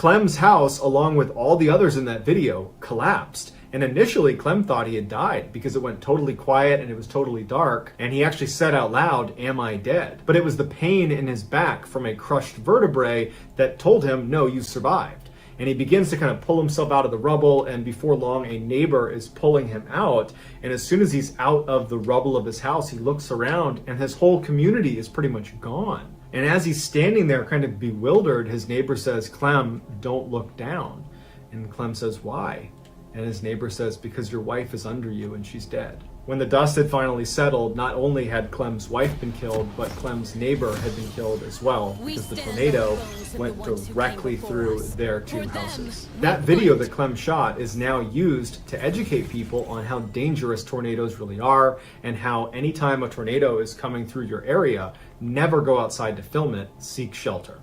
Clem's house, along with all the others in that video, collapsed. And initially, Clem thought he had died because it went totally quiet and it was totally dark. And he actually said out loud, "Am I dead?" But it was the pain in his back from a crushed vertebrae that told him, "No, you survived." And he begins to kind of pull himself out of the rubble, and before long, a neighbor is pulling him out. And as soon as he's out of the rubble of his house, he looks around and his whole community is pretty much gone. And as he's standing there kind of bewildered, his neighbor says, "Clem, don't look down." And Clem says, "Why?" And his neighbor says, "Because your wife is under you and she's dead." When the dust had finally settled, not only had Clem's wife been killed, but Clem's neighbor had been killed as well, because the tornado went directly through their two houses. That video that Clem shot is now used to educate people on how dangerous tornadoes really are, and how anytime a tornado is coming through your area, never go outside to film it, seek shelter.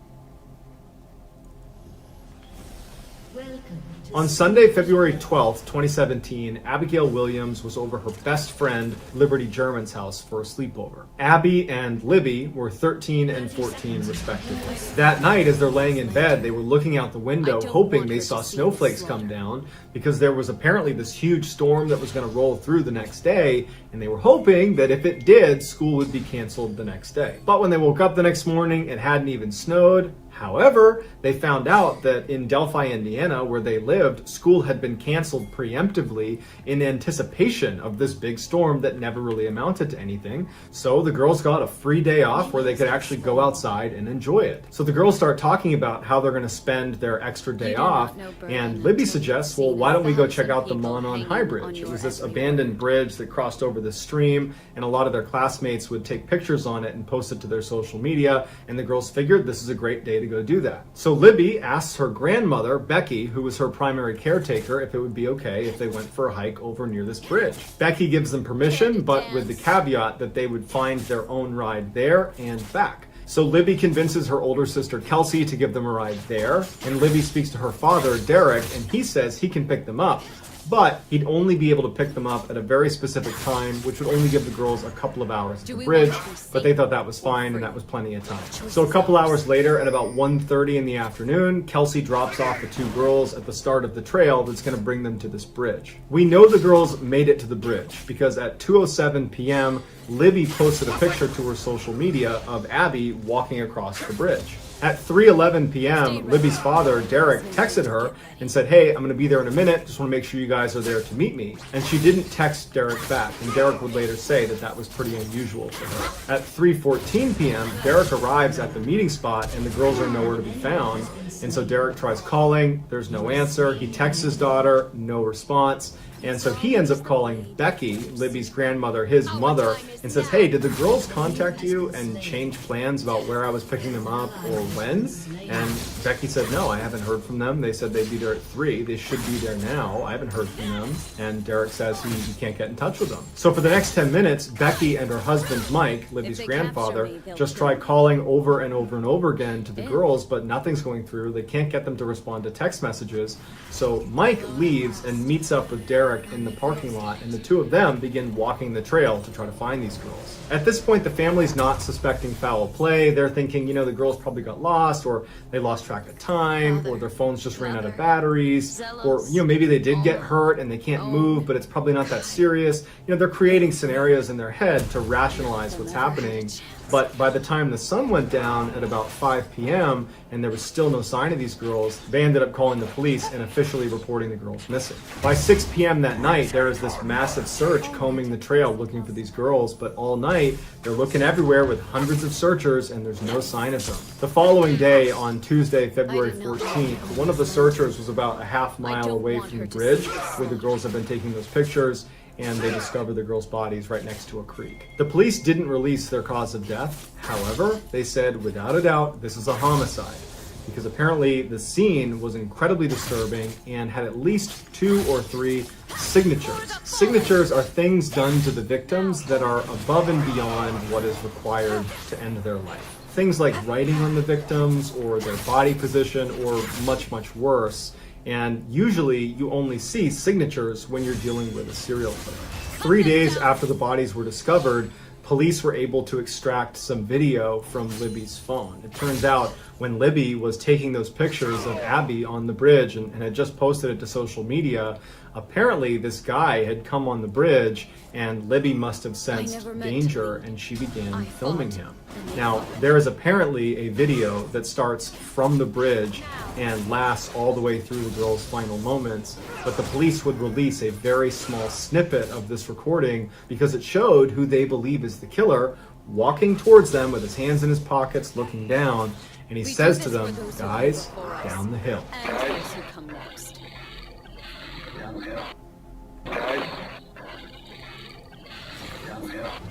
On Sunday, February 12th, 2017, Abigail Williams was over her best friend, Liberty German's house for a sleepover. Abby and Libby were 13 and 14 respectively. That night, as they're laying in bed, they were looking out the window hoping they saw snowflakes come down, because there was apparently this huge storm that was going to roll through the next day, and they were hoping that if it did, school would be canceled the next day. But when they woke up the next morning, it hadn't even snowed. However, they found out that in Delphi, Indiana, where they lived, school had been canceled preemptively in anticipation of this big storm that never really amounted to anything. So the girls got a free day off where they could actually go outside and enjoy it. So the girls start talking about how they're going to spend their extra day off, and Libby suggests, well, why don't we go check out the Monon High Bridge? It was this abandoned bridge that crossed over the stream, and a lot of their classmates would take pictures on it and post it to their social media, and the girls figured this is a great day to go do that. So Libby asks her grandmother, Becky, who was her primary caretaker, if it would be okay if they went for a hike over near this bridge. Becky gives them permission, but with the caveat that they would find their own ride there and back. So Libby convinces her older sister Kelsey to give them a ride there, and Libby speaks to her father, Derek, and he says he can pick them up. But he'd only be able to pick them up at a very specific time, which would only give the girls a couple of hours at the bridge, but they thought that was fine and that was plenty of time. So a couple hours later, at about 1:30 in the afternoon, Kelsey drops off the two girls at the start of the trail that's going to bring them to this bridge. We know the girls made it to the bridge because at 2:07 p.m., Libby posted a picture to her social media of Abby walking across the bridge. At 3:11 p.m., Libby's father, Derek, texted her and said, "Hey, I'm going to be there in a minute. Just want to make sure you guys are there to meet me." And she didn't text Derek back, and Derek would later say that that was pretty unusual for her. At 3:14 p.m., Derek arrives at the meeting spot, and the girls are nowhere to be found. And so Derek tries calling. There's no answer. He texts his daughter. No response. And so he ends up calling Becky, Libby's grandmother, his mother, and says, "Hey, did the girls contact you and change plans about where I was picking them up or when?" And Becky said, "No, I haven't heard from them. They said they'd be there at 3. They should be there now. I haven't heard from them." And Derek says he can't get in touch with them. So for the next 10 minutes, Becky and her husband, Mike, Libby's grandfather, just try calling over and over and over again to the girls, but nothing's going through. They can't get them to respond to text messages. So Mike leaves and meets up with Derek in the parking lot, and the two of them begin walking the trail to try to find these girls. At this point, the family's not suspecting foul play. They're thinking, the girls probably got lost, or they lost track of time, or their phones just ran out of batteries, or maybe they did get hurt and they can't move, but it's probably not that serious. They're creating scenarios in their head to rationalize what's happening. But by the time the sun went down at about 5 p.m. and there was still no sign of these girls, they ended up calling the police and officially reporting the girls missing. By 6 p.m. that night, there is this massive search combing the trail looking for these girls, but all night they're looking everywhere with hundreds of searchers and there's no sign of them. The following day, on Tuesday, February 14th, one of the searchers was about a half mile away from the bridge where the girls have been taking those pictures, and they discovered the girls' bodies right next to a creek. The police didn't release their cause of death. However, they said, without a doubt, this is a homicide, because apparently the scene was incredibly disturbing and had at least 2 or 3 signatures. Signatures are things done to the victims that are above and beyond what is required to end their life. Things like writing on the victims, or their body position, or much, much worse. And usually you only see signatures when you're dealing with a serial killer. 3 days after the bodies were discovered, police were able to extract some video from Libby's phone. It turns out when Libby was taking those pictures of Abby on the bridge and had just posted it to social media, apparently this guy had come on the bridge and Libby must have sensed danger and she began filming him. Now, there is apparently a video that starts from the bridge and lasts all the way through the girl's final moments, but the police would release a very small snippet of this recording because it showed who they believe is the killer walking towards them with his hands in his pockets looking down, and he says to them, "Guys, down the hill."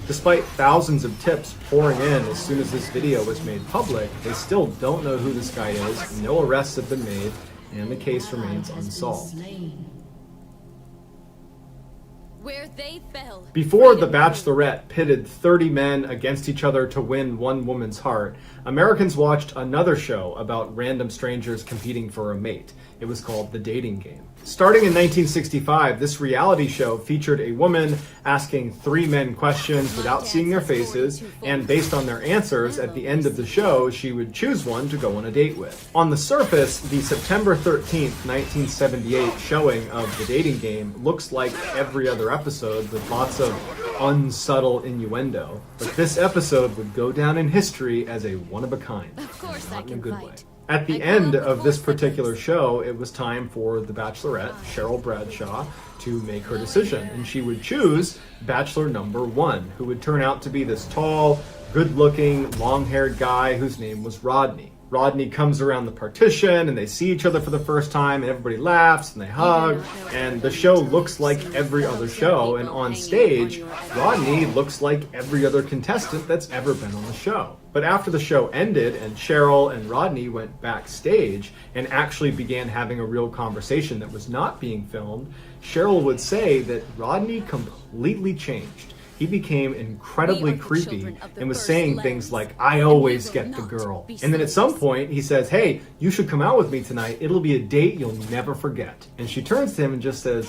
Despite thousands of tips pouring in as soon as this video was made public, they still don't know who this guy is, no arrests have been made, and the case remains unsolved. Where they fell. Before The Bachelorette pitted 30 men against each other to win one woman's heart, Americans watched another show about random strangers competing for a mate. It was called The Dating Game. Starting in 1965, this reality show featured a woman asking 3 men questions without seeing their faces, and based on their answers, at the end of the show, she would choose one to go on a date with. On the surface, the September 13th, 1978 showing of The Dating Game looks like every other episode with lots of unsubtle innuendo, but this episode would go down in history as a one-of-a-kind, not in a good way. At the end of this particular show, it was time for the Bachelorette, Cheryl Bradshaw, to make her decision, and she would choose Bachelor number 1, who would turn out to be this tall, good-looking, long-haired guy whose name was Rodney. Rodney comes around the partition and they see each other for the first time and everybody laughs and they hug, and the show looks like every other show, and on stage Rodney looks like every other contestant that's ever been on the show. But after the show ended and Cheryl and Rodney went backstage and actually began having a real conversation that was not being filmed, Cheryl would say that Rodney completely changed. He became incredibly creepy and was saying things like, "I always get the girl." And then at some point he says, "Hey, you should come out with me tonight. It'll be a date you'll never forget." And she turns to him and just says,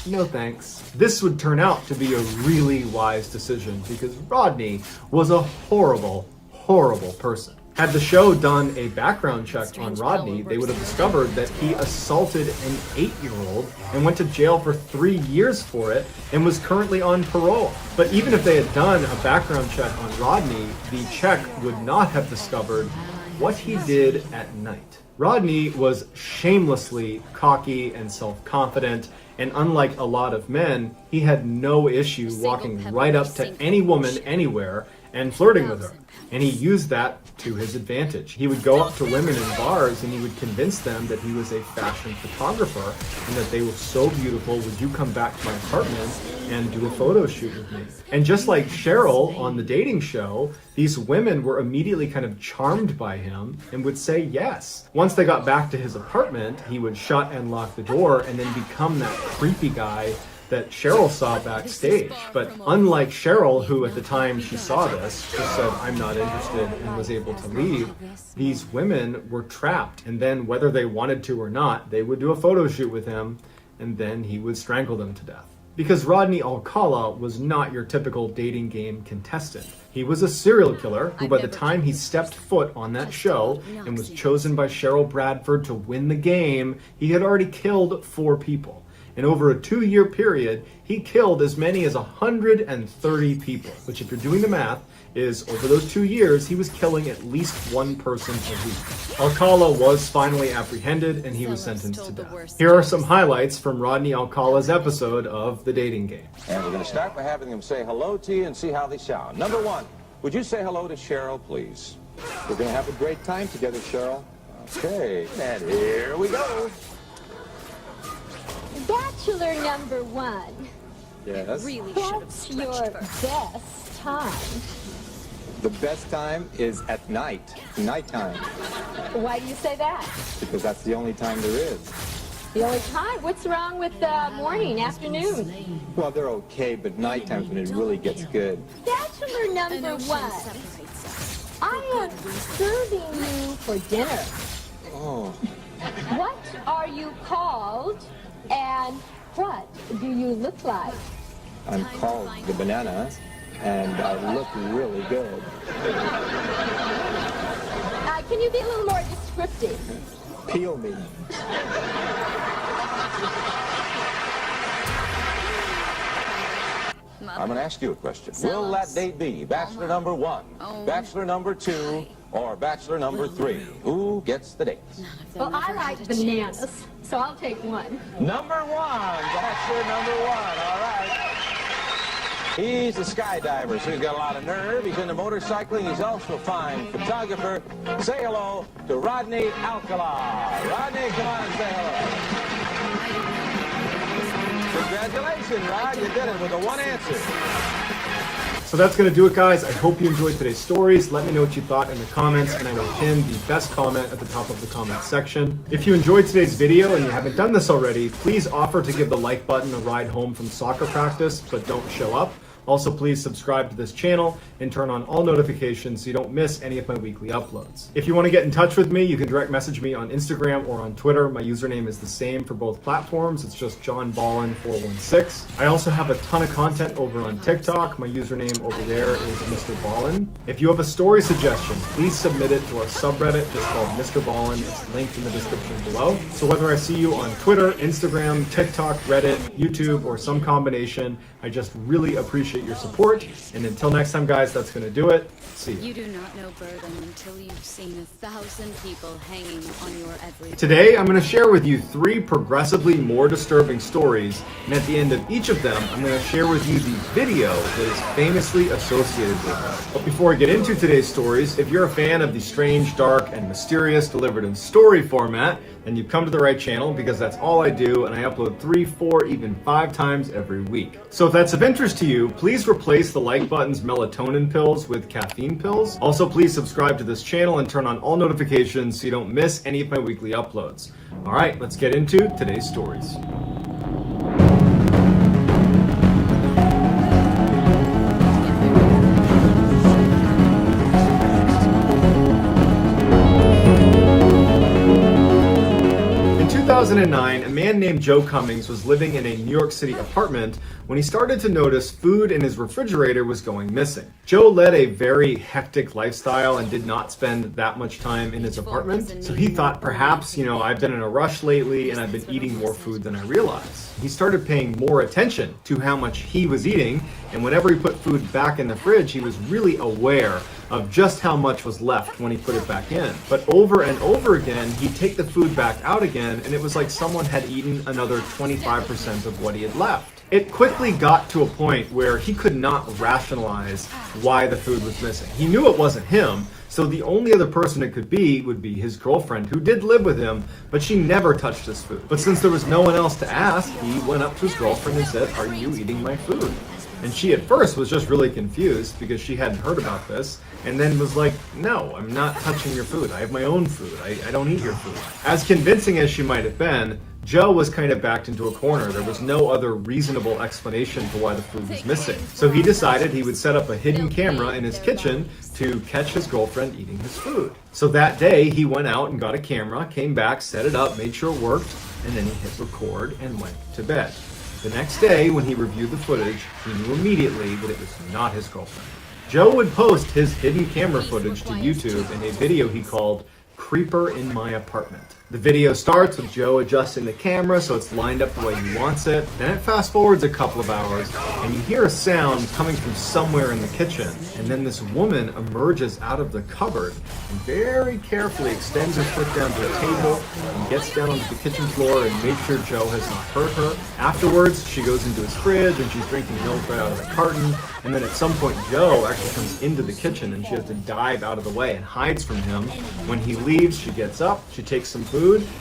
"No thanks." This would turn out to be a really wise decision because Rodney was a horrible, horrible person. Had the show done a background check on Rodney, they would have discovered that he assaulted an 8-year-old and went to jail for 3 years for it and was currently on parole. But even if they had done a background check on Rodney, the check would not have discovered what he did at night. Rodney was shamelessly cocky and self-confident, and unlike a lot of men, he had no issue walking right up to any woman anywhere and flirting with her. And he used that to his advantage. He would go up to women in bars and he would convince them that he was a fashion photographer and that they were so beautiful, would you come back to my apartment and do a photo shoot with me? And just like Cheryl on the dating show, these women were immediately kind of charmed by him and would say yes. Once they got back to his apartment, he would shut and lock the door and then become that creepy guy that Cheryl saw backstage. But unlike Cheryl, who at the time she saw this, just said, "I'm not interested," and was able to leave, these women were trapped. And then whether they wanted to or not, they would do a photo shoot with him, and then he would strangle them to death. Because Rodney Alcala was not your typical dating game contestant. He was a serial killer who, by the time he stepped foot on that show and was chosen by Cheryl Bradford to win the game, he had already killed 4 people. And over a 2-year period, he killed as many as 130 people, which, if you're doing the math, is over those 2 years, he was killing at least 1 person a week. Alcala was finally apprehended and he was sentenced to death. Here are some highlights from Rodney Alcala's episode of The Dating Game. And we're going to start by having them say hello to you and see how they sound. Number 1, would you say hello to Cheryl, please? We're going to have a great time together, Cheryl. Okay, and here we go. Bachelor number 1. Yes. Really should have What's your stretched first. best time? The best time is at night, nighttime, Why do you say that? because that's the only time there is. The only time? What's wrong with morning, afternoon? Well, they're okay, but nighttime's when it really gets good. Bachelor number 1. I am serving you for dinner. Oh, What are you called and what do you look like? I'm called the banana, and I look really good. I can you be a little more descriptive? Peel me. I'm going to ask you a question. Will that date be bachelor number 1, bachelor number 2, or bachelor number 3? Who gets the date? Well, I like bananas, so I'll take 1. Number 1, bachelor number 1. All right. He's a skydiver, so he's got a lot of nerve. He's into motorcycling. He's also a fine photographer. Say hello to Rodney Alcala. Rodney, come on and say hello. Congratulations, Rod. You did it with a 1 answer. So that's going to do it, guys. I hope you enjoyed today's stories. Let me know what you thought in the comments, and I will pin the best comment at the top of the comment section. If you enjoyed today's video and you haven't done this already, please offer to give the like button a ride home from soccer practice, but don't show up. Also, please subscribe to this channel and turn on all notifications so you don't miss any of my weekly uploads. If you want to get in touch with me, you can direct message me on Instagram or on Twitter. My username is the same for both platforms. It's just JohnBallin416. I also have a ton of content over on TikTok. My username over there is Mr. Ballin. If you have a story suggestion, please submit it to our subreddit just called Mr. Ballin. It's linked in the description below. So whether I see you on Twitter, Instagram, TikTok, Reddit, YouTube, or some combination, I just really appreciate your support. And until next time, guys, that's going to do it. See you. You do not know burden until you've seen 1,000 people hanging on your every... Today, I'm going to share with you 3 progressively more disturbing stories, and at the end of each of them, I'm going to share with you the video that is famously associated with them. But before I get into today's stories, if you're a fan of the strange, dark, and mysterious delivered in story format, then you've come to the right channel, because that's all I do, and I upload 3, 4, even 5 times every week. So if that's of interest to you, please replace the like button's melatonin pills with caffeine pills. Also, please subscribe to this channel and turn on all notifications so you don't miss any of my weekly uploads. All right, let's get into today's stories. In 2009, a man named Joe Cummings was living in a New York City apartment when he started to notice food in his refrigerator was going missing. Joe led a very hectic lifestyle and did not spend that much time in his apartment, so he thought perhaps, I've been in a rush lately and I've been eating more food than I realized. He started paying more attention to how much he was eating, and whenever he put food back in the fridge, he was really aware of just how much was left when he put it back in. But over and over again, he'd take the food back out again, and it was like someone had eaten another 25% of what he had left. It quickly got to a point where he could not rationalize why the food was missing. He knew it wasn't him, so the only other person it could be would be his girlfriend, who did live with him, but she never touched his food. But since there was no one else to ask, he went up to his girlfriend and said, "Are you eating my food?" And she at first was just really confused because she hadn't heard about this, and then was like, "No, I'm not touching your food. I have my own food. I don't eat your food." As convincing as she might have been, Joe was kind of backed into a corner. There was no other reasonable explanation for why the food was missing. So he decided he would set up a hidden camera in his kitchen to catch his girlfriend eating his food. So that day, he went out and got a camera, came back, set it up, made sure it worked, and then he hit record and went to bed. The next day, when he reviewed the footage, he knew immediately that it was not his girlfriend. Joe would post his hidden camera footage to YouTube in a video he called "Creeper in My Apartment." The video starts with Joe adjusting the camera so it's lined up the way he wants it. Then it fast forwards a couple of hours and you hear a sound coming from somewhere in the kitchen. And then this woman emerges out of the cupboard and very carefully extends her foot down to the table and gets down onto the kitchen floor and makes sure Joe has not hurt her. Afterwards, she goes into his fridge and she's drinking milk right out of the carton. And then at some point, Joe actually comes into the kitchen and she has to dive out of the way and hides from him. When he leaves, she gets up, she takes some food,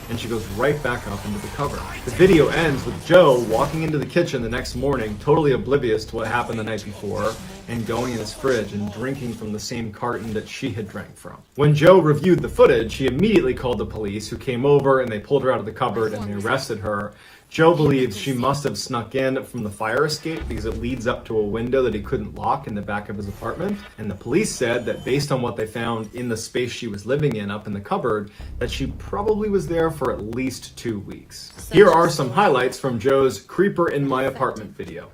and she goes right back up into the cupboard. The video ends with Joe walking into the kitchen the next morning, totally oblivious to what happened the night before, and going in his fridge and drinking from the same carton that she had drank from. When Joe reviewed the footage, he immediately called the police, who came over and they pulled her out of the cupboard and they arrested her. Joe believes she must have snuck in from the fire escape because it leads up to a window that he couldn't lock in the back of his apartment. And the police said that based on what they found in the space she was living in up in the cupboard, that she probably was there for at least 2 weeks. Here are some highlights from Joe's "Creeper in My Apartment" video.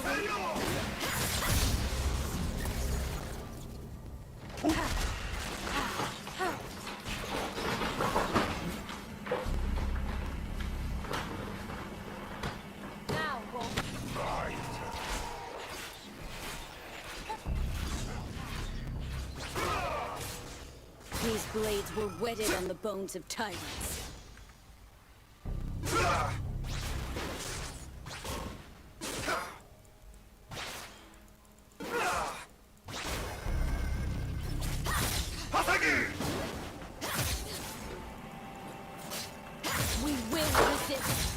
coward. Now, go. These blades were whetted on the bones of tyrants. We will resist.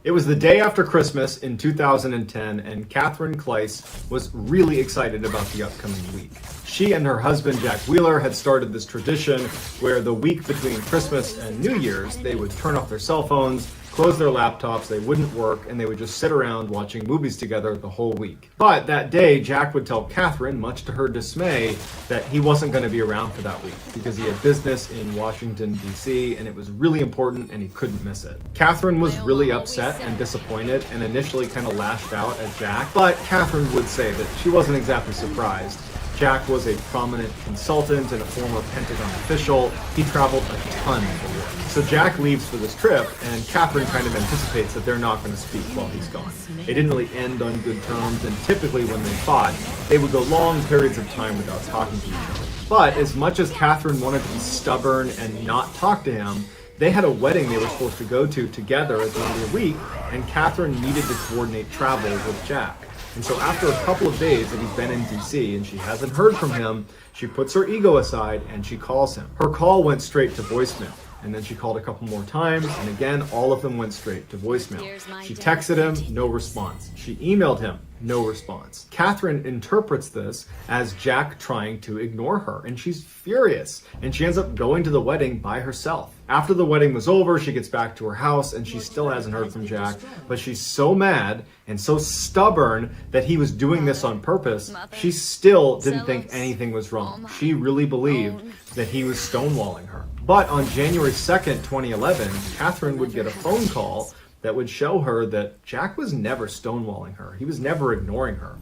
It was the day after Christmas in 2010, and Catherine Kleiss was really excited about the upcoming week. She and her husband, Jack Wheeler, had started this tradition where the week between Christmas and New Year's, they would turn off their cell phones, close their laptops, they wouldn't work, and they would just sit around watching movies together the whole week. But that day, Jack would tell Catherine, much to her dismay, that he wasn't going to be around for that week because he had business in Washington, D.C., and it was really important and he couldn't miss it. Catherine was really upset and disappointed and initially kind of lashed out at Jack, but Catherine would say that she wasn't exactly surprised. Jack was a prominent consultant and a former Pentagon official. He traveled a ton for work. So Jack leaves for this trip, and Catherine kind of anticipates that they're not going to speak while he's gone. They didn't really end on good terms, and typically when they fought, they would go long periods of time without talking to each other. But as much as Catherine wanted to be stubborn and not talk to him, they had a wedding they were supposed to go to together at the end of the week, and Catherine needed to coordinate travel with Jack. And so after a couple of days that he's been in DC and she hasn't heard from him, she puts her ego aside and she calls him. Her call went straight to voicemail. And then she called a couple more times, and again, all of them went straight to voicemail. She texted him, no response. She emailed him, no response. Catherine interprets this as Jack trying to ignore her, and she's furious. And she ends up going to the wedding by herself. After the wedding was over, she gets back to her house, and she still hasn't heard from Jack, but she's so mad and so stubborn that he was doing this on purpose, she still didn't think anything was wrong. She really believed that he was stonewalling her. But on January 2nd, 2011, Catherine would get a phone call that would show her that Jack was never stonewalling her. He was never ignoring her.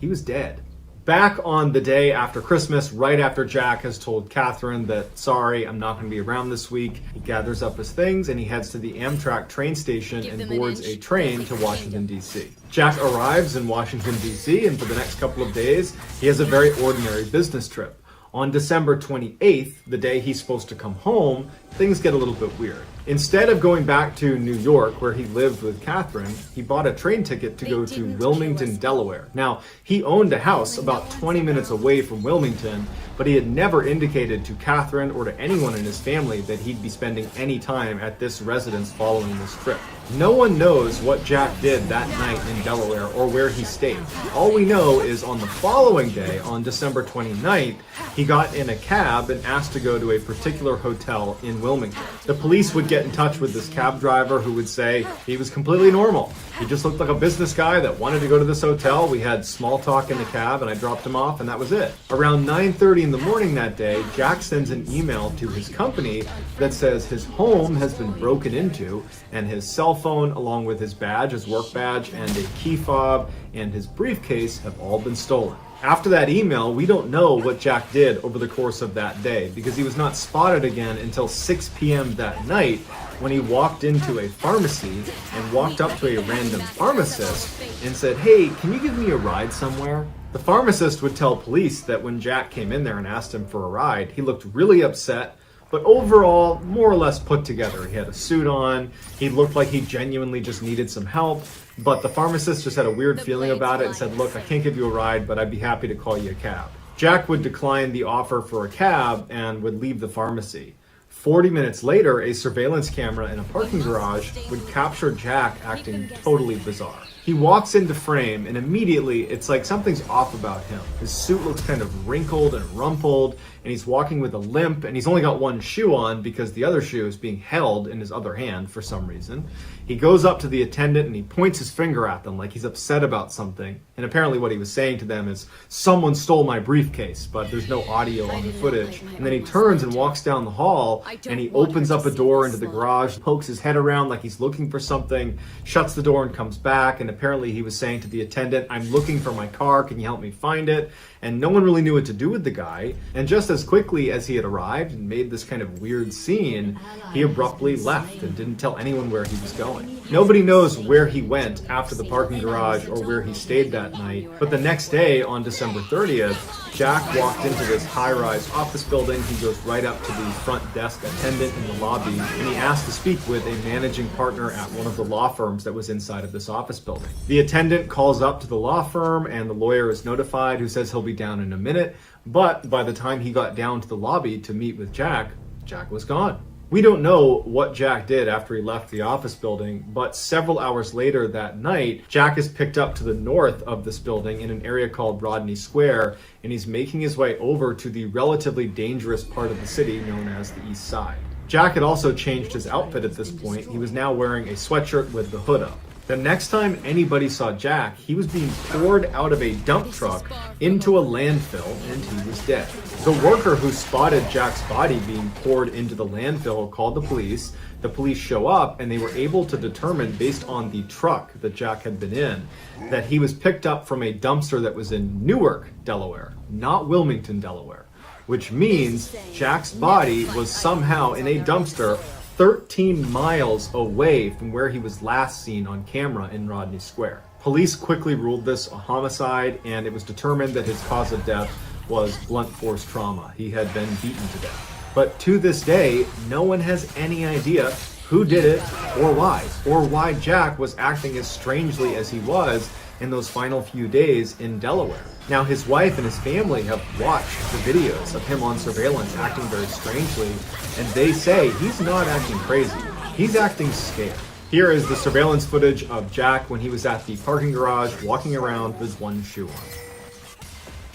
He was dead. Back on the day after Christmas, right after Jack has told Catherine that, sorry, I'm not going to be around this week, he gathers up his things and he heads to the Amtrak train station and boards a train to Washington, D.C. Jack arrives in Washington, D.C., and for the next couple of days, he has a very ordinary business trip. On December 28th, the day he's supposed to come home, things get a little bit weird. Instead of going back to New York, where he lived with Catherine, he bought a train ticket to go to Wilmington, Delaware. Now, he owned a house about 20 minutes away from Wilmington, but he had never indicated to Catherine or to anyone in his family that he'd be spending any time at this residence following this trip. No one knows what Jack did that night in Delaware or where he stayed. All we know is on the following day, on December 29th, he got in a cab and asked to go to a particular hotel in Wilmington. The police would get in touch with this cab driver who would say he was completely normal. He just looked like a business guy that wanted to go to this hotel. We had small talk in the cab and I dropped him off and that was it. Around 9:30 in the morning that day, Jack sends an email to his company that says his home has been broken into and his cell phone along with his badge, his work badge, and a key fob and his briefcase have all been stolen. After that email, we don't know what Jack did over the course of that day because he was not spotted again until 6 p.m. that night when he walked into a pharmacy and walked up to a random pharmacist and said, "Hey, can you give me a ride somewhere?" The pharmacist would tell police that when Jack came in there and asked him for a ride, he looked really upset, but overall, more or less put together. He had a suit on, he looked like he genuinely just needed some help, but the pharmacist just had a weird feeling about it and said, "Look, I can't give you a ride, but I'd be happy to call you a cab." Jack would decline the offer for a cab and would leave the pharmacy. 40 minutes later, a surveillance camera in a parking garage would capture Jack acting totally bizarre. He walks into frame and immediately it's like something's off about him. His suit looks kind of wrinkled and rumpled, and he's walking with a limp, and he's only got one shoe on because the other shoe is being held in his other hand for some reason. He goes up to the attendant and he points his finger at them like he's upset about something. And apparently what he was saying to them is, someone stole my briefcase, but there's no audio on the footage. And then he turns and walks down the hall and he opens up a door into the garage, pokes his head around like he's looking for something, shuts the door and comes back. And apparently he was saying to the attendant, I'm looking for my car, can you help me find it? And no one really knew what to do with the guy. And just as quickly as he had arrived and made this kind of weird scene, he abruptly left and didn't tell anyone where he was going. Nobody knows where he went after the parking garage or where he stayed that night, but the next day, on December 30th, Jack walked into this high-rise office building. He goes right up to the front desk attendant in the lobby, and he asked to speak with a managing partner at one of the law firms that was inside of this office building. The attendant calls up to the law firm, and the lawyer is notified, who says he'll be down in a minute, but by the time he got down to the lobby to meet with Jack, Jack was gone. We don't know what Jack did after he left the office building, but several hours later that night, Jack is picked up to the north of this building in an area called Rodney Square, and he's making his way over to the relatively dangerous part of the city known as the East Side. Jack had also changed his outfit at this point. He was now wearing a sweatshirt with the hood up. The next time anybody saw Jack, he was being poured out of a dump truck into a landfill, and he was dead. The worker who spotted Jack's body being poured into the landfill called the police. The police show up, and they were able to determine, based on the truck that Jack had been in, that he was picked up from a dumpster that was in Newark, Delaware, not Wilmington, Delaware, which means Jack's body was somehow in a dumpster 13 miles away from where he was last seen on camera in Rodney Square. Police quickly ruled this a homicide, and it was determined that his cause of death was blunt force trauma. He had been beaten to death. But to this day, no one has any idea who did it or why Jack was acting as strangely as he was in those final few days in Delaware. Now, his wife and his family have watched the videos of him on surveillance acting very strangely, and they say he's not acting crazy. He's acting scared. Here is the surveillance footage of Jack when he was at the parking garage walking around with one shoe on.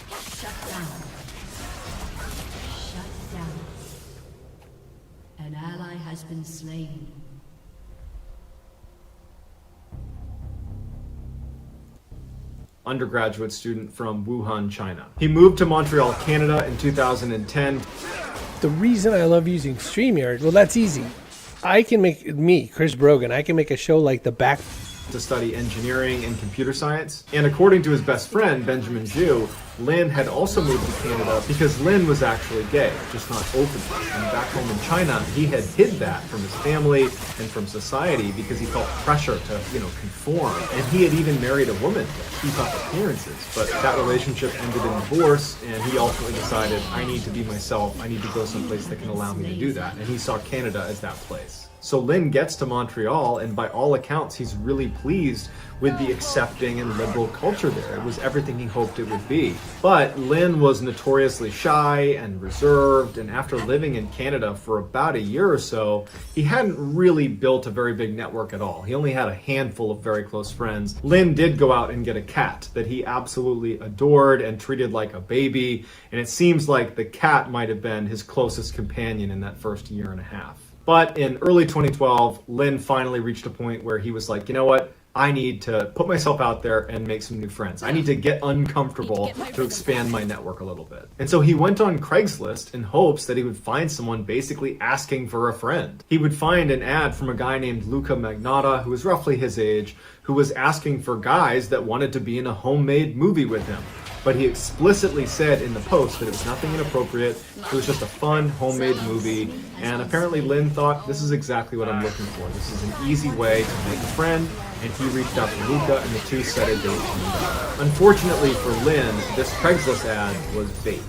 Shut down. Shut down. An ally has been slain. Undergraduate student from Wuhan, China. He moved to Montreal, Canada in 2010. The reason I love using StreamYard, well, that's easy. I can make, Chris Brogan, I can make a show like The Back To study engineering and computer science. And according to his best friend, Benjamin Zhu, Lin had also moved to Canada because Lin was actually gay, just not openly. And back home in China, he had hid that from his family and from society because he felt pressure to, conform. And he had even married a woman to keep up appearances. But that relationship ended in divorce, and he ultimately decided, I need to be myself. I need to go someplace that can allow me to do that. And he saw Canada as that place. So Lin gets to Montreal, and by all accounts, he's really pleased with the accepting and liberal culture there. It was everything he hoped it would be. But Lin was notoriously shy and reserved, and after living in Canada for about a year or so, he hadn't really built a very big network at all. He only had a handful of very close friends. Lin did go out and get a cat that he absolutely adored and treated like a baby, and it seems like the cat might have been his closest companion in that first year and a half. But in early 2012, Lin finally reached a point where he was like, you know what? I need to put myself out there and make some new friends. I need to get uncomfortable to expand my network a little bit. And so he went on Craigslist in hopes that he would find someone basically asking for a friend. He would find an ad from a guy named Luca Magnotta, who was roughly his age, who was asking for guys that wanted to be in a homemade movie with him. But he explicitly said in the post that it was nothing inappropriate, it was just a fun homemade movie, and apparently Lin thought, this is exactly what I'm looking for. This is an easy way to make a friend, and he reached out to Luca, and the two set a date to meet up. Unfortunately for Lin, this Craigslist ad was bait.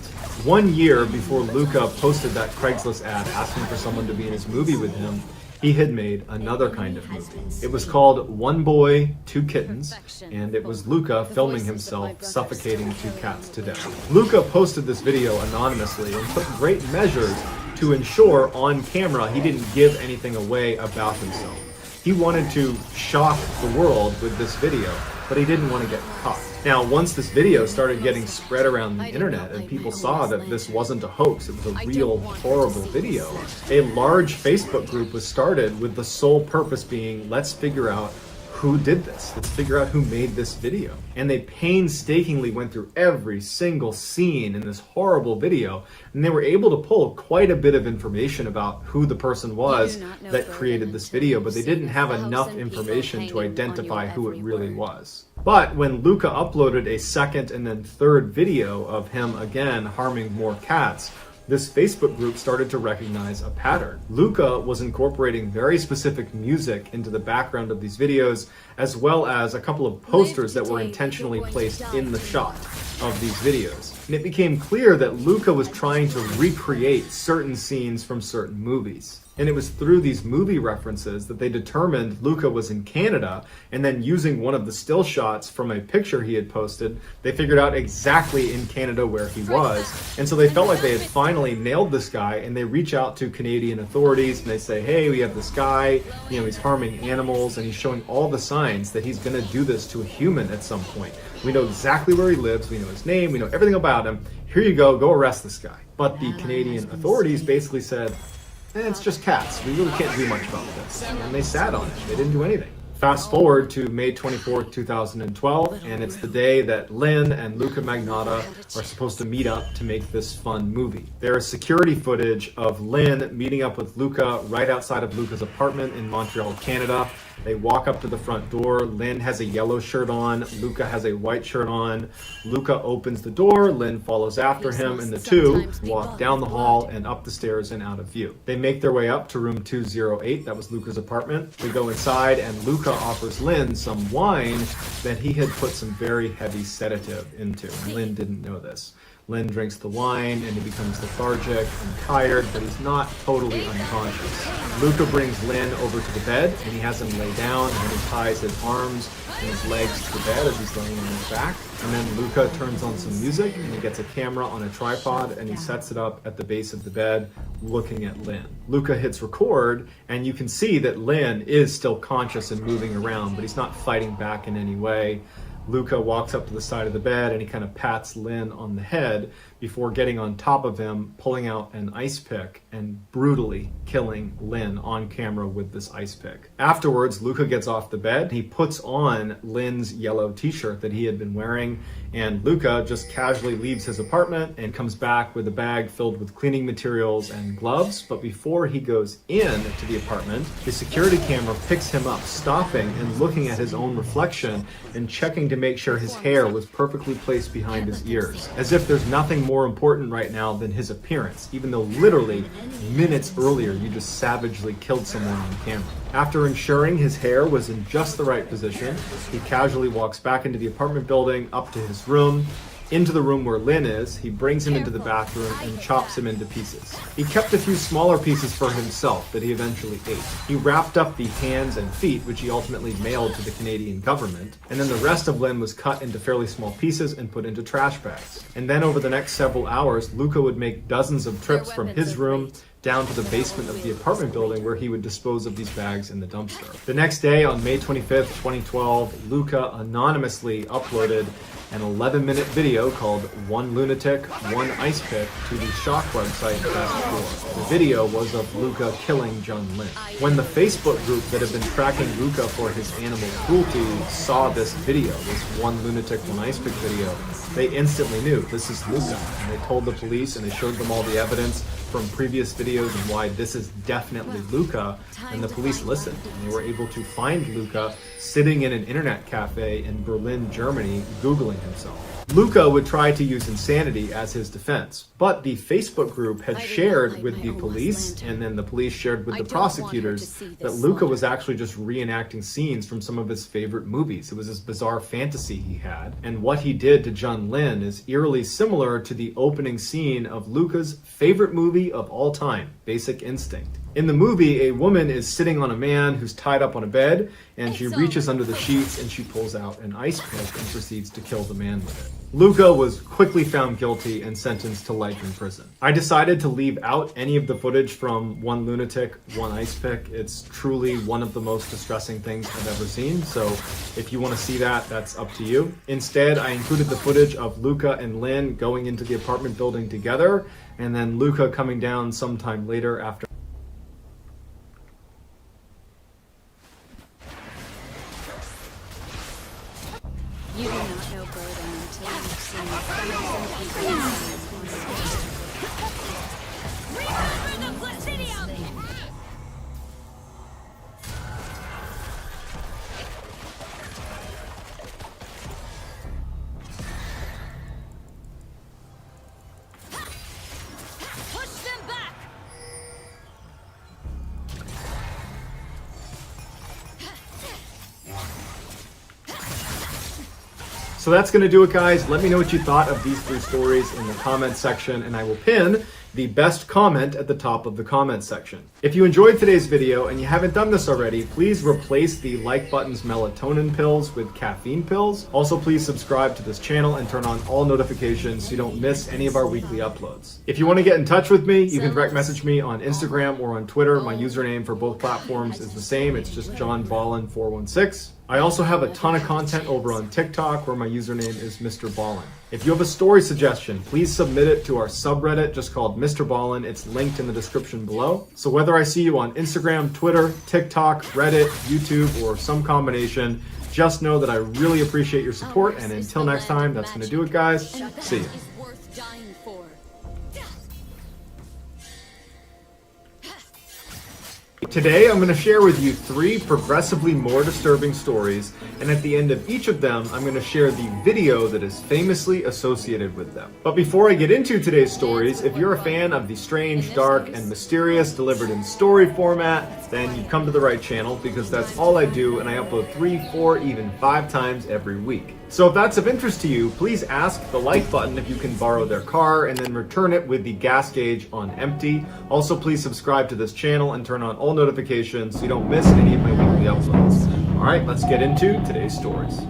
1 year before Luca posted that Craigslist ad asking for someone to be in his movie with him, he had made another kind of movie. It was called One Boy, Two Kittens, and it was Luca filming himself suffocating two cats to death. Luca posted this video anonymously and took great measures to ensure on camera he didn't give anything away about himself. He wanted to shock the world with this video, but he didn't want to get caught. Now, once this video started getting spread around the internet and people saw that this wasn't a hoax, it was a real horrible video, a large Facebook group was started with the sole purpose being, let's figure out who did this. Let's figure out who made this video. And they painstakingly went through every single scene in this horrible video, and they were able to pull quite a bit of information about who the person was that created this video, but they didn't have enough information to identify who it really was. But when Luca uploaded a second and then third video of him again harming more cats, this Facebook group started to recognize a pattern. Luca was incorporating very specific music into the background of these videos, as well as a couple of posters that were intentionally placed in the shot of these videos. And it became clear that Luca was trying to recreate certain scenes from certain movies. And it was through these movie references that they determined Luca was in Canada, and then using one of the still shots from a picture he had posted, they figured out exactly in Canada where he was. And so they felt like they had finally nailed this guy, and they reach out to Canadian authorities and they say, hey, we have this guy, he's harming animals, and he's showing all the signs that he's gonna do this to a human at some point. We know exactly where he lives, we know his name, we know everything about him. Here you go arrest this guy. But the Canadian authorities basically said, it's just cats. We really can't do much about this. And they sat on it. They didn't do anything. Fast forward to May 24th, 2012, and it's the day that Lynn and Luca Magnotta are supposed to meet up to make this fun movie. There is security footage of Lynn meeting up with Luca right outside of Luca's apartment in Montreal, Canada. They walk up to the front door. Lynn has a yellow shirt on. Luca has a white shirt on. Luca opens the door. Lynn follows after him, and the two walk down the hall and up the stairs and out of view. They make their way up to room 208. That was Luca's apartment. They go inside, and Luca offers Lynn some wine that he had put some very heavy sedative into. And Lynn didn't know this. Lynn drinks the wine and he becomes lethargic and tired, but he's not totally unconscious. Luca brings Lynn over to the bed and he has him lay down, and then he ties his arms and his legs to the bed as he's laying on his back. And then Luca turns on some music and he gets a camera on a tripod and he sets it up at the base of the bed looking at Lynn. Luca hits record and you can see that Lynn is still conscious and moving around, but he's not fighting back in any way. Luca walks up to the side of the bed and he kind of pats Lynn on the head before getting on top of him, pulling out an ice pick and brutally killing Lynn on camera with this ice pick. Afterwards, Luca gets off the bed. He puts on Lynn's yellow t-shirt that he had been wearing, and Luca just casually leaves his apartment and comes back with a bag filled with cleaning materials and gloves. But before he goes in to the apartment, the security camera picks him up, stopping and looking at his own reflection and checking to make sure his hair was perfectly placed behind his ears, as if there's nothing more important right now than his appearance, even though literally minutes earlier you just savagely killed someone on camera. After ensuring his hair was in just the right position, he casually walks back into the apartment building, up to his room, into the room where Lynn is. He brings him into the bathroom and chops him into pieces. He kept a few smaller pieces for himself that he eventually ate. He wrapped up the hands and feet, which he ultimately mailed to the Canadian government, and then the rest of Lynn was cut into fairly small pieces and put into trash bags. And then over the next several hours, Luca would make dozens of trips from his room down to the basement of the apartment building where he would dispose of these bags in the dumpster. The next day, on May 25th, 2012, Luca anonymously uploaded an 11-minute video called One Lunatic, One Ice Pick to the Shock website Fast 4. The video was of Luca killing John Lynn. When the Facebook group that had been tracking Luca for his animal cruelty saw this video, this One Lunatic, One Ice Pick video, they instantly knew this is Luca. And they told the police and they showed them all the evidence from previous videos and why this is definitely Luca, and the police listened. And they were able to find Luca sitting in an internet cafe in Berlin, Germany, Googling himself. Luca would try to use insanity as his defense, but the Facebook group had shared with the police, and then the police shared with the prosecutors, that Luca was actually just reenacting scenes from some of his favorite movies. It was this bizarre fantasy he had, and what he did to John Lynn is eerily similar to the opening scene of Luca's favorite movie of all time, Basic Instinct. In the movie, a woman is sitting on a man who's tied up on a bed, and she reaches under the sheets and she pulls out an ice pick and proceeds to kill the man with it. Luca was quickly found guilty and sentenced to life in prison. I decided to leave out any of the footage from One Lunatic, One Ice Pick. It's truly one of the most distressing things I've ever seen, so if you want to see that, that's up to you. Instead, I included the footage of Luca and Lynn going into the apartment building together, and then Luca coming down sometime later after. You do not know Broden until you've seen 1,000 people inside. So that's going to do it, guys. Let me know what you thought of these 3 stories in the comments section, and I will pin the best comment at the top of the comment section. If you enjoyed today's video and you haven't done this already, please replace the like button's melatonin pills with caffeine pills. Also, please subscribe to this channel and turn on all notifications so you don't miss any of our weekly uploads. If you want to get in touch with me, you can direct message me on Instagram or on Twitter. My username for both platforms is the same. It's just JohnBallin416. I also have a ton of content over on TikTok where my username is Mr. Ballin. If you have a story suggestion, please submit it to our subreddit just called Mr. Ballin. It's linked in the description below. So whether I see you on Instagram, Twitter, TikTok, Reddit, YouTube, or some combination, just know that I really appreciate your support. And until next time, that's going to do it, guys. See ya. Today, I'm going to share with you 3 progressively more disturbing stories, and at the end of each of them, I'm going to share the video that is famously associated with them. But before I get into today's stories, if you're a fan of the strange, dark, and mysterious delivered in story format, then you've come to the right channel, because that's all I do, and I upload 3, 4, even 5 times every week. So if that's of interest to you, please ask the like button if you can borrow their car and then return it with the gas gauge on empty. Also, please subscribe to this channel and turn on all notifications so you don't miss any of my weekly uploads. All right, let's get into today's stories.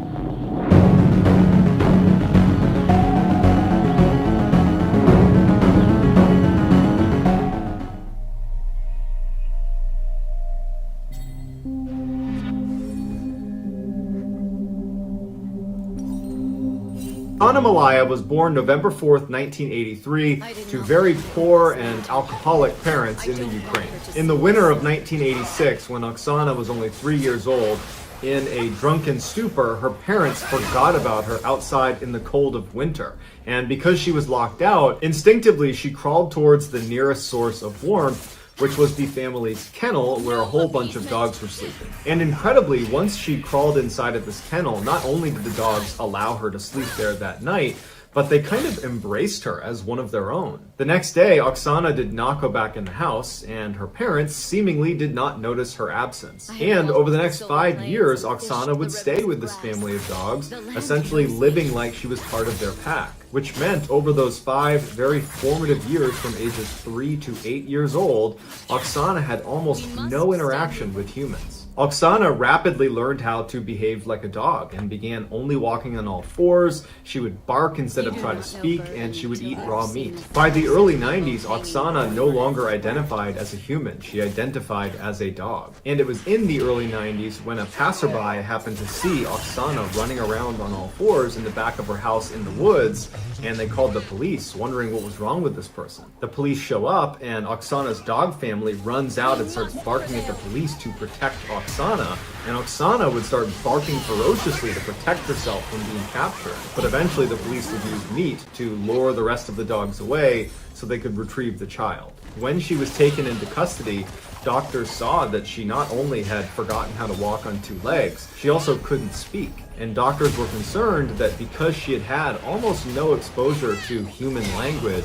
Anna Malaya was born November 4th, 1983, to very poor and alcoholic parents in the Ukraine. In the winter of 1986, when Oksana was only 3 years old, in a drunken stupor, her parents forgot about her outside in the cold of winter. And because she was locked out, instinctively she crawled towards the nearest source of warmth, which was the family's kennel where a whole bunch of dogs were sleeping. And incredibly, once she crawled inside of this kennel, not only did the dogs allow her to sleep there that night, but they kind of embraced her as one of their own. The next day, Oksana did not go back in the house, and her parents seemingly did not notice her absence. And over the next 5 years, Oksana would stay with this family of dogs, essentially living like she was part of their pack. Which meant over those 5 very formative years from ages 3 to 8 years old, Oksana had almost no interaction with humans. Oksana rapidly learned how to behave like a dog and began only walking on all 4s. She would bark instead of try to speak, and she would eat raw meat. By the early 90s, Oksana no longer identified as a human. She identified as a dog. And it was in the early 90s when a passerby happened to see Oksana running around on all 4s in the back of her house in the woods, and they called the police, wondering what was wrong with this person. The police show up, and Oksana's dog family runs out and starts barking at the police to protect Oksana, and Oksana would start barking ferociously to protect herself from being captured. But eventually the police would use meat to lure the rest of the dogs away so they could retrieve the child. When she was taken into custody, doctors saw that she not only had forgotten how to walk on 2 legs, she also couldn't speak. And doctors were concerned that because she had had almost no exposure to human language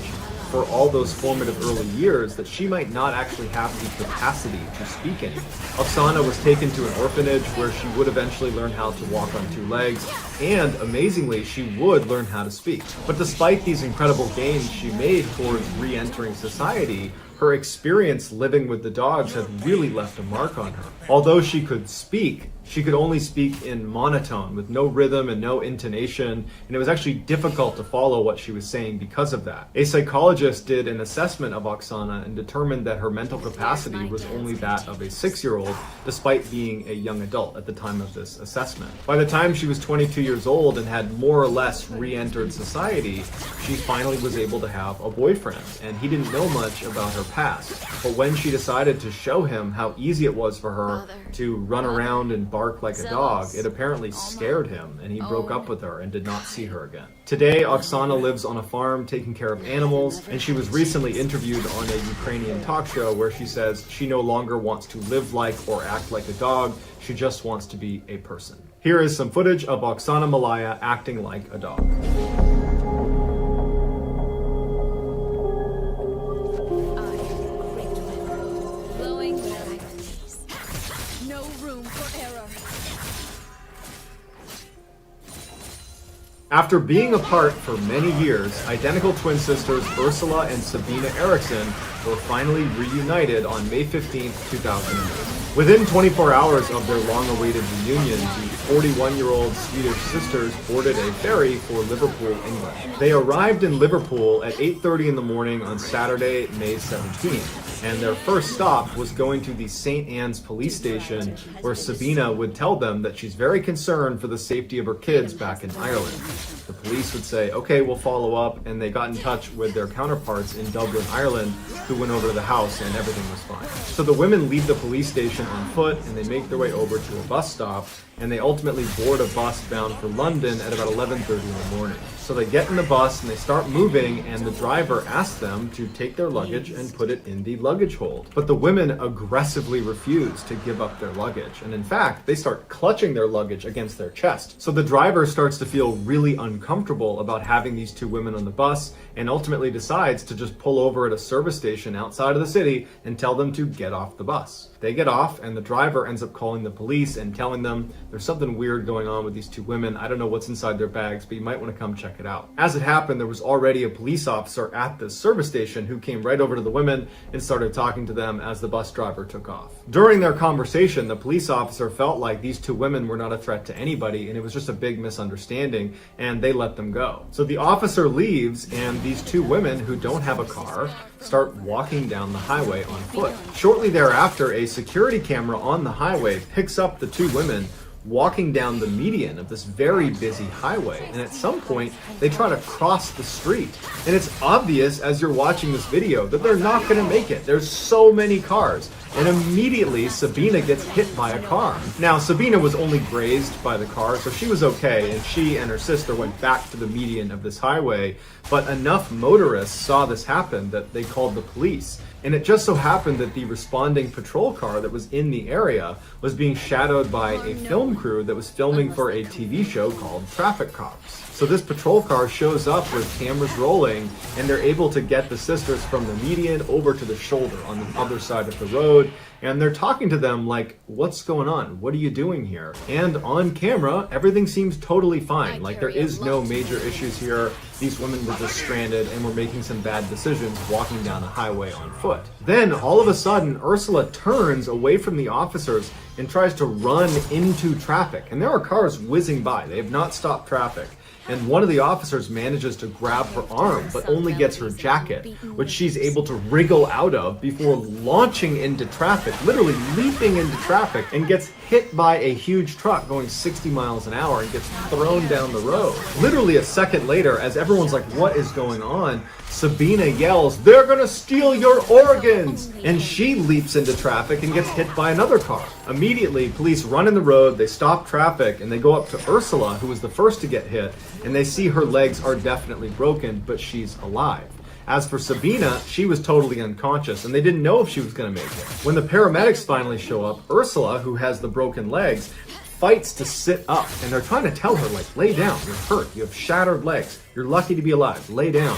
for all those formative early years, that she might not actually have the capacity to speak anymore. Oksana was taken to an orphanage where she would eventually learn how to walk on 2 legs, and amazingly, she would learn how to speak. But despite these incredible gains she made towards re-entering society, her experience living with the dogs had really left a mark on her. Although she could speak, she could only speak in monotone with no rhythm and no intonation, and it was actually difficult to follow what she was saying because of that. A psychologist did an assessment of Oksana and determined that her mental capacity was only that of a 6-year-old, despite being a young adult at the time of this assessment. By the time she was 22 years old and had more or less re-entered society, she finally was able to have a boyfriend, and he didn't know much about her past. But when she decided to show him how easy it was for her to run around and bark like a dog, it apparently scared him, and he broke up with her and did not see her again. Today, Oksana lives on a farm taking care of animals, and she was recently interviewed on a Ukrainian talk show where she says she no longer wants to live like or act like a dog, she just wants to be a person. Here is some footage of Oksana Malaya acting like a dog. After being apart for many years, identical twin sisters Ursula and Sabina Eriksson were finally reunited on May 15, 2008. Within 24 hours of their long-awaited reunion, the 41-year-old Swedish sisters boarded a ferry for Liverpool, England. They arrived in Liverpool at 8:30 in the morning on Saturday, May 17th, and their first stop was going to the St. Anne's police station, where Sabina would tell them that she's very concerned for the safety of her kids back in Ireland. The police would say, okay, we'll follow up, and they got in touch with their counterparts in Dublin, Ireland, who went over to the house and everything was fine. So the women leave the police station on foot and they make their way over to a bus stop, and they ultimately board a bus bound for London at about 11:30 in the morning. So they get in the bus and they start moving, and the driver asks them to take their luggage and put it in the luggage hold. But the women aggressively refuse to give up their luggage, and in fact, they start clutching their luggage against their chest. So the driver starts to feel really uncomfortable about having these two women on the bus, and ultimately decides to just pull over at a service station outside of the city and tell them to get off the bus. They get off, and the driver ends up calling the police and telling them there's something weird going on with these two women. I don't know what's inside their bags, but you might want to come check it out. As it happened, there was already a police officer at the service station who came right over to the women and started talking to them as the bus driver took off. During their conversation, the police officer felt like these two women were not a threat to anybody, and it was just a big misunderstanding, and they let them go. So the officer leaves, and these two women who don't have a car start walking down the highway on foot. Shortly thereafter, a security camera on the highway picks up the two women walking down the median of this very busy highway, and at some point they try to cross the street, and it's obvious as you're watching this video that they're not going to make it. There's so many cars, and immediately Sabina gets hit by a car. Now Sabina was only grazed by the car, so she was okay, and she and her sister went back to the median of this highway, but enough motorists saw this happen that they called the police. And it just so happened that the responding patrol car that was in the area was being shadowed by a film crew that was filming for a TV show called Traffic Cops. So this patrol car shows up with cameras rolling, and they're able to get the sisters from the median over to the shoulder on the other side of the road, and they're talking to them like, what's going on? What are you doing here? And on camera, everything seems totally fine. Like, there is no major issues here. These women were just stranded and were making some bad decisions walking down a highway on foot. Then, all of a sudden, Ursula turns away from the officers and tries to run into traffic. And there are cars whizzing by. They have not stopped traffic. And one of the officers manages to grab her arm, but only gets her jacket, which she's able to wriggle out of before launching into traffic, literally leaping into traffic, and gets hit by a huge truck going 60 miles an hour and gets thrown down the road. Literally a second later, as everyone's like, what is going on? Sabina yells, they're gonna steal your organs! And she leaps into traffic and gets hit by another car. Immediately, police run in the road, they stop traffic, and they go up to Ursula, who was the first to get hit, and they see her legs are definitely broken, but she's alive. As for Sabina, she was totally unconscious, and they didn't know if she was going to make it. When the paramedics finally show up, Ursula, who has the broken legs, fights to sit up, and they're trying to tell her, like, lay down, you're hurt, you have shattered legs, you're lucky to be alive, lay down.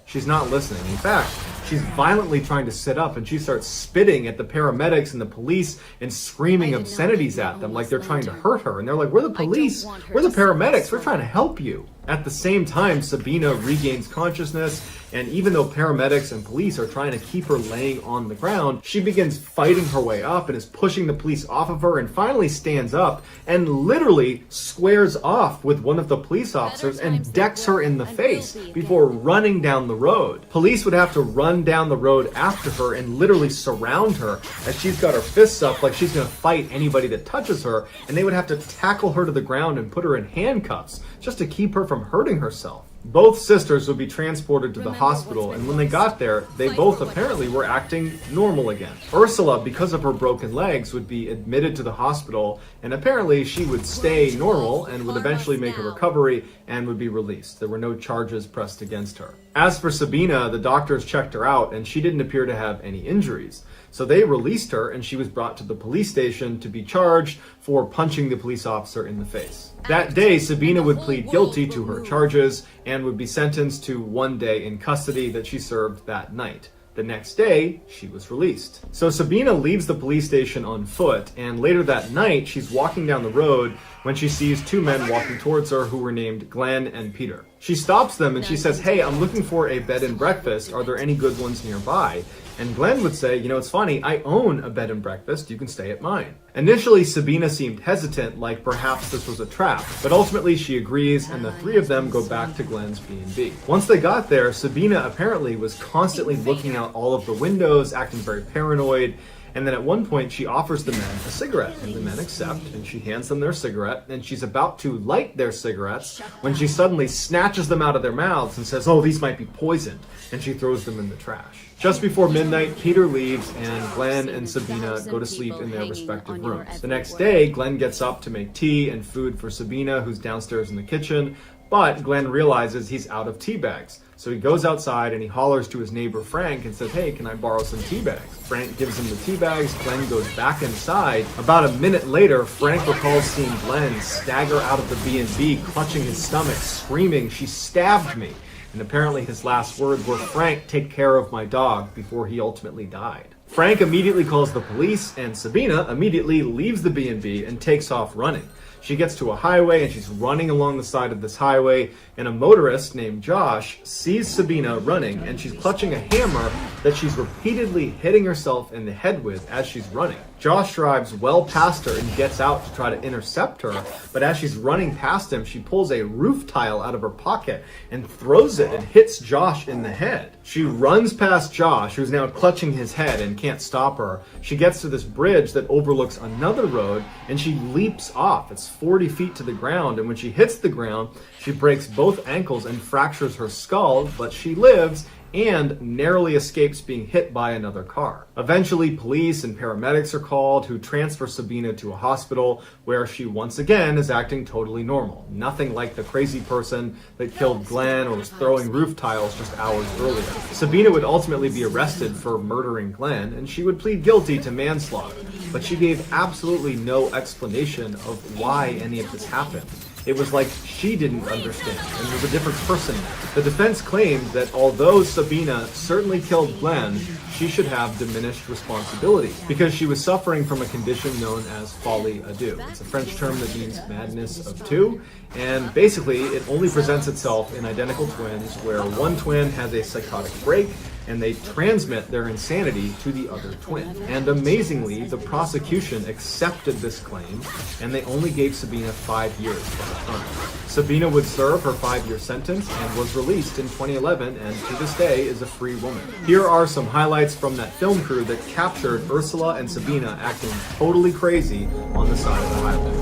She's not listening. In fact, she's violently trying to sit up, and she starts spitting at the paramedics and the police and screaming obscenities at them like they're trying to hurt her. And they're like, we're the police, we're the paramedics, we're trying to help you. At the same time, Sabina regains consciousness And even though paramedics and police are trying to keep her laying on the ground, she begins fighting her way up and is pushing the police off of her, and finally stands up and literally squares off with one of the police officers and decks her in the face before running down the road. Police would have to run down the road after her and literally surround her as she's got her fists up like she's going to fight anybody that touches her, and they would have to tackle her to the ground and put her in handcuffs just to keep her from hurting herself. Both sisters would be transported to the hospital, and when they got there, they both apparently were acting normal again. Ursula, because of her broken legs, would be admitted to the hospital, and apparently she would stay normal and would eventually make a recovery and would be released. There were no charges pressed against her. As for Sabina, the doctors checked her out, and she didn't appear to have any injuries. So they released her, and she was brought to the police station to be charged for punching the police officer in the face. That day, Sabina would plead guilty to her charges and would be sentenced to 1 day in custody that she served that night. The next day, she was released. So Sabina leaves the police station on foot, and later that night, she's walking down the road when she sees two men walking towards her who were named Glenn and Peter. She stops them and she says, "Hey, I'm looking for a bed and breakfast. Are there any good ones nearby?" And Glenn would say, "You know, it's funny, I own a bed and breakfast. You can stay at mine." Initially, Sabina seemed hesitant, like perhaps this was a trap, but ultimately she agrees, and the three of them go back to Glenn's B&B. Once they got there, Sabina apparently was constantly looking out all of the windows, acting very paranoid, and then at one point she offers the men a cigarette, and the men accept, and she hands them their cigarette, and she's about to light their cigarettes when she suddenly snatches them out of their mouths and says, "Oh, these might be poisoned," and she throws them in the trash. Just before midnight, Peter leaves, and Glenn and Sabina go to sleep in their respective rooms. The next day, Glenn gets up to make tea and food for Sabina, who's downstairs in the kitchen, but Glenn realizes he's out of tea bags. So he goes outside and he hollers to his neighbor Frank and says, "Hey, can I borrow some tea bags?" Frank gives him the tea bags. Glenn goes back inside. About a minute later, Frank recalls seeing Glenn stagger out of the B&B, clutching his stomach, screaming, "She stabbed me." And apparently his last words were, "Frank, take care of my dog," before he ultimately died. Frank immediately calls the police, and Sabina immediately leaves the B&B and takes off running. She gets to a highway and she's running along the side of this highway, and a motorist named Josh sees Sabina running, and she's clutching a hammer that she's repeatedly hitting herself in the head with as she's running. Josh drives well past her and gets out to try to intercept her, but as she's running past him, she pulls a roof tile out of her pocket and throws it and hits Josh in the head. She runs past Josh, who's now clutching his head and can't stop her. She gets to this bridge that overlooks another road, and she leaps off. It's 40 feet to the ground, and when she hits the ground, she breaks both ankles and fractures her skull, but she lives and narrowly escapes being hit by another car. Eventually, police and paramedics are called, who transfer Sabina to a hospital where she once again is acting totally normal. Nothing like the crazy person that killed Glenn or was throwing roof tiles just hours earlier. Sabina would ultimately be arrested for murdering Glenn, and she would plead guilty to manslaughter, but she gave absolutely no explanation of why any of this happened. It was like she didn't understand and was a different person. The defense claimed that although Sabina certainly killed Glenn, she should have diminished responsibility because she was suffering from a condition known as folie à deux. It's a French term that means madness of two, and basically it only presents itself in identical twins where one twin has a psychotic break and they transmit their insanity to the other twin. And amazingly, the prosecution accepted this claim, and they only gave Sabina 5 years for her crime. Sabina would serve her 5-year sentence and was released in 2011, and to this day is a free woman. Here are some highlights from that film crew that captured Ursula and Sabina acting totally crazy on the side of the highway.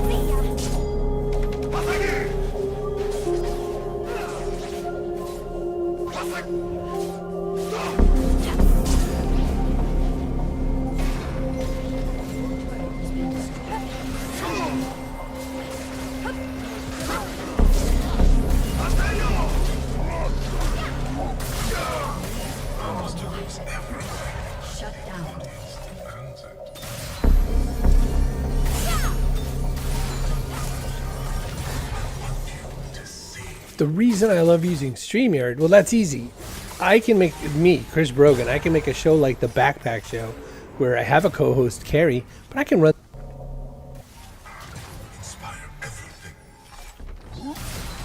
The reason I love using StreamYard, well, that's easy. I can make, me, Chris Brogan, I can make a show like The Backpack Show, where I have a co-host, Carrie, but I can run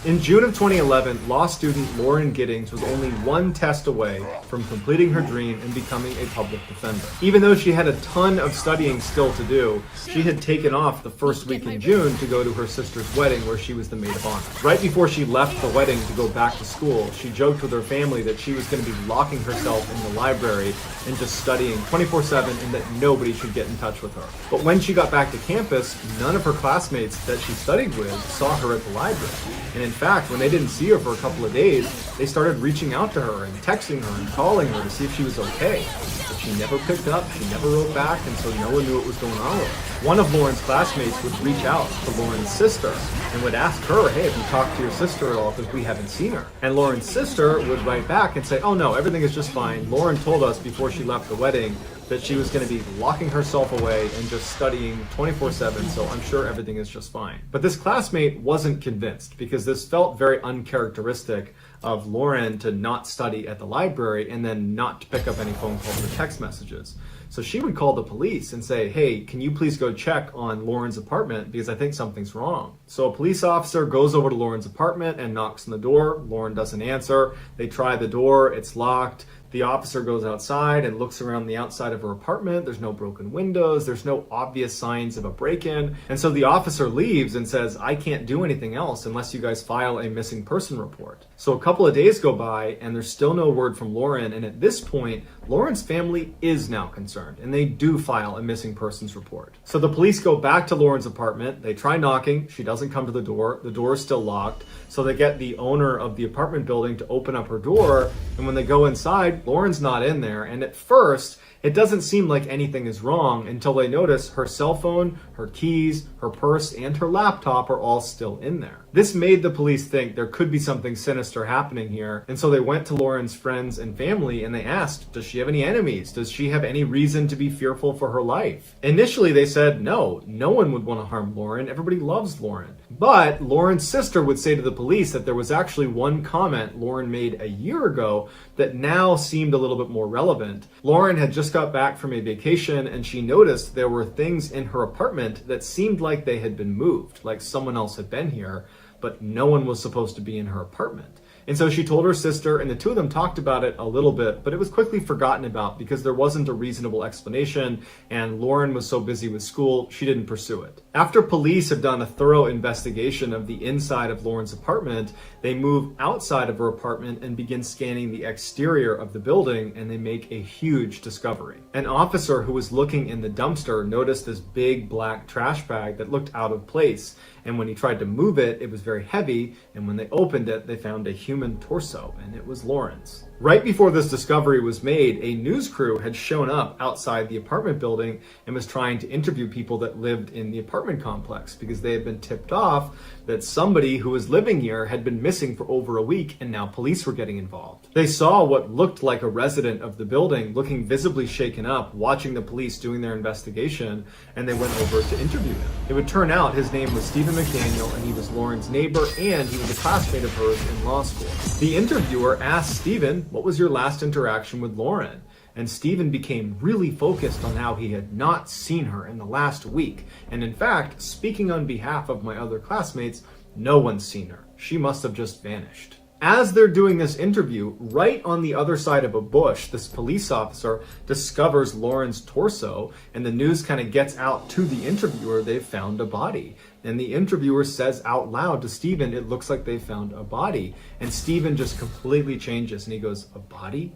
In June of 2011, law student Lauren Giddings was only one test away from completing her dream and becoming a public defender. Even though she had a ton of studying still to do, she had taken off the first week in June to go to her sister's wedding where she was the maid of honor. Right before she left the wedding to go back to school, she joked with her family that she was going to be locking herself in the library and just studying 24/7 and that nobody should get in touch with her. But when she got back to campus, none of her classmates that she studied with saw her at the library. And in fact, when they didn't see her for a couple of days, they started reaching out to her and texting her and calling her to see if she was okay. But she never picked up, she never wrote back, and so no one knew what was going on with her. One of Lauren's classmates would reach out to Lauren's sister and would ask her, hey, have you talked to your sister at all because we haven't seen her? And Lauren's sister would write back and say, oh no, everything is just fine. Lauren told us before she left the wedding that she was going to be locking herself away and just studying 24/7, so I'm sure everything is just fine. But this classmate wasn't convinced because this felt very uncharacteristic of Lauren to not study at the library and then not to pick up any phone calls or text messages. So she would call the police and say, hey, can you please go check on Lauren's apartment because I think something's wrong. So a police officer goes over to Lauren's apartment and knocks on the door. Lauren doesn't answer. They try the door, it's locked. The officer goes outside and looks around the outside of her apartment. There's no broken windows. There's no obvious signs of a break-in. And so the officer leaves and says, I can't do anything else unless you guys file a missing person report. So a couple of days go by and there's still no word from Lauren. And at this point, Lauren's family is now concerned and they do file a missing persons report. So the police go back to Lauren's apartment. They try knocking. She doesn't come to the door. The door is still locked. So they get the owner of the apartment building to open up her door. And when they go inside, Lauren's not in there, and at first, it doesn't seem like anything is wrong until they notice her cell phone, her keys, her purse, and her laptop are all still in there. This made the police think there could be something sinister happening here, and so they went to Lauren's friends and family and they asked, does she have any enemies? Does she have any reason to be fearful for her life? Initially, they said no one would want to harm Lauren. Everybody loves Lauren. But Lauren's sister would say to the police that there was actually one comment Lauren made a year ago that now seemed a little bit more relevant. Lauren had just got back from a vacation and she noticed there were things in her apartment that seemed like they had been moved, like someone else had been here, but no one was supposed to be in her apartment. And so she told her sister, and the two of them talked about it a little bit, but it was quickly forgotten about because there wasn't a reasonable explanation, and Lauren was so busy with school, she didn't pursue it. After police have done a thorough investigation of the inside of Lauren's apartment, they move outside of her apartment and begin scanning the exterior of the building, and they make a huge discovery. An officer who was looking in the dumpster noticed this big black trash bag that looked out of place, and when he tried to move it, it was very heavy, and when they opened it, they found a human torso, and it was Lauren's. Right before this discovery was made, a news crew had shown up outside the apartment building and was trying to interview people that lived in the apartment complex because they had been tipped off that somebody who was living here had been missing for over a week and now police were getting involved. They saw what looked like a resident of the building looking visibly shaken up, watching the police doing their investigation, and they went over to interview him. It would turn out his name was Stephen McDaniel and he was Lauren's neighbor and he was a classmate of hers in law school. The interviewer asked Stephen, what was your last interaction with Lauren? And Stephen became really focused on how he had not seen her in the last week. And in fact, speaking on behalf of my other classmates, no one's seen her. She must have just vanished. As they're doing this interview, right on the other side of a bush, this police officer discovers Lauren's torso, and the news kind of gets out to the interviewer, they've found a body. And the interviewer says out loud to Stephen, it looks like they found a body. And Stephen just completely changes, and he goes, a body?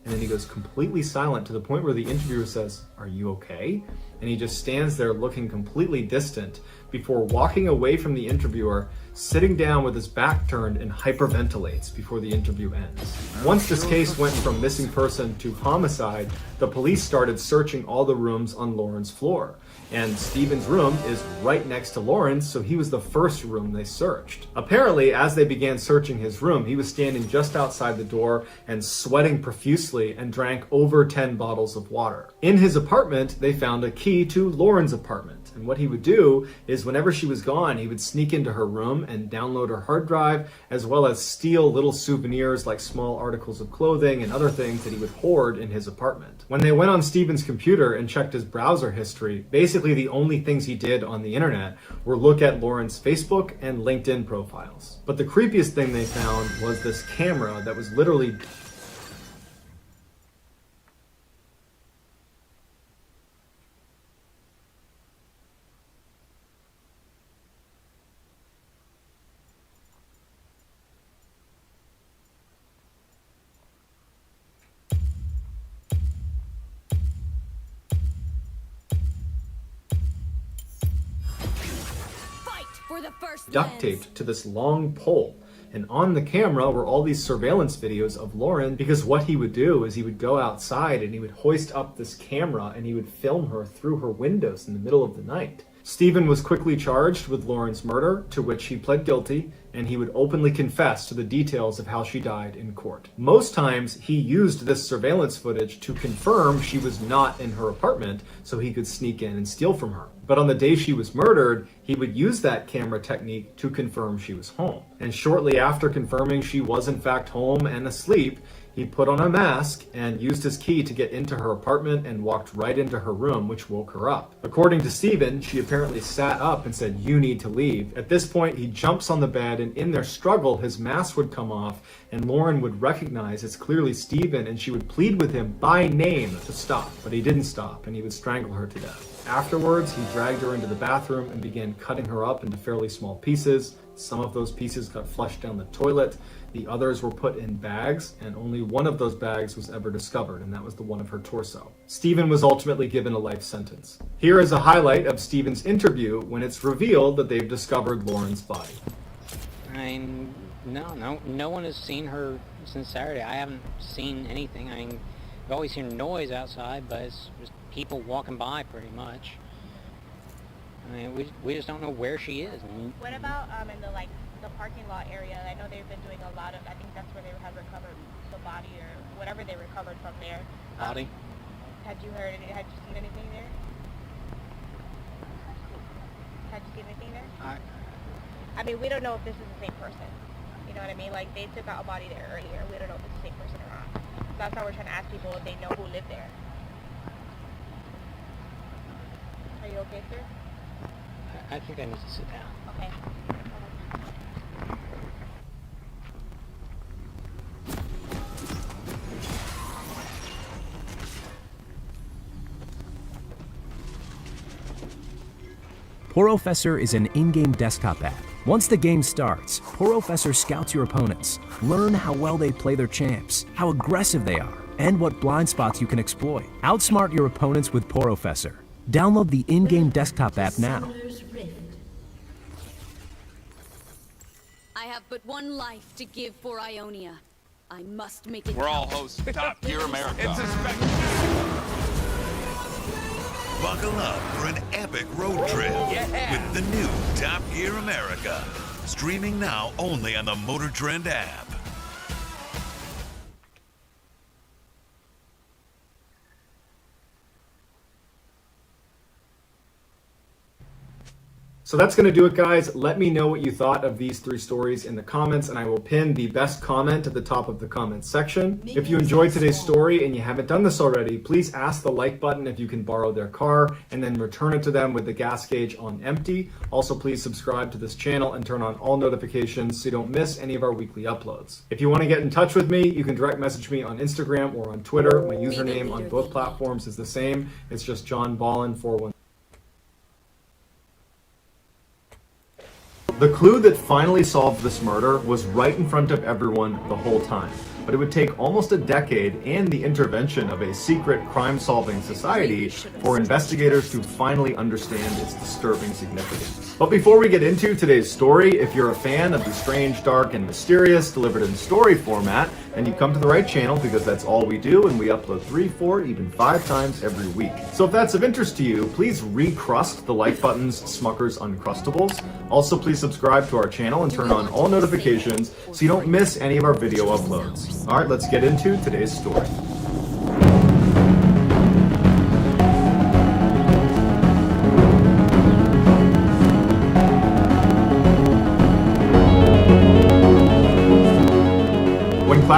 And then he goes completely silent to the point where the interviewer says, are you okay? And he just stands there looking completely distant before walking away from the interviewer, sitting down with his back turned and hyperventilates before the interview ends. Once this case went from missing person to homicide, the police started searching all the rooms on Lauren's floor. And Stephen's room is right next to Lauren's, so he was the first room they searched. Apparently, as they began searching his room, he was standing just outside the door and sweating profusely and drank over 10 bottles of water. In his apartment, they found a key to Lauren's apartment. And what he would do is whenever she was gone, he would sneak into her room and download her hard drive, as well as steal little souvenirs like small articles of clothing and other things that he would hoard in his apartment. When they went on Steven's computer and checked his browser history, basically the only things he did on the internet were look at Lauren's Facebook and LinkedIn profiles. But the creepiest thing they found was this camera that was literally For the first duct taped to this long pole. And on the camera were all these surveillance videos of Lauren, because what he would do is he would go outside and he would hoist up this camera and he would film her through her windows in the middle of the night. Stephen was quickly charged with Lauren's murder, to which he pled guilty, and he would openly confess to the details of how she died in court. Most times, he used this surveillance footage to confirm she was not in her apartment so he could sneak in and steal from her. But on the day she was murdered, he would use that camera technique to confirm she was home. And shortly after confirming she was in fact home and asleep, he put on a mask and used his key to get into her apartment and walked right into her room, which woke her up. According to Stephen, she apparently sat up and said, "You need to leave." At this point, he jumps on the bed, and in their struggle, his mask would come off, and Lauren would recognize it's clearly Stephen, and she would plead with him by name to stop. But he didn't stop, and he would strangle her to death. Afterwards, he dragged her into the bathroom and began cutting her up into fairly small pieces. Some of those pieces got flushed down the toilet. The others were put in bags, and only one of those bags was ever discovered, and that was the one of her torso. Stephen was ultimately given a life sentence. Here is a highlight of Stephen's interview when it's revealed that they've discovered Lauren's body. I mean, no one has seen her since Saturday. I haven't seen anything. I mean, I've always heard noise outside, but it's just people walking by pretty much. I mean, we just don't know where she is. What about in the parking lot area? I know they've been doing a lot of, I think that's where they have recovered the body or whatever they recovered from there. Body? Had you seen anything there? Had you seen anything there? I mean, we don't know if this is the same person. You know what I mean? Like, they took out a body there earlier. We don't know if it's the same person or not. So that's why we're trying to ask people if they know who lived there. Are you okay, sir? I think I need to sit down. Okay. Porofessor is an in-game desktop app. Once the game starts, Porofessor scouts your opponents. Learn how well they play their champs, how aggressive they are, and what blind spots you can exploit. Outsmart your opponents with Porofessor. Download the in-game desktop app now. I have but one life to give for Ionia. I must make it We're all count. hosts of Top Gear America. It's a spectacular. Buckle up for an epic road trip with the new Top Gear America. Streaming now only on the Motor Trend app. So that's going to do it, guys. Let me know what you thought of these 3 stories in the comments, and I will pin the best comment at the top of the comments section. If you enjoyed today's story and you haven't done this already, please ask the like button if you can borrow their car and then return it to them with the gas gauge on empty. Also, please subscribe to this channel and turn on all notifications so you don't miss any of our weekly uploads. If you want to get in touch with me, you can direct message me on Instagram or on Twitter. My username on both platforms is the same. It's just John Ballin 41. The clue that finally solved this murder was right in front of everyone the whole time, but it would take almost a decade and the intervention of a secret crime-solving society for investigators to finally understand its disturbing significance. But before we get into today's story, if you're a fan of the strange, dark, and mysterious delivered in story format, and you come to the right channel because that's all we do, and we upload 3, 4, even 5 times every week. So if that's of interest to you, please recrust the like button's Smucker's Uncrustables. Also, please subscribe to our channel and turn on all notifications so you don't miss any of our video uploads. All right, let's get into today's story.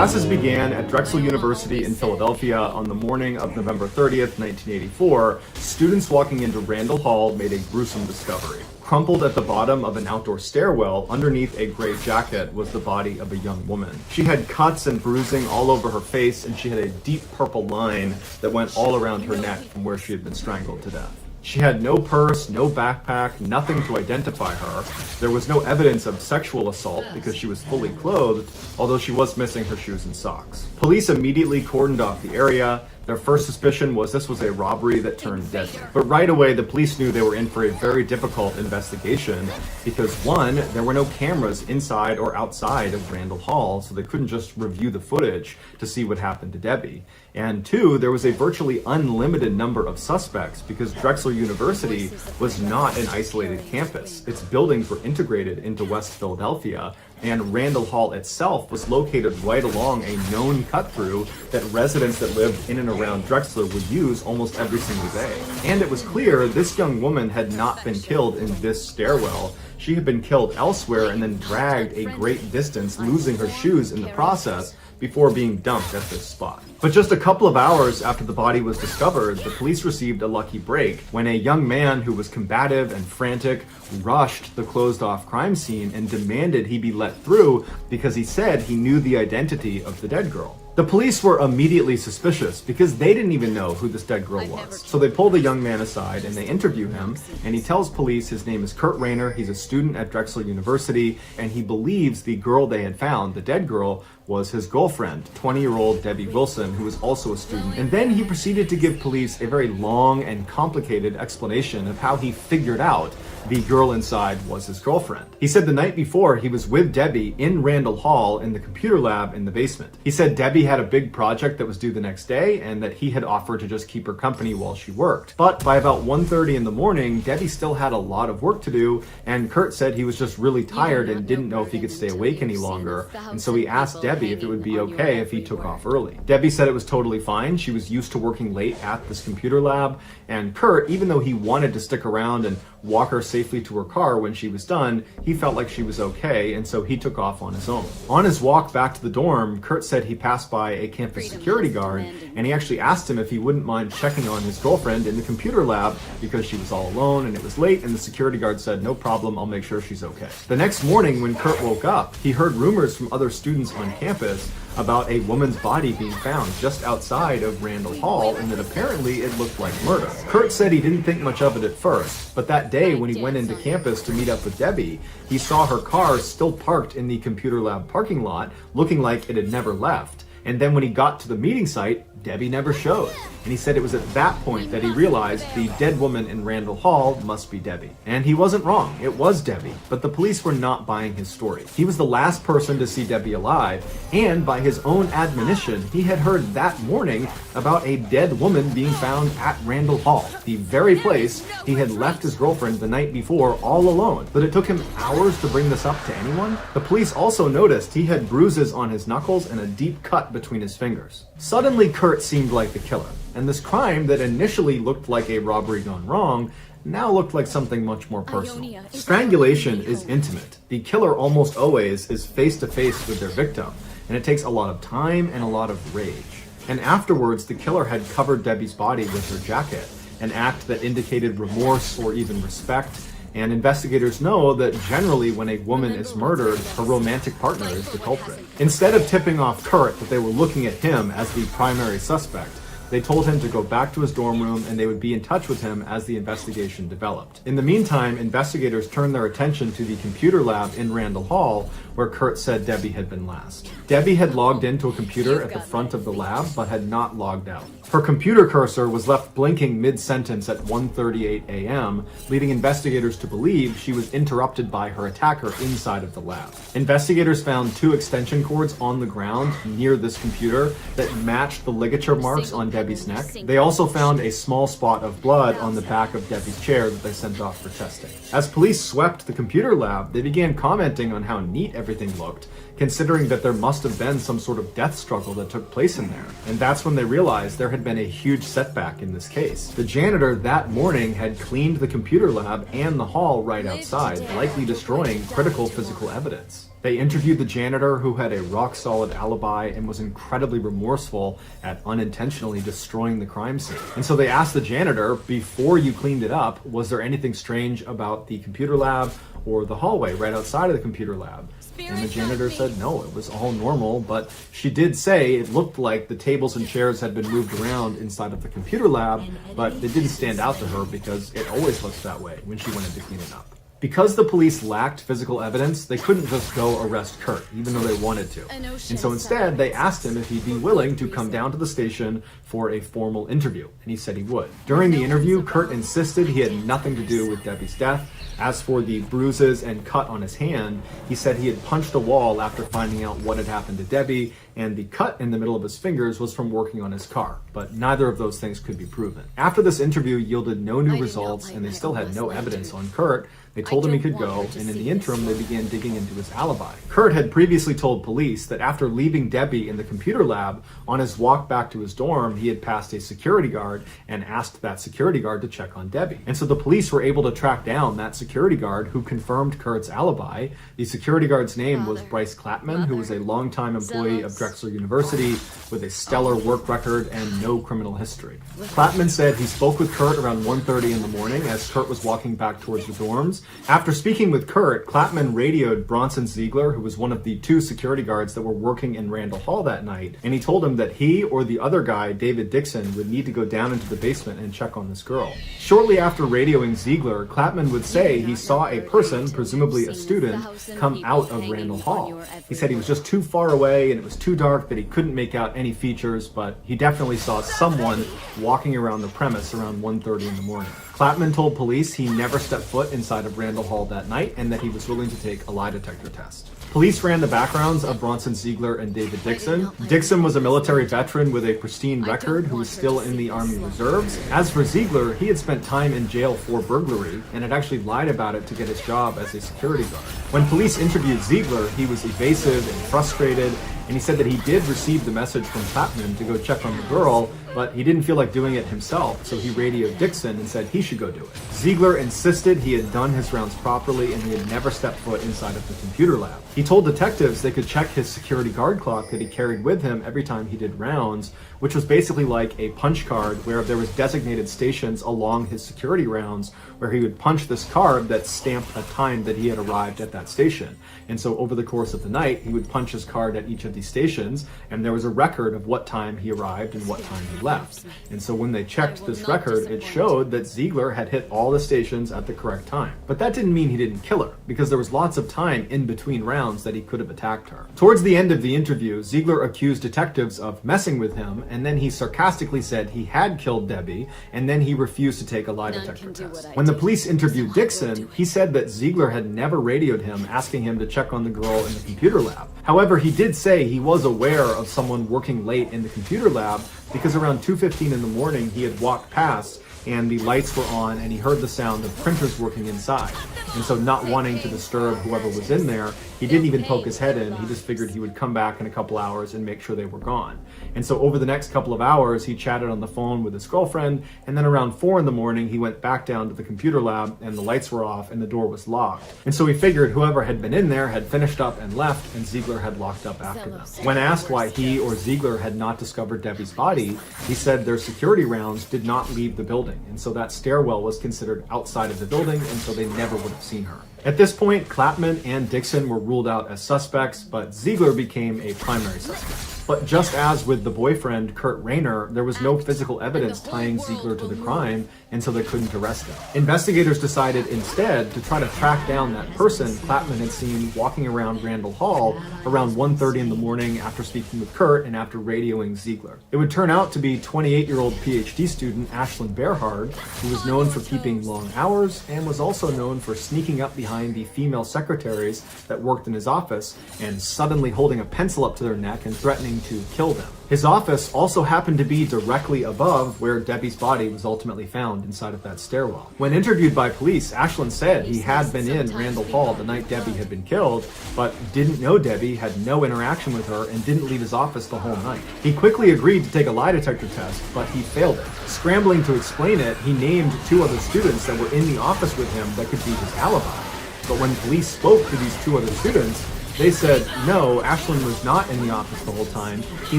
Classes began at Drexel University in Philadelphia on the morning of November 30th, 1984. Students walking into Randall Hall made a gruesome discovery. Crumpled at the bottom of an outdoor stairwell underneath a gray jacket was the body of a young woman. She had cuts and bruising all over her face, and she had a deep purple line that went all around her neck from where she had been strangled to death. She had no purse, no backpack, nothing to identify her. There was no evidence of sexual assault because she was fully clothed, although she was missing her shoes and socks. Police immediately cordoned off the area. Their first suspicion was this was a robbery that turned deadly. But right away, the police knew they were in for a very difficult investigation because, one, there were no cameras inside or outside of Randall Hall, so they couldn't just review the footage to see what happened to Debbie. And two, there was a virtually unlimited number of suspects because Drexel University was not an isolated campus. Its buildings were integrated into West Philadelphia, and Randall Hall itself was located right along a known cut-through that residents that lived in and around Drexel would use almost every single day. And it was clear this young woman had not been killed in this stairwell. She had been killed elsewhere and then dragged a great distance, losing her shoes in the process before being dumped at this spot. But just a couple of hours after the body was discovered, the police received a lucky break when a young man who was combative and frantic rushed the closed-off crime scene and demanded he be let through because he said he knew the identity of the dead girl. The police were immediately suspicious because they didn't even know who this dead girl was. So they pull the young man aside and they interview him, and he tells police his name is Kurt Rayner, he's a student at Drexel University, and he believes the girl they had found, the dead girl, was his girlfriend, 20-year-old Debbie Wilson, who was also a student. And then he proceeded to give police a very long and complicated explanation of how he figured out the girl inside was his girlfriend. He said the night before he was with Debbie in Randall Hall in the computer lab in the basement. He said Debbie had a big project that was due the next day and that he had offered to just keep her company while she worked. But by about 1:30 in the morning, Debbie still had a lot of work to do, and Kurt said he was just really tired and didn't know if he could stay awake any longer, and so he asked Debbie if it would be okay if he took off early. Debbie said it was totally fine. She was used to working late at this computer lab, and Kurt, even though he wanted to stick around and walk her safely to her car when she was done, he felt like she was okay, and so he took off on his own. On his walk back to the dorm, Kurt said he passed by a campus security guard, and he actually asked him if he wouldn't mind checking on his girlfriend in the computer lab because she was all alone and it was late, and the security guard said, "No problem, I'll make sure she's okay." The next morning when Kurt woke up, he heard rumors from other students on campus about a woman's body being found just outside of Randall Hall, and that apparently it looked like murder. Kurt said he didn't think much of it at first, but that day when he went into campus to meet up with Debbie, he saw her car still parked in the computer lab parking lot, looking like it had never left. And then when he got to the meeting site, Debbie never showed. And he said it was at that point that he realized the dead woman in Randall Hall must be Debbie. And he wasn't wrong, it was Debbie, but the police were not buying his story. He was the last person to see Debbie alive, and by his own admonition, he had heard that morning about a dead woman being found at Randall Hall, the very place he had left his girlfriend the night before all alone. But it took him hours to bring this up to anyone. The police also noticed he had bruises on his knuckles and a deep cut between his fingers. Suddenly, Kurt seemed like the killer, and this crime that initially looked like a robbery gone wrong now looked like something much more personal. Strangulation is intimate. The killer almost always is face to face with their victim, and it takes a lot of time and a lot of rage. And afterwards, the killer had covered Debbie's body with her jacket, an act that indicated remorse or even respect. And investigators know that generally when a woman is murdered, her romantic partner is the culprit. Instead of tipping off Kurt that they were looking at him as the primary suspect, they told him to go back to his dorm room and they would be in touch with him as the investigation developed. In the meantime, investigators turned their attention to the computer lab in Randall Hall, where Kurt said Debbie had been last. Debbie had logged into a computer at the front of the lab, but had not logged out. Her computer cursor was left blinking mid-sentence at 1:38 a.m., leading investigators to believe she was interrupted by her attacker inside of the lab. Investigators found 2 extension cords on the ground near this computer that matched the ligature marks on Debbie's neck. They also found a small spot of blood on the back of Debbie's chair that they sent off for testing. As police swept the computer lab, they began commenting on how neat everything looked, considering that there must have been some sort of death struggle that took place in there. And that's when they realized there had been a huge setback in this case. The janitor that morning had cleaned the computer lab and the hall right outside, likely destroying critical physical evidence. They interviewed the janitor, who had a rock-solid alibi and was incredibly remorseful at unintentionally destroying the crime scene. And so they asked the janitor, before you cleaned it up, was there anything strange about the computer lab or the hallway right outside of the computer lab? And the janitor said no, it was all normal, but she did say it looked like the tables and chairs had been moved around inside of the computer lab, but it didn't stand out to her because it always looks that way when she went in to clean it up. Because the police lacked physical evidence, they couldn't just go arrest Kurt, even though they wanted to. And so instead, they asked him if he'd be willing to come down to the station for a formal interview, and he said he would. During the interview, Kurt insisted he had nothing to do with Debbie's death. As for the bruises and cut on his hand, he said he had punched a wall after finding out what had happened to Debbie, and the cut in the middle of his fingers was from working on his car, but neither of those things could be proven. After this interview yielded no new results, and they still had no evidence on Kurt, they told him he could go, and in the interim, they began digging into his alibi. Kurt had previously told police that after leaving Debbie in the computer lab, on his walk back to his dorm, he had passed a security guard and asked that security guard to check on Debbie. And so the police were able to track down that security guard who confirmed Kurt's alibi. The security guard's name was Bryce Clapman, who was a longtime employee of Drexel University with a stellar work record and no criminal history. Clapman said he spoke with Kurt around 1:30 in the morning as Kurt was walking back towards the dorms. After speaking with Kurt, Clapman radioed Bronson Ziegler, who was one of the 2 security guards that were working in Randall Hall that night, and he told him that he or the other guy, David Dixon, would need to go down into the basement and check on this girl. Shortly after radioing Ziegler, Clapman would say he saw a person, presumably a student, come out of Randall Hall. He said he was just too far away and it was too dark that he couldn't make out any features, but he definitely saw someone walking around the premise around 1:30 in the morning. Clapman told police he never stepped foot inside of Randall Hall that night and that he was willing to take a lie detector test. Police ran the backgrounds of Bronson Ziegler and David Dixon. Dixon was a military veteran with a pristine record who was still in the Army Reserves. As for Ziegler, he had spent time in jail for burglary and had actually lied about it to get his job as a security guard. When police interviewed Ziegler, he was evasive and frustrated, and he said that he did receive the message from Clapman to go check on the girl, but he didn't feel like doing it himself, so he radioed Dixon and said he should go do it. Ziegler insisted he had done his rounds properly and he had never stepped foot inside of the computer lab. He told detectives they could check his security guard clock that he carried with him every time he did rounds, which was basically like a punch card where there was designated stations along his security rounds where he would punch this card that stamped a time that he had arrived at that station. And so over the course of the night, he would punch his card at each of these stations, and there was a record of what time he arrived and what time he left. And so when they checked this record, it showed that Ziegler had hit all the stations at the correct time. But that didn't mean he didn't kill her, because there was lots of time in between rounds that he could have attacked her. Towards the end of the interview, Ziegler accused detectives of messing with him, and then he sarcastically said he had killed Debbie, and then he refused to take a lie detector test. When the police interviewed Dixon, he said that Ziegler had never radioed him asking him to check on the girl in the computer lab. However, he did say he was aware of someone working late in the computer lab because around 2:15 in the morning he had walked past and the lights were on and he heard the sound of printers working inside. And so not wanting to disturb whoever was in there, he didn't even poke his head in. He just figured he would come back in a couple hours and make sure they were gone. And so over the next couple of hours, he chatted on the phone with his girlfriend, and then around 4 in the morning, he went back down to the computer lab and the lights were off and the door was locked. And so he figured whoever had been in there had finished up and left, and Ziegler had locked up after them. When asked why he or Ziegler had not discovered Debbie's body, he said their security rounds did not leave the building, and so that stairwell was considered outside of the building, and so they never would have seen her. At this point, Clapman and Dixon were ruled out as suspects, but Ziegler became a primary suspect. But just as with the boyfriend, Kurt Rayner, there was no physical evidence tying Ziegler to the crime, and so they couldn't arrest him. Investigators decided instead to try to track down that person Clapman had seen walking around Randall Hall around 1:30 in the morning after speaking with Kurt and after radioing Ziegler. It would turn out to be 28-year-old PhD student Ashlyn Berhard, who was known for keeping long hours and was also known for sneaking up behind the female secretaries that worked in his office and suddenly holding a pencil up to their neck and threatening to kill them. His office also happened to be directly above where Debbie's body was ultimately found inside of that stairwell. When interviewed by police, Ashland said he had been in Randall Hall the night Debbie had been killed, but didn't know Debbie, had no interaction with her, and didn't leave his office the whole night. He quickly agreed to take a lie detector test, but he failed it. Scrambling to explain it, he named 2 other students that were in the office with him that could be his alibi. But when police spoke to these 2 other students, they said, no, Ashland was not in the office the whole time. He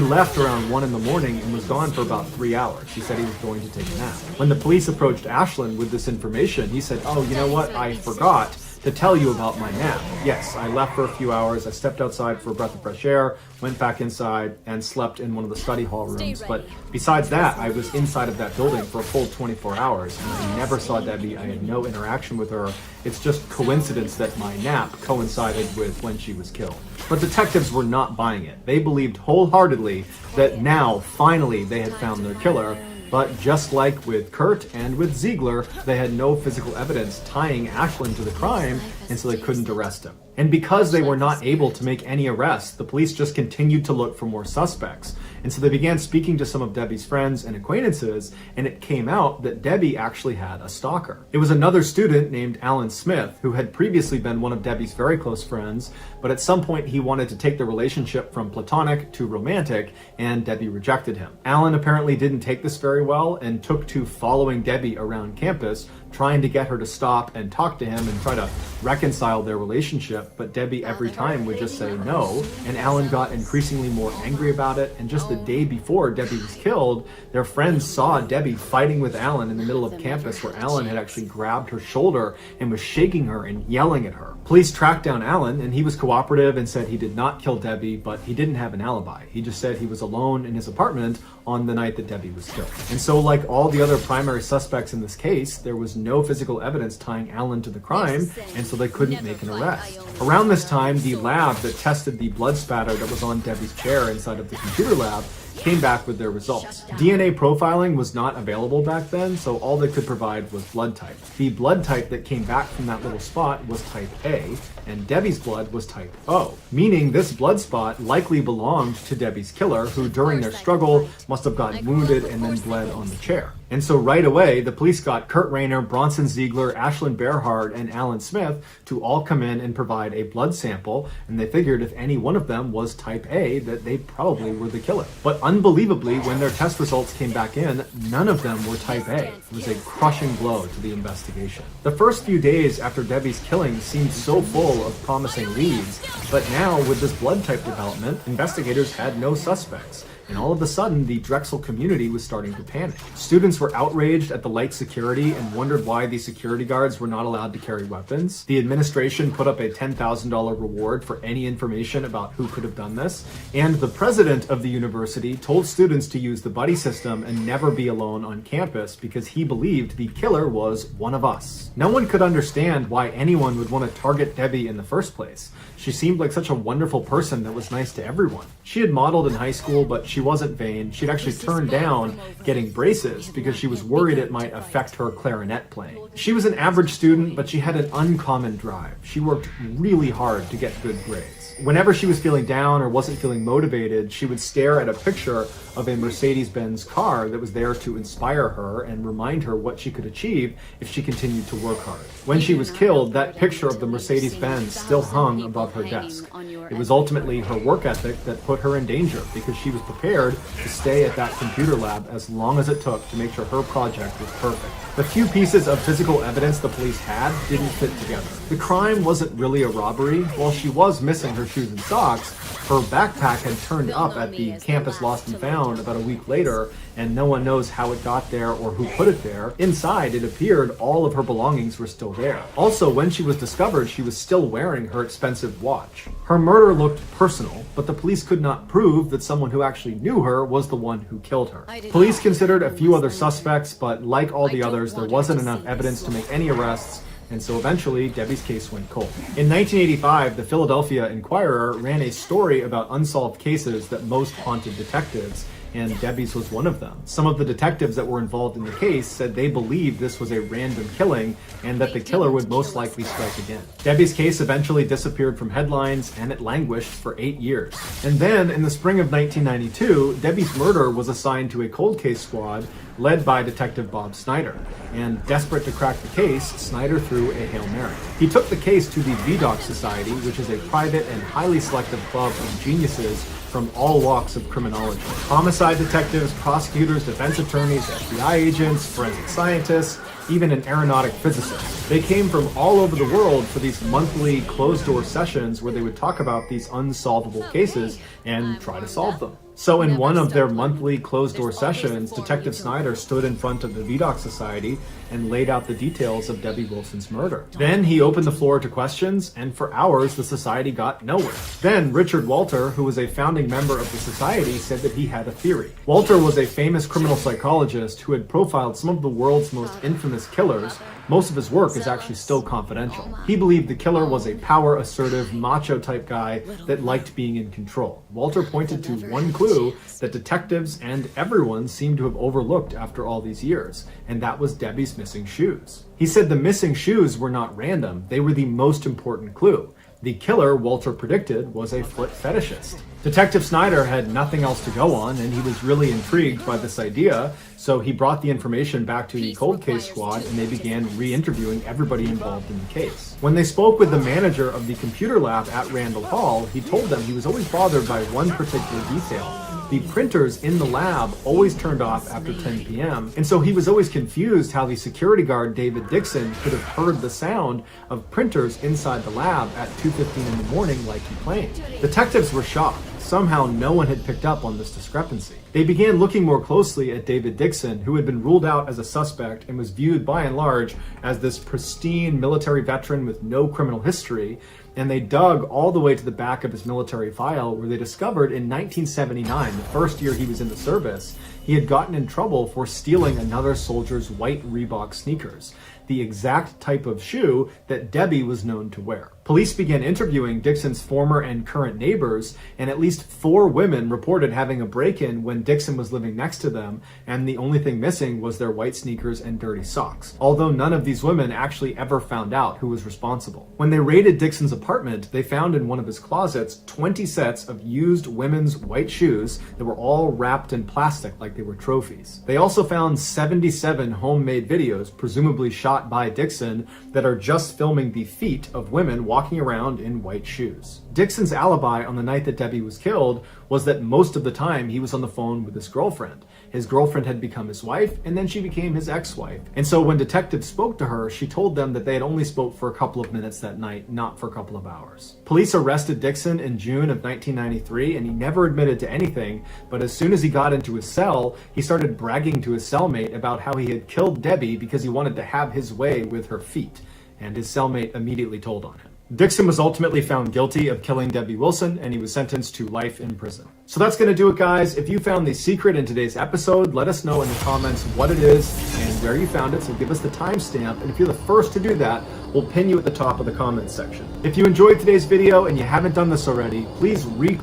left around 1 in the morning and was gone for about 3 hours. He said he was going to take a nap. When the police approached Ashland with this information, he said, oh, you know what? I forgot to tell you about my nap. Yes, I left for a few hours. I stepped outside for a breath of fresh air, went back inside, and slept in one of the study hall rooms. But besides that, I was inside of that building for a full 24 hours, and I never saw Debbie. I had no interaction with her. It's just coincidence that my nap coincided with when she was killed. But detectives were not buying it. They believed wholeheartedly that now, finally, they had found their killer. But just like with Kurt and with Ziegler, they had no physical evidence tying Ashland to the crime, and so they couldn't arrest him. And because they were not able to make any arrests, the police just continued to look for more suspects. And so they began speaking to some of Debbie's friends and acquaintances, and it came out that Debbie actually had a stalker. It was another student named Alan Smith, who had previously been one of Debbie's very close friends, but at some point he wanted to take the relationship from platonic to romantic, and Debbie rejected him. Alan apparently didn't take this very well and took to following Debbie around campus, trying to get her to stop and talk to him and try to reconcile their relationship, but Debbie every time would just say no, and Alan got increasingly more angry about it, and just the day before Debbie was killed, their friends saw Debbie fighting with Alan in the middle of campus, where Alan had actually grabbed her shoulder and was shaking her and yelling at her. Police tracked down Alan, and he was cooperative and said he did not kill Debbie, but he didn't have an alibi. He just said he was alone in his apartment on the night that Debbie was killed. And so, like all the other primary suspects in this case, there was no physical evidence tying Alan to the crime, and so they couldn't make an arrest. Around this time, the lab that tested the blood spatter that was on Debbie's chair inside of the computer lab came back with their results. DNA profiling was not available back then, so all they could provide was blood type. The blood type that came back from that little spot was type A, and Debbie's blood was type O, meaning this blood spot likely belonged to Debbie's killer, who during their struggle must have gotten wounded and then bled on the chair. And so right away, the police got Kurt Rayner, Bronson Ziegler, Ashland Bearhard, and Alan Smith to all come in and provide a blood sample, and they figured if any one of them was type A, that they probably were the killer. But unbelievably, when their test results came back in, none of them were type A. It was a crushing blow to the investigation. The first few days after Debbie's killing seemed so full of promising leads, but now with this blood type development, investigators had no suspects. And all of a sudden, the Drexel community was starting to panic. Students were outraged at the light security and wondered why the security guards were not allowed to carry weapons. The administration put up a $10,000 reward for any information about who could have done this. And the president of the university told students to use the buddy system and never be alone on campus because he believed the killer was one of us. No one could understand why anyone would want to target Debbie in the first place. She seemed like such a wonderful person that was nice to everyone. She had modeled in high school, but she wasn't vain. She'd actually turned down getting braces because she was worried it might affect her clarinet playing. She was an average student, but she had an uncommon drive. She worked really hard to get good grades. Whenever she was feeling down or wasn't feeling motivated, she would stare at a picture of a Mercedes-Benz car that was there to inspire her and remind her what she could achieve if she continued to work hard. When she was killed, that picture of the Mercedes-Benz still hung above her desk. It was ultimately her work ethic that put her in danger because she was prepared to stay at that computer lab as long as it took to make sure her project was perfect. The few pieces of physical evidence the police had didn't fit together. The crime wasn't really a robbery. While she was missing her shoes and socks, her backpack had turned up at the campus lost and found about a week later, and no one knows how it got there or who put it there. Inside, it appeared all of her belongings were still there. Also, when she was discovered, she was still wearing her expensive watch. Her murder looked personal, but the police could not prove that someone who actually knew her was the one who killed her. Police considered a few other suspects, but like all the others, there wasn't enough evidence to make any arrests, and so eventually Debbie's case went cold. In 1985, the Philadelphia Inquirer ran a story about unsolved cases that most haunted detectives, and Debbie's was one of them. Some of the detectives that were involved in the case said they believed this was a random killing and that the killer would most likely strike again. Debbie's case eventually disappeared from headlines, and it languished for 8 years. And then, in the spring of 1992, Debbie's murder was assigned to a cold case squad led by Detective Bob Snyder. And desperate to crack the case, Snyder threw a Hail Mary. He took the case to the VDOC Society, which is a private and highly selective club of geniuses from all walks of criminology. Homicide detectives, prosecutors, defense attorneys, FBI agents, forensic scientists, even an aeronautic physicist. They came from all over the world for these monthly closed-door sessions where they would talk about these unsolvable cases and try to solve them. So in one of their monthly closed-door sessions, Detective Snyder stood in front of the VDOC Society and laid out the details of Debbie Wilson's murder. Then he opened the floor to questions, and for hours the society got nowhere. Then Richard Walter, who was a founding member of the society, said that he had a theory. Walter was a famous criminal psychologist who had profiled some of the world's most infamous killers. Most of his work is actually still confidential. He believed the killer was a power-assertive, macho-type guy that liked being in control. Walter pointed to one clue that detectives and everyone seemed to have overlooked after all these years, and that was Debbie's missing shoes. He said the missing shoes were not random, they were the most important clue. The killer, Walter predicted, was a foot fetishist. Detective Snyder had nothing else to go on, and he was really intrigued by this idea, so he brought the information back to the cold case squad and they began re-interviewing everybody involved in the case. When they spoke with the manager of the computer lab at Randall Hall, he told them he was always bothered by one particular detail. The printers in the lab always turned off after 10 p.m., and so he was always confused how the security guard David Dixon could have heard the sound of printers inside the lab at 2:15 in the morning like he claimed. Detectives were shocked. Somehow no one had picked up on this discrepancy. They began looking more closely at David Dixon, who had been ruled out as a suspect and was viewed by and large as this pristine military veteran with no criminal history, and they dug all the way to the back of his military file where they discovered in 1979, the first year he was in the service, he had gotten in trouble for stealing another soldier's white Reebok sneakers, the exact type of shoe that Debbie was known to wear. Police began interviewing Dixon's former and current neighbors, and at least 4 women reported having a break-in when Dixon was living next to them, and the only thing missing was their white sneakers and dirty socks, although none of these women actually ever found out who was responsible. When they raided Dixon's apartment, they found in one of his closets 20 sets of used women's white shoes that were all wrapped in plastic like they were trophies. They also found 77 homemade videos, presumably shot by Dixon, that are just filming the feet of women walking around in white shoes. Dixon's alibi on the night that Debbie was killed was that most of the time he was on the phone with his girlfriend. His girlfriend had become his wife, and then she became his ex-wife. And so when detectives spoke to her, she told them that they had only spoke for a couple of minutes that night, not for a couple of hours. Police arrested Dixon in June of 1993, and he never admitted to anything, but as soon as he got into his cell, he started bragging to his cellmate about how he had killed Debbie because he wanted to have his way with her feet, and his cellmate immediately told on him. Dixon was ultimately found guilty of killing Debbie Wilson, and he was sentenced to life in prison. So that's going to do it, guys. If you found the secret in today's episode, let us know in the comments what it is and where you found it, so give us the timestamp, and if you're the first to do that, we'll pin you at the top of the comments section. If you enjoyed today's video and you haven't done this already, please Need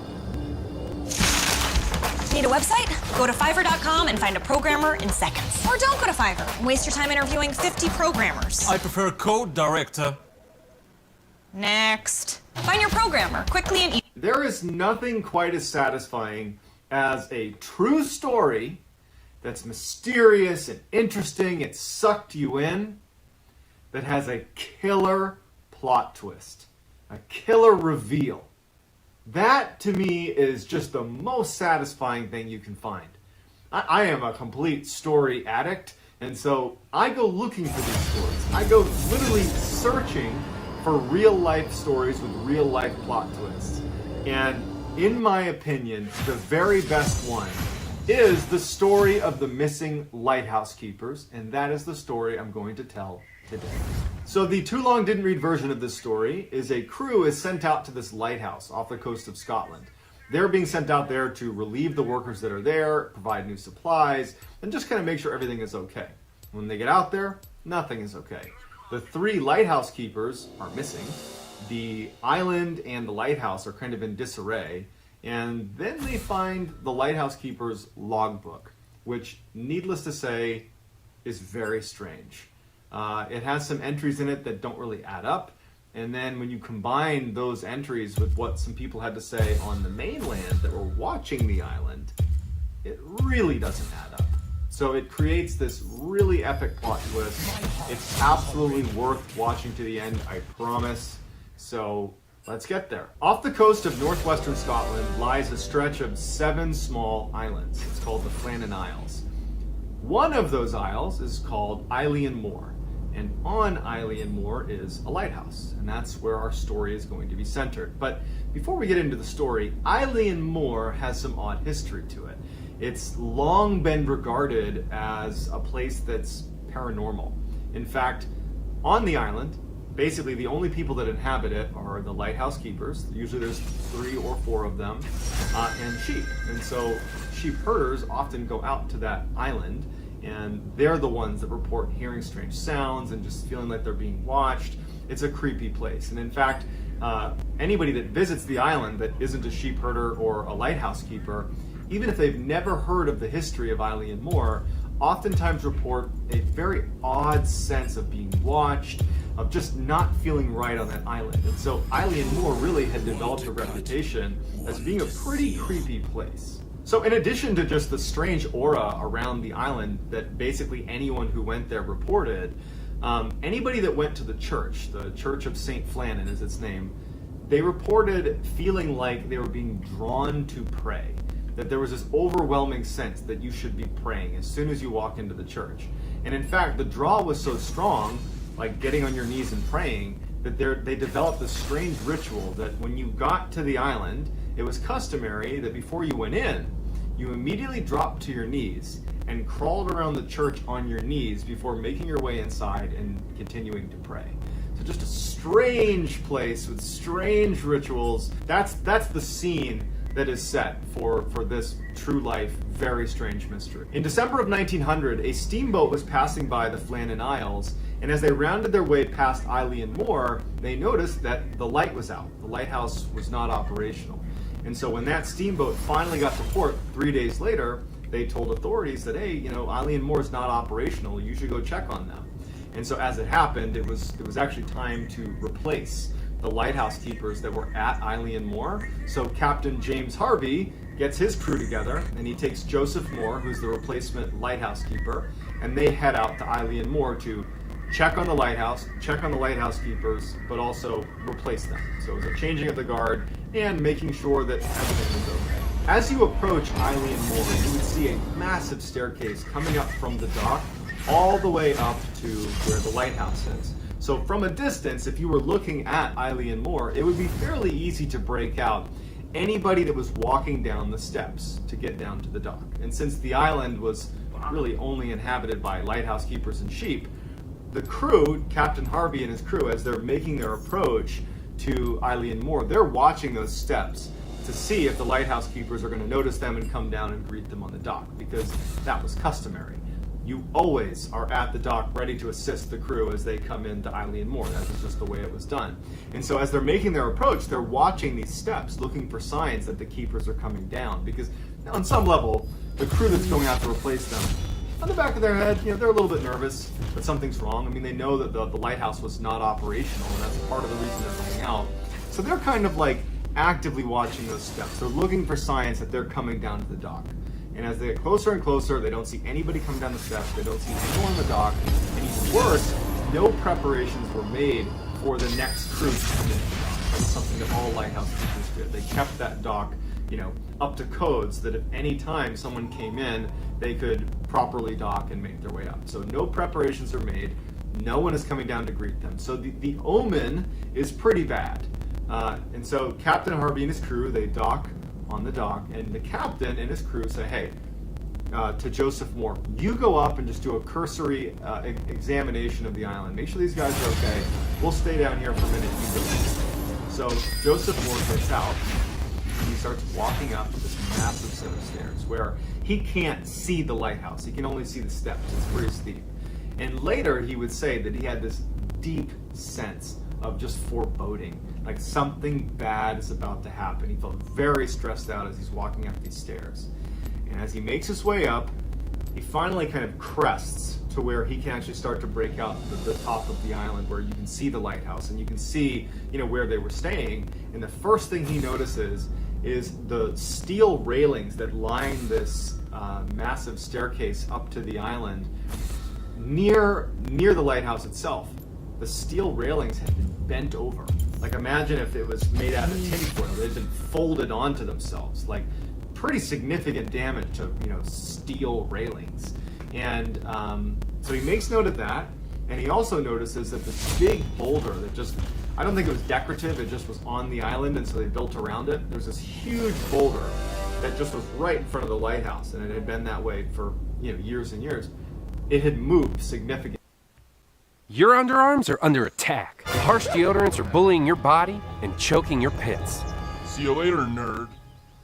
a website? Go to Fiverr.com and find a programmer in seconds. Or don't go to Fiverr and waste your time interviewing 50 programmers. I prefer Code Director. Next. Find your programmer quickly and easily. There is nothing quite as satisfying as a true story that's mysterious and interesting, it sucked you in, that has a killer plot twist, a killer reveal. That, to me, is just the most satisfying thing you can find. I am a complete story addict, and so I go looking for these stories. I go literally searching for real-life stories with real-life plot twists. And in my opinion, the very best one is the story of the missing lighthouse keepers, and that is the story I'm going to tell today. So the Too Long Didn't Read version of this story is a crew is sent out to this lighthouse off the coast of Scotland. They're being sent out there to relieve the workers that are there, provide new supplies, and just kind of make sure everything is okay. When they get out there, nothing is okay. The 3 lighthouse keepers are missing. The island and the lighthouse are kind of in disarray. And then they find the lighthouse keeper's logbook, which, needless to say, is very strange. It has some entries in it that don't really add up. And then when you combine those entries with what some people had to say on the mainland that were watching the island, it really doesn't add up. So it creates this really epic plot twist. It's absolutely worth watching to the end, I promise. So let's get there. Off the coast of northwestern Scotland lies a stretch of 7 small islands. It's called the Flannan Isles. One of those isles is called Eilean Moor, and on Eilean Moor is a lighthouse, and that's where our story is going to be centered. But before we get into the story, Eilean Moor has some odd history to it. It's long been regarded as a place that's paranormal. In fact, on the island, basically the only people that inhabit it are the lighthouse keepers. Usually there's 3 or 4 of them, and sheep. And so sheep herders often go out to that island, and they're the ones that report hearing strange sounds and just feeling like they're being watched. It's a creepy place. And in fact, anybody that visits the island that isn't a sheep herder or a lighthouse keeper, even if they've never heard of the history of Eilean Moor, oftentimes report a very odd sense of being watched, of just not feeling right on that island. And so Eilean Moor really had developed a reputation as being a pretty creepy place. So in addition to just the strange aura around the island that basically anyone who went there reported, anybody that went to the Church of St. Flannan is its name, they reported feeling like they were being drawn to pray. That there was this overwhelming sense that you should be praying as soon as you walk into the church. And in fact, the draw was so strong, like getting on your knees and praying, that they developed this strange ritual that when you got to the island, it was customary that before you went in, you immediately dropped to your knees and crawled around the church on your knees before making your way inside and continuing to pray. So just a strange place with strange rituals. That's the scene that is set for this true life, very strange mystery. In December of 1900, a steamboat was passing by the Flannan Isles, and as they rounded their way past Eilean Moor, they noticed that the light was out. The lighthouse was not operational. And so when that steamboat finally got to port 3 days later, they told authorities that, hey, Eilean Moor is not operational, you should go check on them. And so as it happened, it was actually time to replace the lighthouse keepers that were at Eilean Moor. So Captain James Harvey gets his crew together, and he takes Joseph Moore, who's the replacement lighthouse keeper, and they head out to Eilean Moor to check on the lighthouse keepers, but also replace them. So it was a changing of the guard and making sure that everything was okay. As you approach Eilean Moor, you would see a massive staircase coming up from the dock all the way up to where the lighthouse is. So from a distance, if you were looking at Eilean Moor, it would be fairly easy to break out anybody that was walking down the steps to get down to the dock. And since the island was really only inhabited by lighthouse keepers and sheep, the crew, Captain Harvey and his crew, as they're making their approach to Eilean Moor, they're watching those steps to see if the lighthouse keepers are going to notice them and come down and greet them on the dock, because that was customary. You always are at the dock ready to assist the crew as they come into Eilean Moor. That was just the way it was done. And so as they're making their approach, they're watching these steps, looking for signs that the keepers are coming down. Because on some level, the crew that's going out to replace them, on the back of their head, they're a little bit nervous that something's wrong. I mean, they know that the lighthouse was not operational, and that's part of the reason they're coming out. So they're kind of like actively watching those steps. They're looking for signs that they're coming down to the dock. And as they get closer and closer, they don't see anybody coming down the steps, they don't see anyone on the dock, and even worse, no preparations were made for the next crew to come in. That's something that all lighthouse keepers did. They kept that dock, up to codes that if any time someone came in, they could properly dock and make their way up. So no preparations are made, no one is coming down to greet them. So the omen is pretty bad. And so Captain Harvey and his crew, they dock on the dock, and the captain and his crew say, hey, to Joseph Moore, you go up and just do a cursory examination of the island. Make sure these guys are okay. We'll stay down here for a minute. You go. So Joseph Moore gets out, and he starts walking up this massive set of stairs where he can't see the lighthouse. He can only see the steps. It's pretty steep. And later he would say that he had this deep sense of just foreboding. Like something bad is about to happen. He felt very stressed out as he's walking up these stairs. And as he makes his way up, he finally kind of crests to where he can actually start to break out the top of the island where you can see the lighthouse and you can see, where they were staying. And the first thing he notices is the steel railings that line this massive staircase up to the island near the lighthouse itself. The steel railings had been bent over. Like imagine if it was made out of tinfoil. They'd been folded onto themselves. Like pretty significant damage to steel railings. And so he makes note of that, and he also notices that this big boulder that just, I don't think it was decorative, it just was on the island, and so they built around it. There's this huge boulder that just was right in front of the lighthouse, and it had been that way for years and years. It had moved significantly. Your underarms are under attack. Harsh deodorants are bullying your body and choking your pits. See you later, nerd.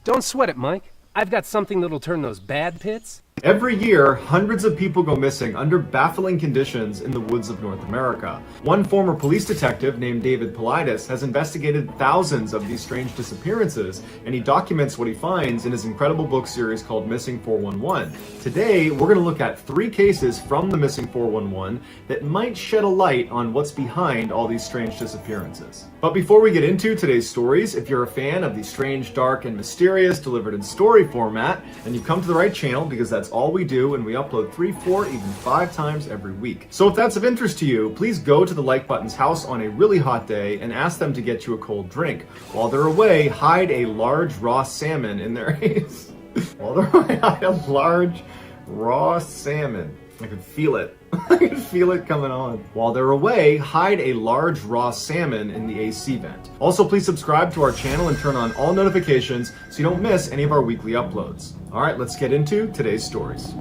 Don't sweat it, Mike. I've got something that'll turn those bad pits. Every year, hundreds of people go missing under baffling conditions in the woods of North America. One former police detective named David Paulides has investigated thousands of these strange disappearances, and he documents what he finds in his incredible book series called Missing 411. Today, we're going to look at 3 cases from the Missing 411 that might shed a light on what's behind all these strange disappearances. But before we get into today's stories, if you're a fan of the strange, dark, and mysterious delivered in story format, then you've come to the right channel, because that's all we do, and we upload 3, 4, even 5 times every week. So if that's of interest to you, please go to the Like Button's house on a really hot day and ask them to get you a cold drink. While they're away, hide a large raw salmon in their haze. While they're away, hide a large raw salmon. I could feel it. I could feel it coming on. While they're away, hide a large raw salmon in the AC vent. Also, please subscribe to our channel and turn on all notifications so you don't miss any of our weekly uploads. All right, let's get into today's stories.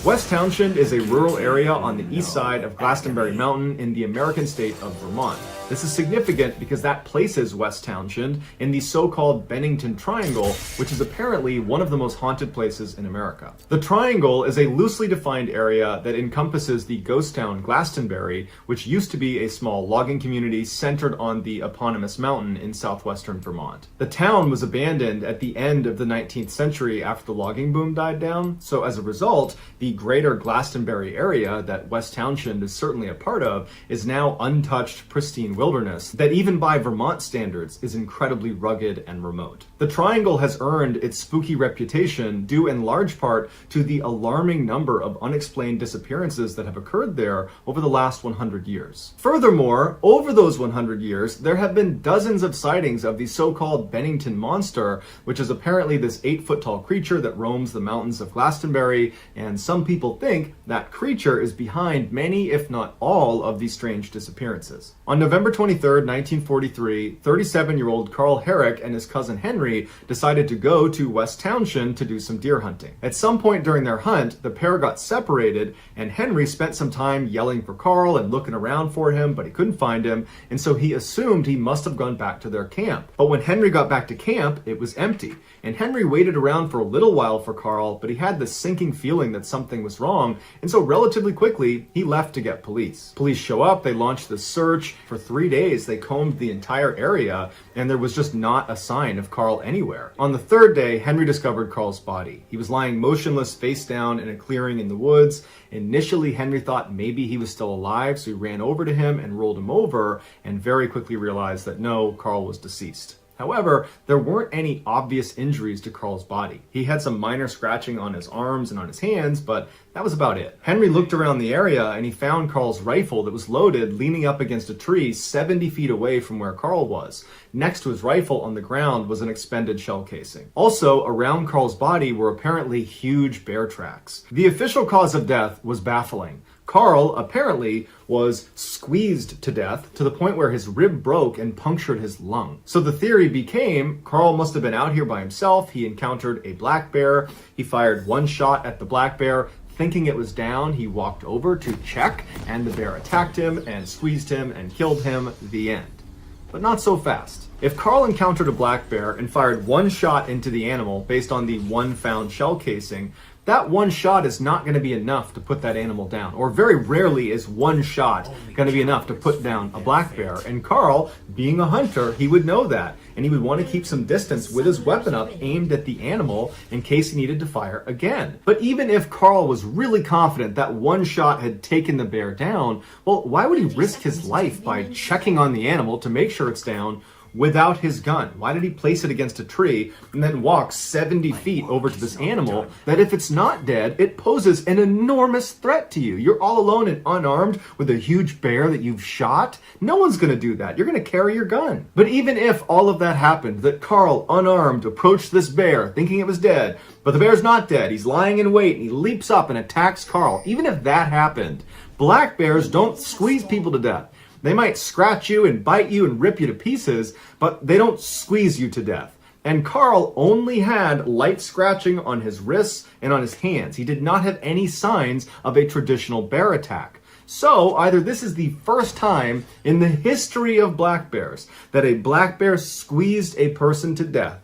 West Townshend is a rural area on the east side of Glastonbury Mountain in the American state of Vermont. This is significant because that places West Townshend in the so-called Bennington Triangle, which is apparently one of the most haunted places in America. The Triangle is a loosely defined area that encompasses the ghost town Glastonbury, which used to be a small logging community centered on the eponymous mountain in southwestern Vermont. The town was abandoned at the end of the 19th century after the logging boom died down, so as a result, the greater Glastonbury area that West Townshend is certainly a part of is now untouched, pristine wilderness that even by Vermont standards is incredibly rugged and remote. The Triangle has earned its spooky reputation due in large part to the alarming number of unexplained disappearances that have occurred there over the last 100 years. Furthermore, over those 100 years, there have been dozens of sightings of the so-called Bennington Monster, which is apparently this 8-foot-tall creature that roams the mountains of Glastonbury, and some people think that creature is behind many, if not all, of these strange disappearances. On November 23rd, 1943, 37-year-old Carl Herrick and his cousin Henry decided to go to West Townshend to do some deer hunting. At some point during their hunt, the pair got separated, and Henry spent some time yelling for Carl and looking around for him, but he couldn't find him, and so he assumed he must have gone back to their camp. But when Henry got back to camp, it was empty, and Henry waited around for a little while for Carl, but he had this sinking feeling that something was wrong, and so relatively quickly, he left to get police. Police show up, they launch the search. For 3 days, they combed the entire area, and there was just not a sign of Carl anywhere. On the 3rd day, Henry discovered Carl's body. He was lying motionless face down in a clearing in the woods. Initially, Henry thought maybe he was still alive, so he ran over to him and rolled him over, and very quickly realized that no, Carl was deceased. However, there weren't any obvious injuries to Carl's body. He had some minor scratching on his arms and on his hands, but that was about it. Henry looked around the area and he found Carl's rifle that was loaded leaning up against a tree 70 feet away from where Carl was. Next to his rifle on the ground was an expended shell casing. Also, around Carl's body were apparently huge bear tracks. The official cause of death was baffling. Carl apparently was squeezed to death to the point where his rib broke and punctured his lung. So the theory became Carl must have been out here by himself. He encountered a black bear. He fired one shot at the black bear. Thinking it was down, he walked over to check, and the bear attacked him and squeezed him and killed him. The end. but not so fast. If Carl encountered a black bear and fired one shot into the animal based on the one found shell casing, that one shot is not going to be enough to put that animal down. Or very rarely is one shot going to be enough to put down a black bear. And Carl, being a hunter, he would know that. And he would want to keep some distance with his weapon up aimed at the animal in case he needed to fire again. But even if Carl was really confident that one shot had taken the bear down, well, why would he risk his life by checking on the animal to make sure it's down without his gun? Why did he place it against a tree and then walk 70 feet over to this animal that if it's not dead, it poses an enormous threat to you? You're all alone and unarmed with a huge bear that you've shot? No one's going to do that. You're going to carry your gun. But even if all of that happened, that Carl, unarmed, approached this bear thinking it was dead, but the bear's not dead, he's lying in wait and he leaps up and attacks Carl. Even if that happened, black bears don't squeeze people to death. They might scratch you and bite you and rip you to pieces, but they don't squeeze you to death. And Carl only had light scratching on his wrists and on his hands. He did not have any signs of a traditional bear attack. So either this is the first time in the history of black bears that a black bear squeezed a person to death,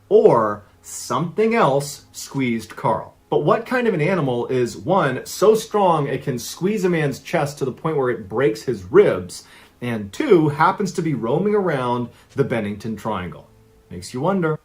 or something else squeezed Carl. But what kind of an animal is, one, so strong it can squeeze a man's chest to the point where it breaks his ribs, and two, happens to be roaming around the Bennington Triangle? Makes you wonder.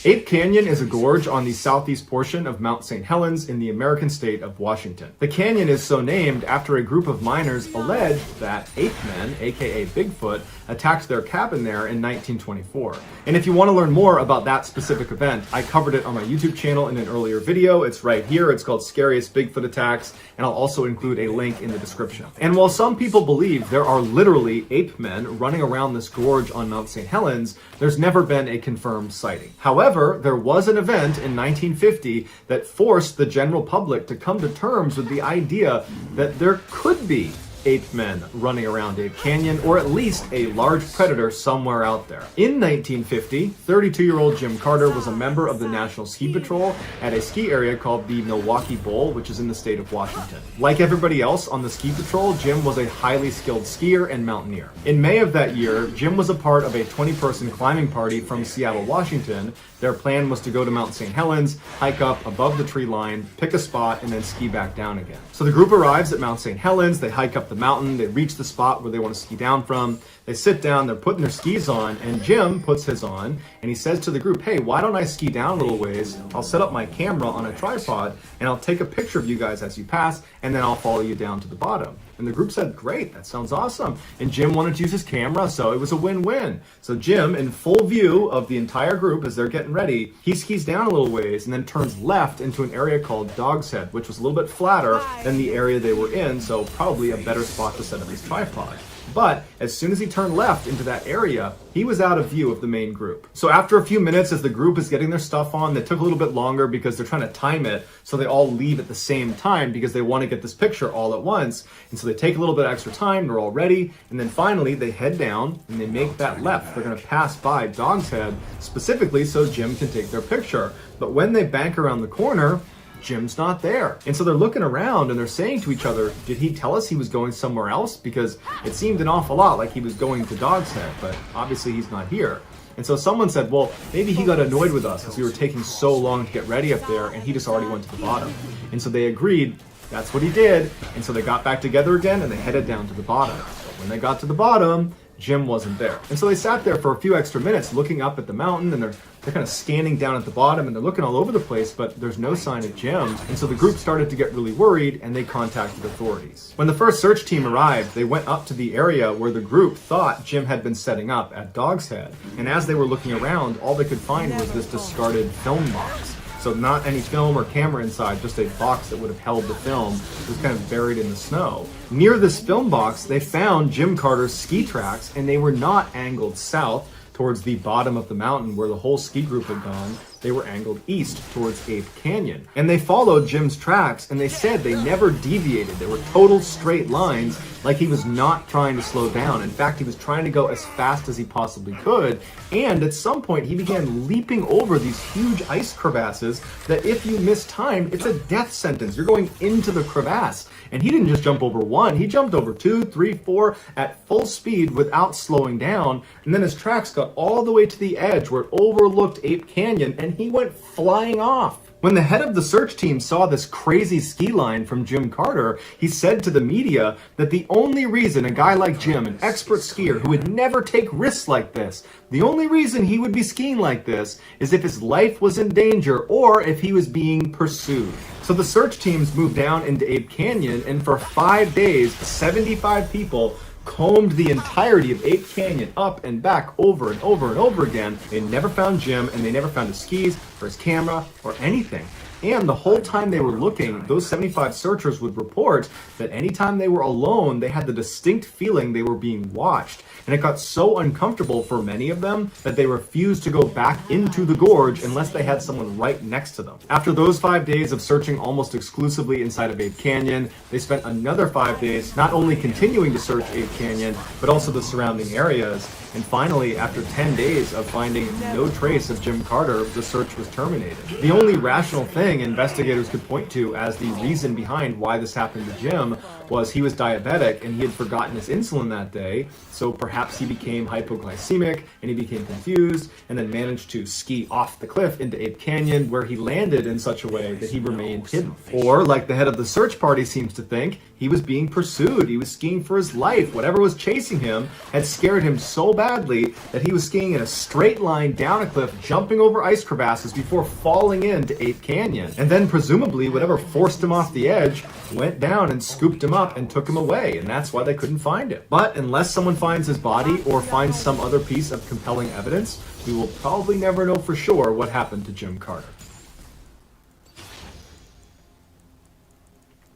Ape Canyon is a gorge on the southeast portion of Mount St. Helens in the American state of Washington. The canyon is so named after a group of miners alleged that ape men, aka Bigfoot, attacked their cabin there in 1924. And if you want to learn more about that specific event, I covered it on my YouTube channel in an earlier video. It's right here. It's called Scariest Bigfoot Attacks, and I'll also include a link in the description. And while some people believe there are literally ape men running around this gorge on Mount St. Helens, there's never been a confirmed sighting. However, there was an event in 1950 that forced the general public to come to terms with the idea that there could be ape men running around Ape Canyon, or at least a large predator somewhere out there. In 1950, 32-year-old Jim Carter was a member of the National Ski Patrol at a ski area called the Milwaukee Bowl, which is in the state of Washington. Like everybody else on the ski patrol, Jim was a highly skilled skier and mountaineer. In May of that year, Jim was a part of a 20-person climbing party from Seattle, Washington. Their plan was to go to Mount St. Helens, hike up above the tree line, pick a spot, and then ski back down again. So the group arrives at Mount St. Helens, they hike up the mountain, they reach the spot where they want to ski down from, they sit down, they're putting their skis on, and Jim puts his on, and he says to the group, hey, why don't I ski down a little ways, I'll set up my camera on a tripod, and I'll take a picture of you guys as you pass, and then I'll follow you down to the bottom. And the group said, great, that sounds awesome. And Jim wanted to use his camera, so it was a win-win. So Jim, in full view of the entire group as they're getting ready, he skis down a little ways and then turns left into an area called Dog's Head, which was a little bit flatter than the area they were in, so probably a better spot to set up his tripod. But as soon as he turned left into that area, he was out of view of the main group. So after a few minutes, as the group is getting their stuff on, they took a little bit longer because they're trying to time it so they all leave at the same time because they want to get this picture all at once. And so they take a little bit extra time, they're all ready, and then finally they head down and they make that left. They're going to pass by Dog's Head specifically so Jim can take their picture. But when they bank around the corner, Jim's not there. And so they're looking around and they're saying to each other, did he tell us he was going somewhere else? Because it seemed an awful lot like he was going to Dog's Head, but obviously he's not here. And so someone said, well, maybe he got annoyed with us because we were taking so long to get ready up there and he just already went to the bottom. And so they agreed that's what he did. And so they got back together again and they headed down to the bottom. But when they got to the bottom, Jim wasn't there. And so they sat there for a few extra minutes looking up at the mountain, and they're kind of scanning down at the bottom and they're looking all over the place, but there's no sign of Jim. And so the group started to get really worried and they contacted authorities. When the first search team arrived, they went up to the area where the group thought Jim had been setting up at Dog's Head. And as they were looking around, all they could find was this discarded film box. So not any film or camera inside, just a box that would have held the film. It was kind of buried in the snow. Near this film box, they found Jim Carter's ski tracks, and they were not angled south towards the bottom of the mountain where the whole ski group had gone. they were angled east towards Ape Canyon. And they followed Jim's tracks, and they said they never deviated. They were total straight lines, like he was not trying to slow down. In fact, he was trying to go as fast as he possibly could, and at some point he began leaping over these huge ice crevasses that if you miss time, it's a death sentence. You're going into the crevasse. And he didn't just jump over one, he jumped over 2, 3, 4 at full speed without slowing down. And then his tracks got all the way to the edge where it overlooked Ape Canyon, and he went flying off. When the head of the search team saw this crazy ski line from Jim Carter, he said to the media that the only reason a guy like Jim, an expert skier who would never take risks like this, the only reason he would be skiing like this is if his life was in danger or if he was being pursued. So the search teams moved down into Ape Canyon, and for 5 days, 75 people combed the entirety of Ape Canyon up and back over and over and over again. They never found Jim, and they never found his skis or his camera or anything. And the whole time they were looking, those 75 searchers would report that anytime they were alone, they had the distinct feeling they were being watched. And it got so uncomfortable for many of them that they refused to go back into the gorge unless they had someone right next to them. After those 5 days of searching almost exclusively inside of Ape Canyon, they spent another 5 days not only continuing to search Ape Canyon, but also the surrounding areas. And finally, after 10 days of finding no trace of Jim Carter, the search was terminated. The only rational thing investigators could point to as the reason behind why this happened to Jim was he was diabetic and he had forgotten his insulin that day, so perhaps he became hypoglycemic and he became confused and then managed to ski off the cliff into Ape Canyon, where he landed in such a way that he remained hidden. Or, like the head of the search party seems to think, he was being pursued. He was skiing for his life. Whatever was chasing him had scared him so badly that he was skiing in a straight line down a cliff, jumping over ice crevasses before falling into Ape Canyon. And then presumably whatever forced him off the edge went down and scooped him up and took him away, and that's why they couldn't find him. But unless someone finds his body or finds some other piece of compelling evidence, we will probably never know for sure what happened to Jim Carter.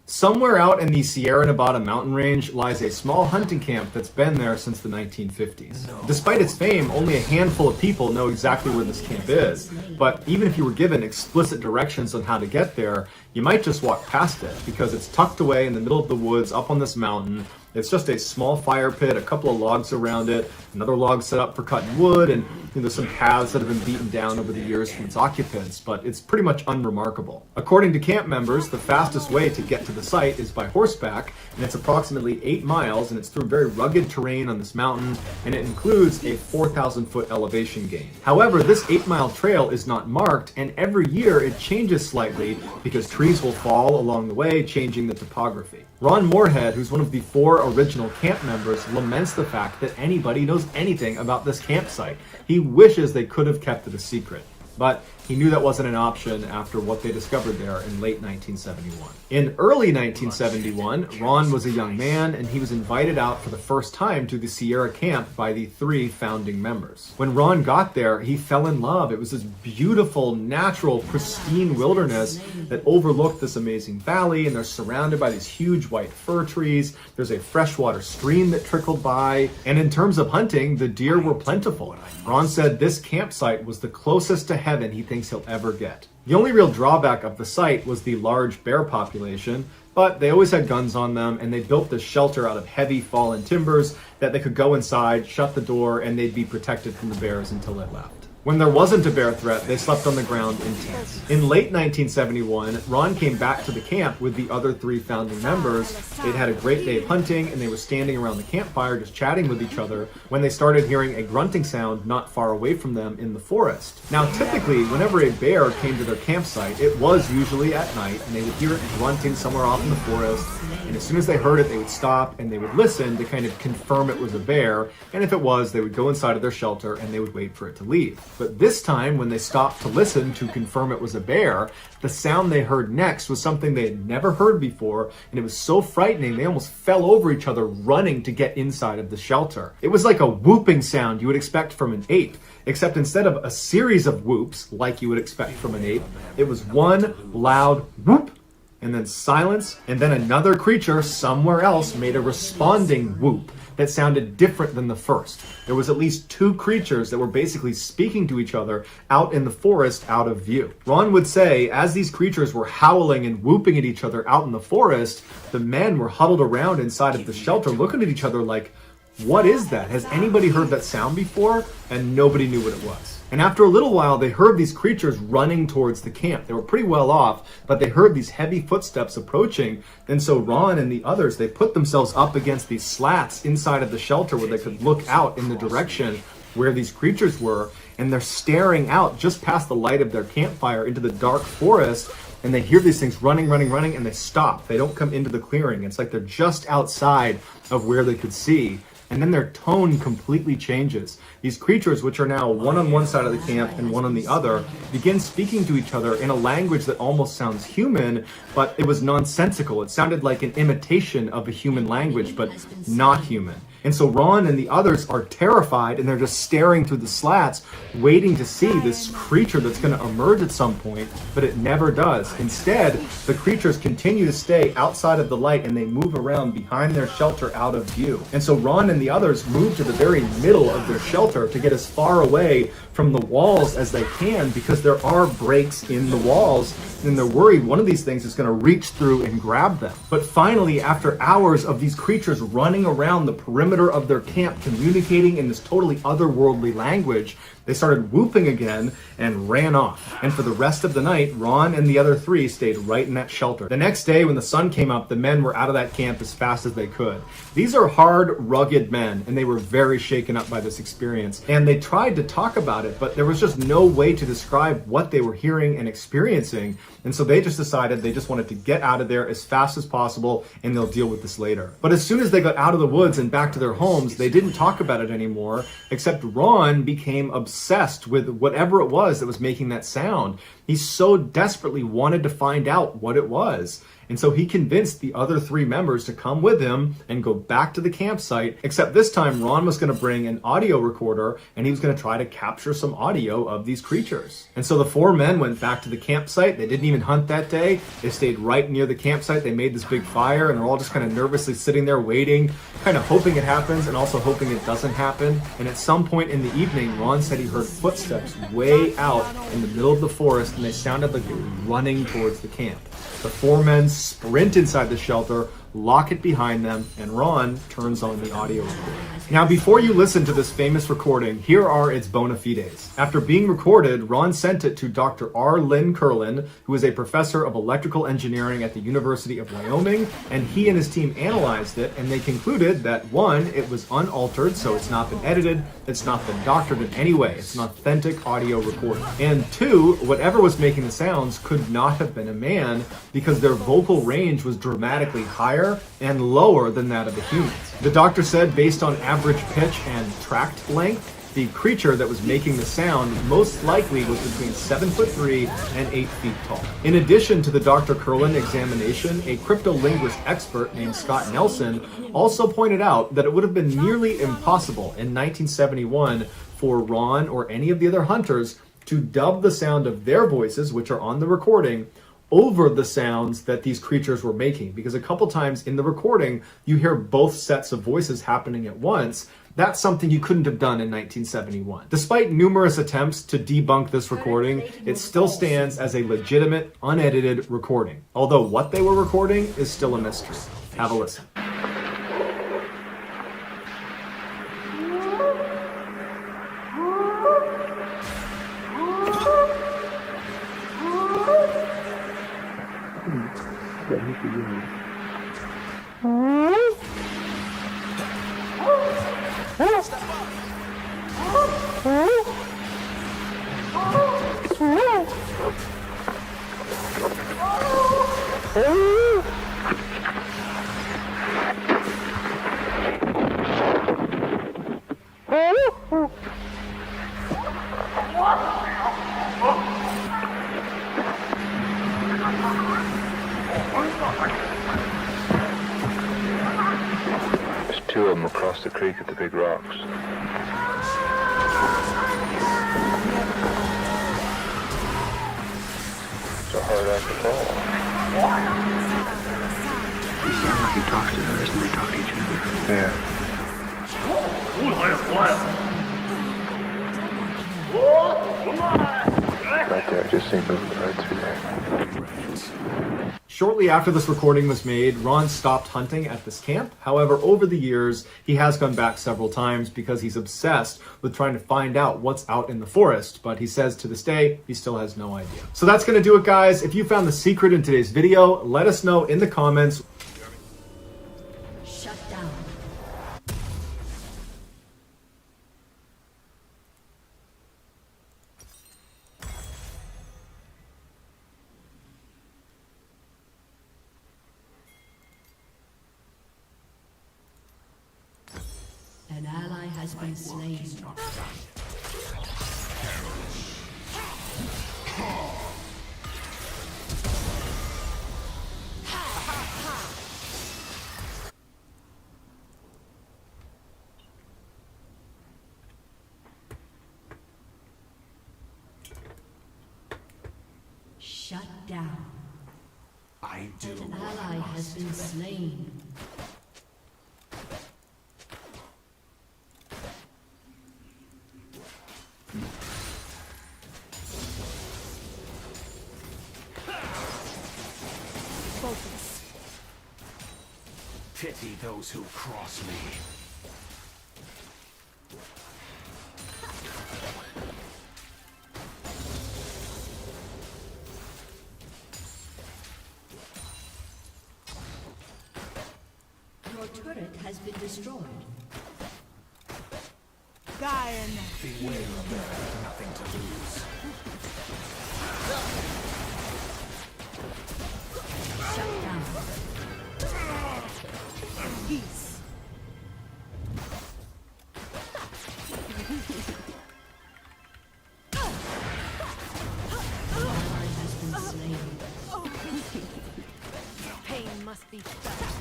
Somewhere out in the Sierra Nevada mountain range lies a small hunting camp that's been there since the 1950s. Despite its fame, only a handful of people know exactly where this camp is. But even if you were given explicit directions on how to get there, you might just walk past it because it's tucked away in the middle of the woods up on this mountain. It's just a small fire pit, a couple of logs around it, another log set up for cutting wood, and there's some paths that have been beaten down over the years from its occupants, but it's pretty much unremarkable. According to camp members, the fastest way to get to the site is by horseback, and it's approximately 8 miles, and it's through very rugged terrain on this mountain, and it includes a 4,000-foot elevation gain. However, this 8-mile trail is not marked, and every year it changes slightly because trees will fall along the way, changing the topography. Ron Moorhead, who's one of the 4 original camp members, laments the fact that anybody knows anything about this campsite. He wishes they could have kept it a secret, but he knew that wasn't an option after what they discovered there in late 1971. In early 1971, Ron was a young man, and he was invited out for the first time to the Sierra camp by the 3 founding members. When Ron got there, he fell in love. It was this beautiful, natural, pristine wilderness that overlooked this amazing valley, and they're surrounded by these huge white fir trees. There's a freshwater stream that trickled by, and in terms of hunting, the deer were plentiful. Ron said this campsite was the closest to heaven he thinks he'll ever get. The only real drawback of the site was the large bear population, but they always had guns on them, and they built this shelter out of heavy fallen timbers that they could go inside, shut the door, and they'd be protected from the bears until they left. When there wasn't a bear threat, they slept on the ground in tents. In late 1971, Ron came back to the camp with the other 3 founding members. They'd had a great day of hunting, and they were standing around the campfire just chatting with each other when they started hearing a grunting sound not far away from them in the forest. Now, typically, whenever a bear came to their campsite, it was usually at night, and they would hear it grunting somewhere off in the forest. And as soon as they heard it, they would stop and they would listen to kind of confirm it was a bear. And if it was, they would go inside of their shelter and they would wait for it to leave. But this time, when they stopped to listen to confirm it was a bear, the sound they heard next was something they had never heard before, and it was so frightening they almost fell over each other running to get inside of the shelter. It was like a whooping sound you would expect from an ape, except instead of a series of whoops like you would expect from an ape, it was one loud whoop, and then silence, and then another creature somewhere else made a responding whoop, that sounded different than the first. There was at least 2 creatures that were basically speaking to each other out in the forest out of view. Ron would say, as these creatures were howling and whooping at each other out in the forest, the men were huddled around inside of the shelter looking at each other like, what is that? Has anybody heard that sound before? And nobody knew what it was. And after a little while, they heard these creatures running towards the camp. They were pretty well off, but they heard these heavy footsteps approaching. And so Ron and the others, they put themselves up against these slats inside of the shelter where they could look out in the direction where these creatures were. And they're staring out just past the light of their campfire into the dark forest. And they hear these things running, and they stop. They don't come into the clearing. It's like they're just outside of where they could see. And then their tone completely changes. These creatures, which are now one on one side of the camp and one on the other, begin speaking to each other in a language that almost sounds human, but it was nonsensical. It sounded like an imitation of a human language, but not human. And so Ron and the others are terrified, and they're just staring through the slats, waiting to see this creature that's going to emerge at some point, but it never does. Instead, the creatures continue to stay outside of the light, and they move around behind their shelter out of view. And so Ron and the others move to the very middle of their shelter to get as far away from the walls as they can, because there are breaks in the walls, and they're worried one of these things is going to reach through and grab them. But finally, after hours of these creatures running around the perimeter of their camp, communicating in this totally otherworldly language, they started whooping again and ran off. And for the rest of the night, Ron and the other 3 stayed right in that shelter. The next day, when the sun came up, the men were out of that camp as fast as they could. These are hard, rugged men, and they were very shaken up by this experience. And they tried to talk about it, but there was just no way to describe what they were hearing and experiencing. And so they just decided they just wanted to get out of there as fast as possible, and they'll deal with this later. But as soon as they got out of the woods and back to their homes, they didn't talk about it anymore, except Ron became obsessed with whatever it was that was making that sound. He so desperately wanted to find out what it was. And so he convinced the other 3 members to come with him and go back to the campsite, except this time Ron was going to bring an audio recorder, and he was going to try to capture some audio of these creatures. And so the 4 men went back to the campsite. They didn't even hunt that day. They stayed right near the campsite. They made this big fire, and they're all just kind of nervously sitting there waiting, kind of hoping it happens and also hoping it doesn't happen. And at some point in the evening, Ron said he heard footsteps way out in the middle of the forest, and they sounded like they were running towards the camp. The 4 men sprint inside the shelter, lock it behind them, and Ron turns on the audio recorder. Now, before you listen to this famous recording, here are its bona fides. After being recorded, Ron sent it to Dr. R. Lynn Curlin, who is a professor of electrical engineering at the University of Wyoming, and he and his team analyzed it, and they concluded that 1, it was unaltered, so it's not been edited, it's not been doctored in any way, it's an authentic audio recording. And 2, whatever was making the sounds could not have been a man, because their vocal range was dramatically higher and lower than that of the humans. The doctor said, based on average pitch and tract length, the creature that was making the sound most likely was between 7'3" and 8 feet tall. In addition to the Dr. Curlin examination, a cryptolinguist expert named Scott Nelson also pointed out that it would have been nearly impossible in 1971 for Ron or any of the other hunters to dub the sound of their voices, which are on the recording, over the sounds that these creatures were making. Because a couple times in the recording, you hear both sets of voices happening at once. That's something you couldn't have done in 1971. Despite numerous attempts to debunk this recording, it still stands as a legitimate, unedited recording. Although what they were recording is still a mystery. Have a listen. There's 2 of them across the creek at the big rocks. It's a hard act to fall. It sounds like he talks to others and they talk to each other. Yeah. Right there, I just seen movement right through there. Shortly after this recording was made, Ron stopped hunting at this camp. However, over the years, he has gone back several times because he's obsessed with trying to find out what's out in the forest. But he says to this day, he still has no idea. So that's going to do it, guys. If you found the secret in today's video, let us know in the comments. Shut down. An ally has been slain. Shut down. I do. An ally has been slain. Focus. Pity those who cross me. Your turret has been destroyed. Dying. Beware of there, nothing to lose. Shut down. Peace. An ally has been slain. Pain must be felt.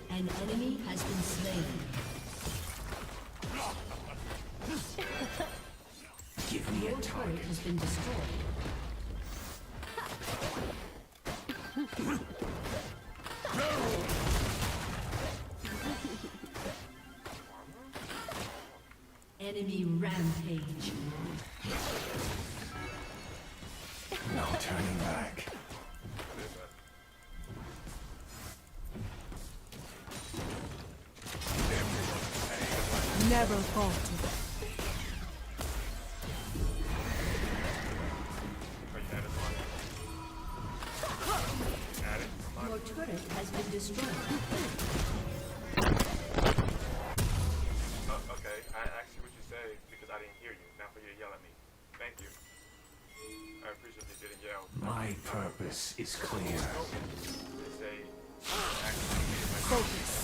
An enemy has been slain. Give me a Your turret target. has been destroyed. Enemy rampage. No turning back. Never falter. Your turret has been destroyed. Okay, I asked you what you say because I didn't hear you, not for you to yell at me. Thank you. I appreciate you didn't yell. My purpose is clear. They say, Focus.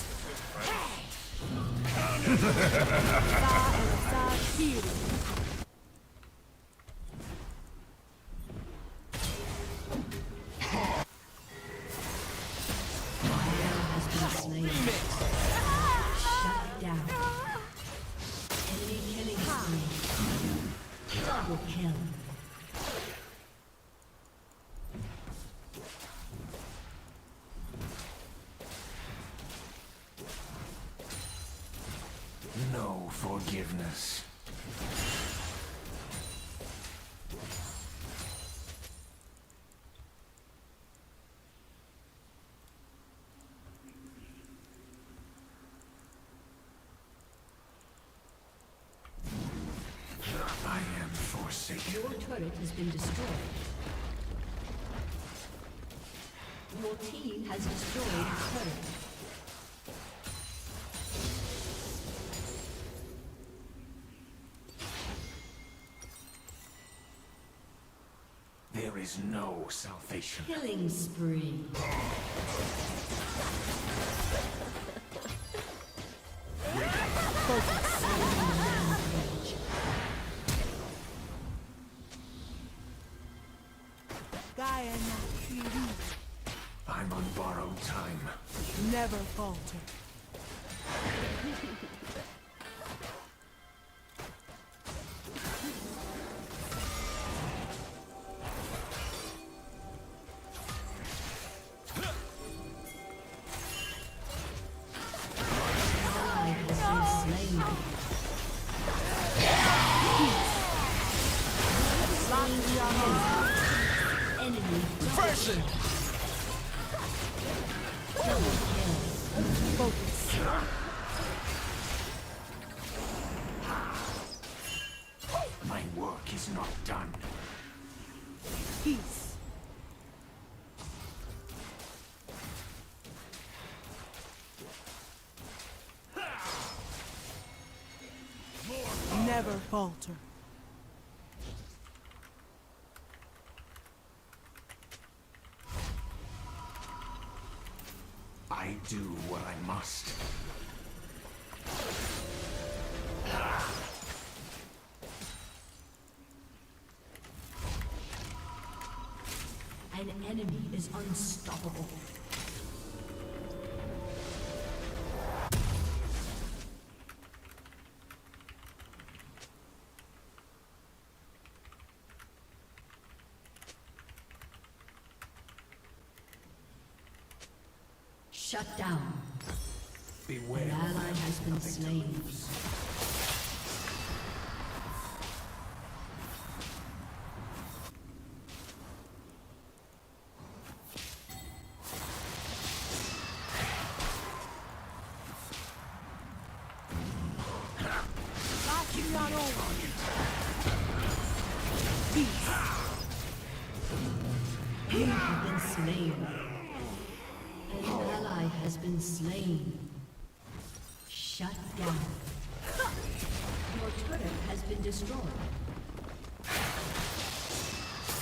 Has been slain. Shut down. Enemy killing spree. Double kill. No forgiveness. I am forsaken. Your turret has been destroyed. Your team has destroyed a turret. There is no salvation. Killing spree. I'm on borrowed time. Never falter. Refreshing! Focus. My work is not done. Peace. Never falter. I do what I must. An enemy is unstoppable. Shut down. Beware. An ally has been slain. You have been slain. An ally has been slain. Shut down. Your turret has been destroyed.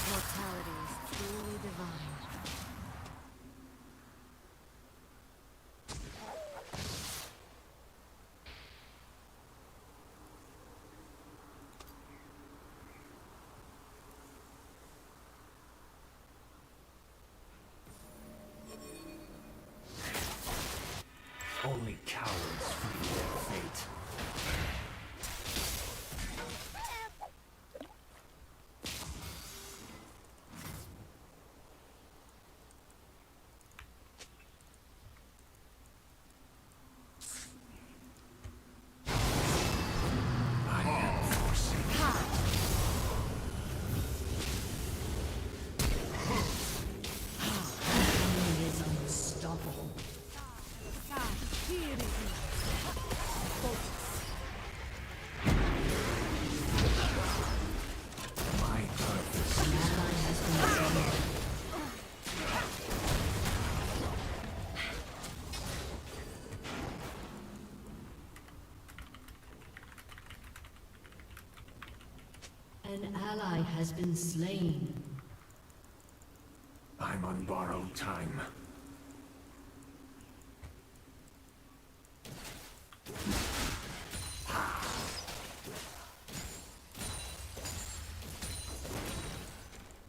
Mortality is truly divine. Only cowards flee their fate. I am forsaken. Enemy is unstoppable. Here it is. My purpose An ally has been slain. An ally has been slain. I'm on borrowed time.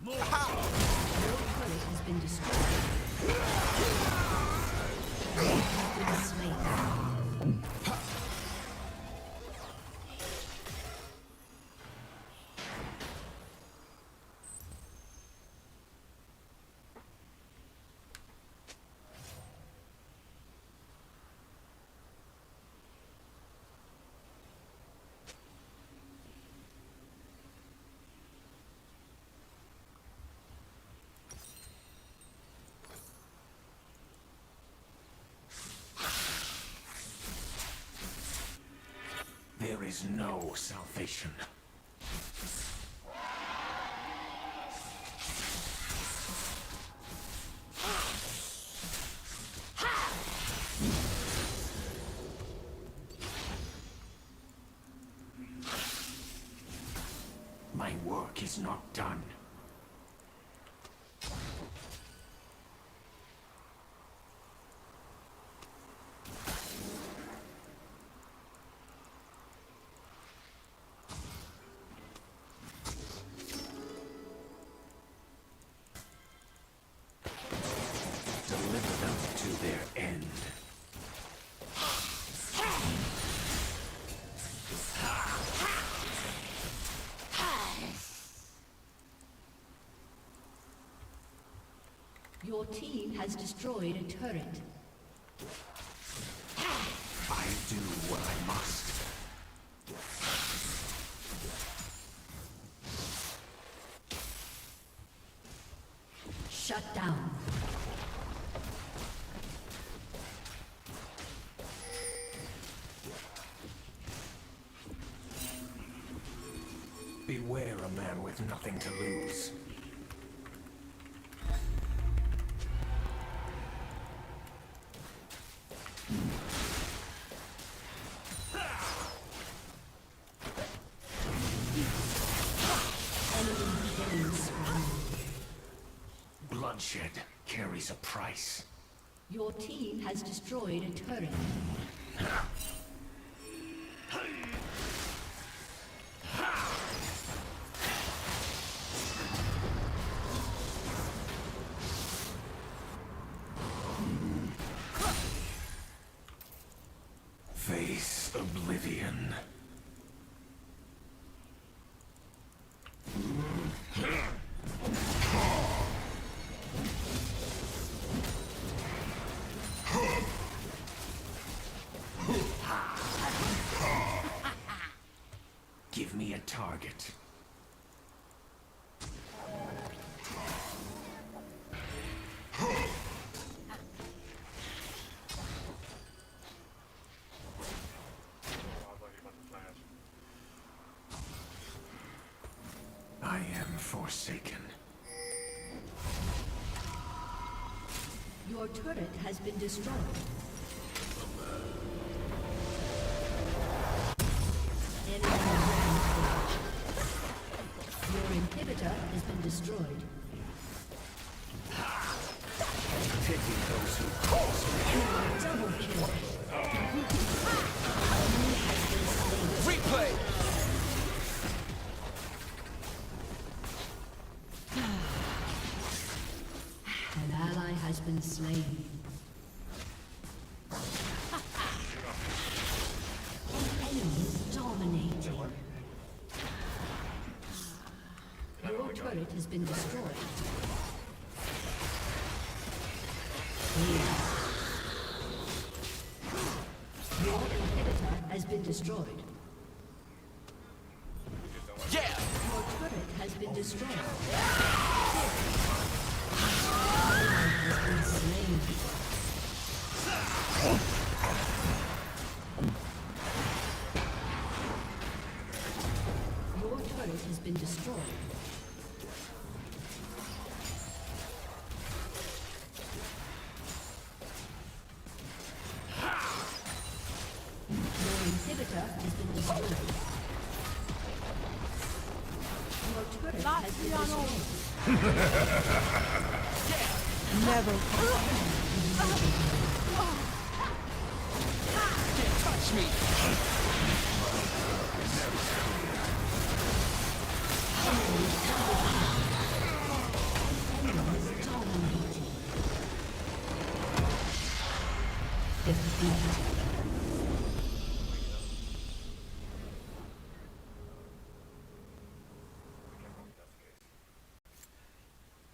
Your turret has been destroyed. You have been slain. There is no salvation. My work is not done. their end. Your team has destroyed a turret. I do what I must. Shut down. Beware a man with nothing to lose. Bloodshed carries a price. Your team has destroyed a turret. Face oblivion. Give me a target. I am forsaken. Your turret has been destroyed. Enemy rampage. Your inhibitor has been destroyed. Pity those who cause me. Double kill. Replay! An ally has been slain. Enemies dominating. Your turret has been destroyed. Your inhibitor has been destroyed. Yeah! Your turret has been destroyed. Your turret has been destroyed. Your inhibitor has been destroyed. Your turret has been destroyed. Never. Can't touch me!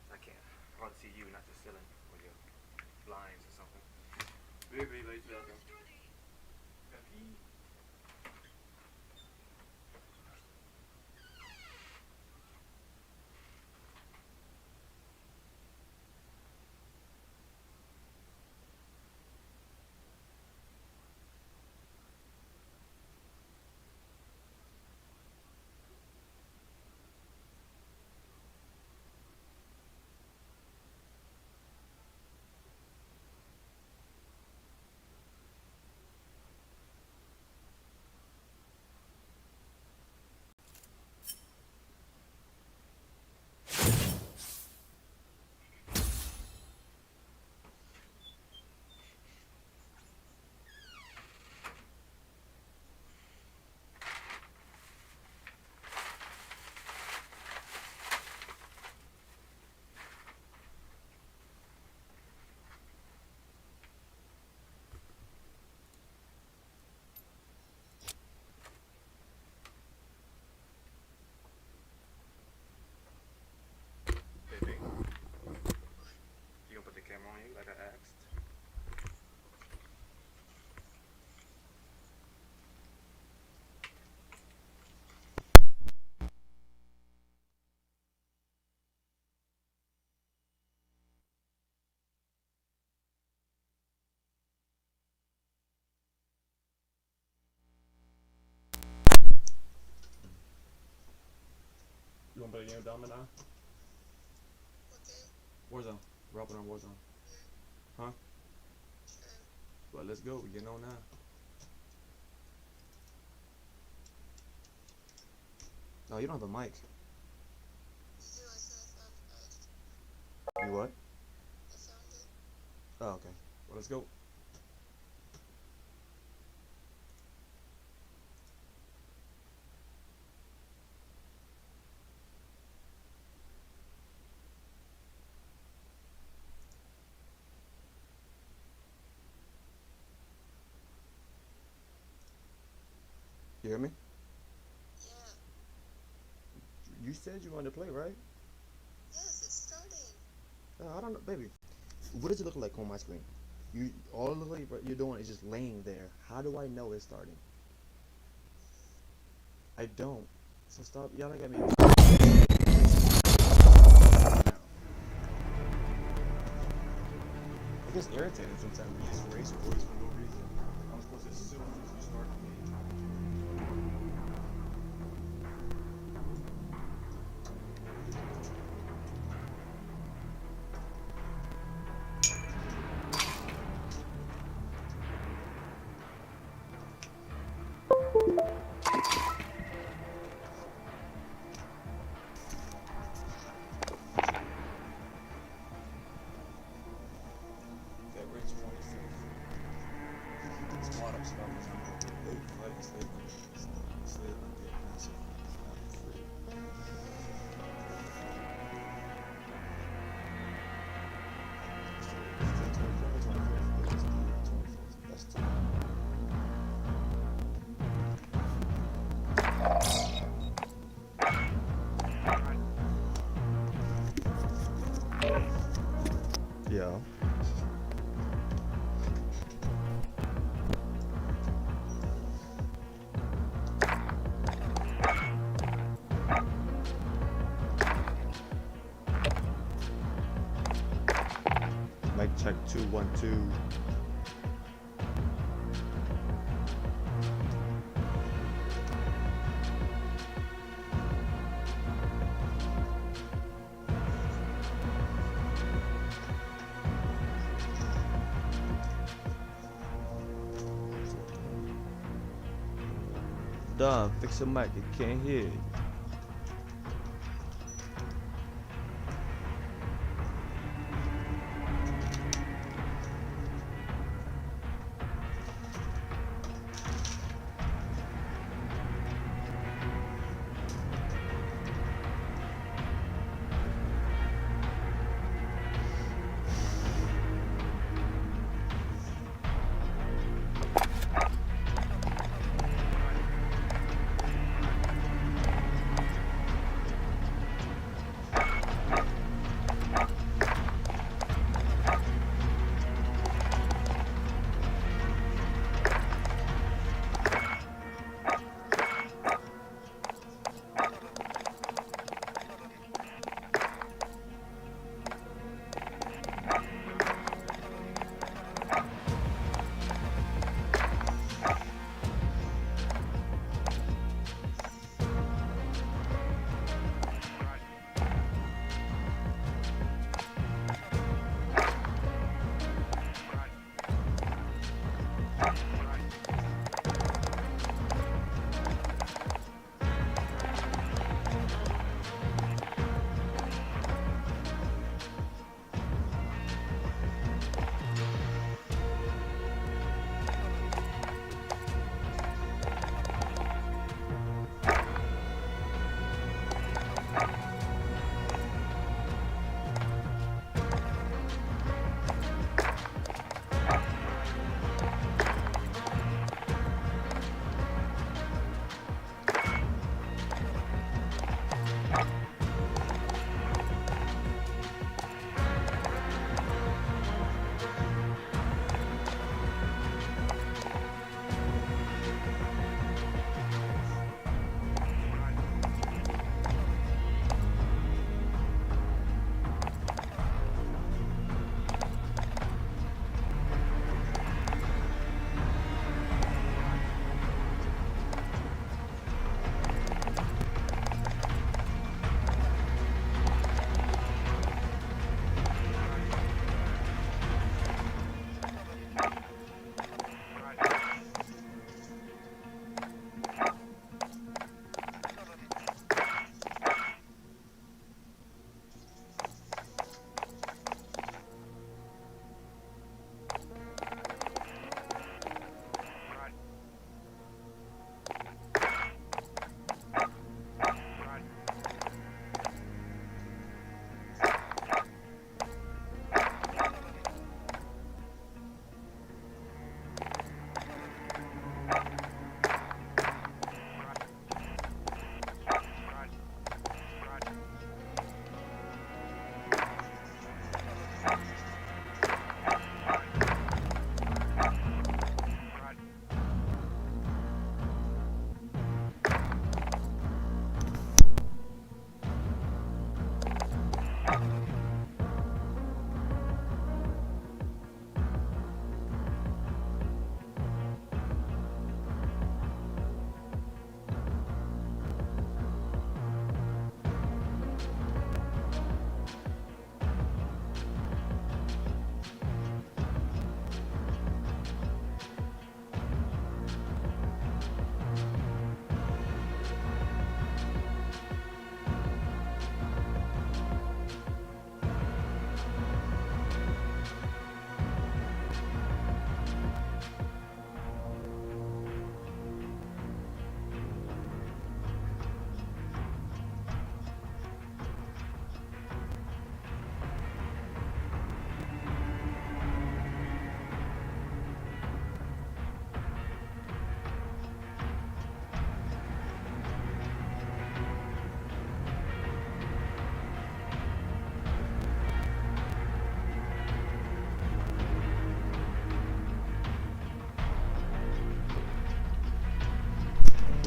I can't. I want to see you, not the ceiling or your blinds or something. Maybe later. gonna play a game of Domino? Warzone. We're hopping on Warzone. Huh? Well, let's go. We're getting on now. No, you don't have a mic. You what? Oh, okay. Well, let's go. You hear me? Yeah. You said you wanted to play, right? Yes, it's starting. I don't know, baby. What does it look like on my screen? All it looks like you're doing is just laying there. How do I know it's starting? I don't. So stop yelling at me. I get irritated sometimes when you just raise your voice for no reason. I'm supposed to assume you start the game. Yeah. Mic check 2 1 2. Done. Fix the mic. I can't hear it.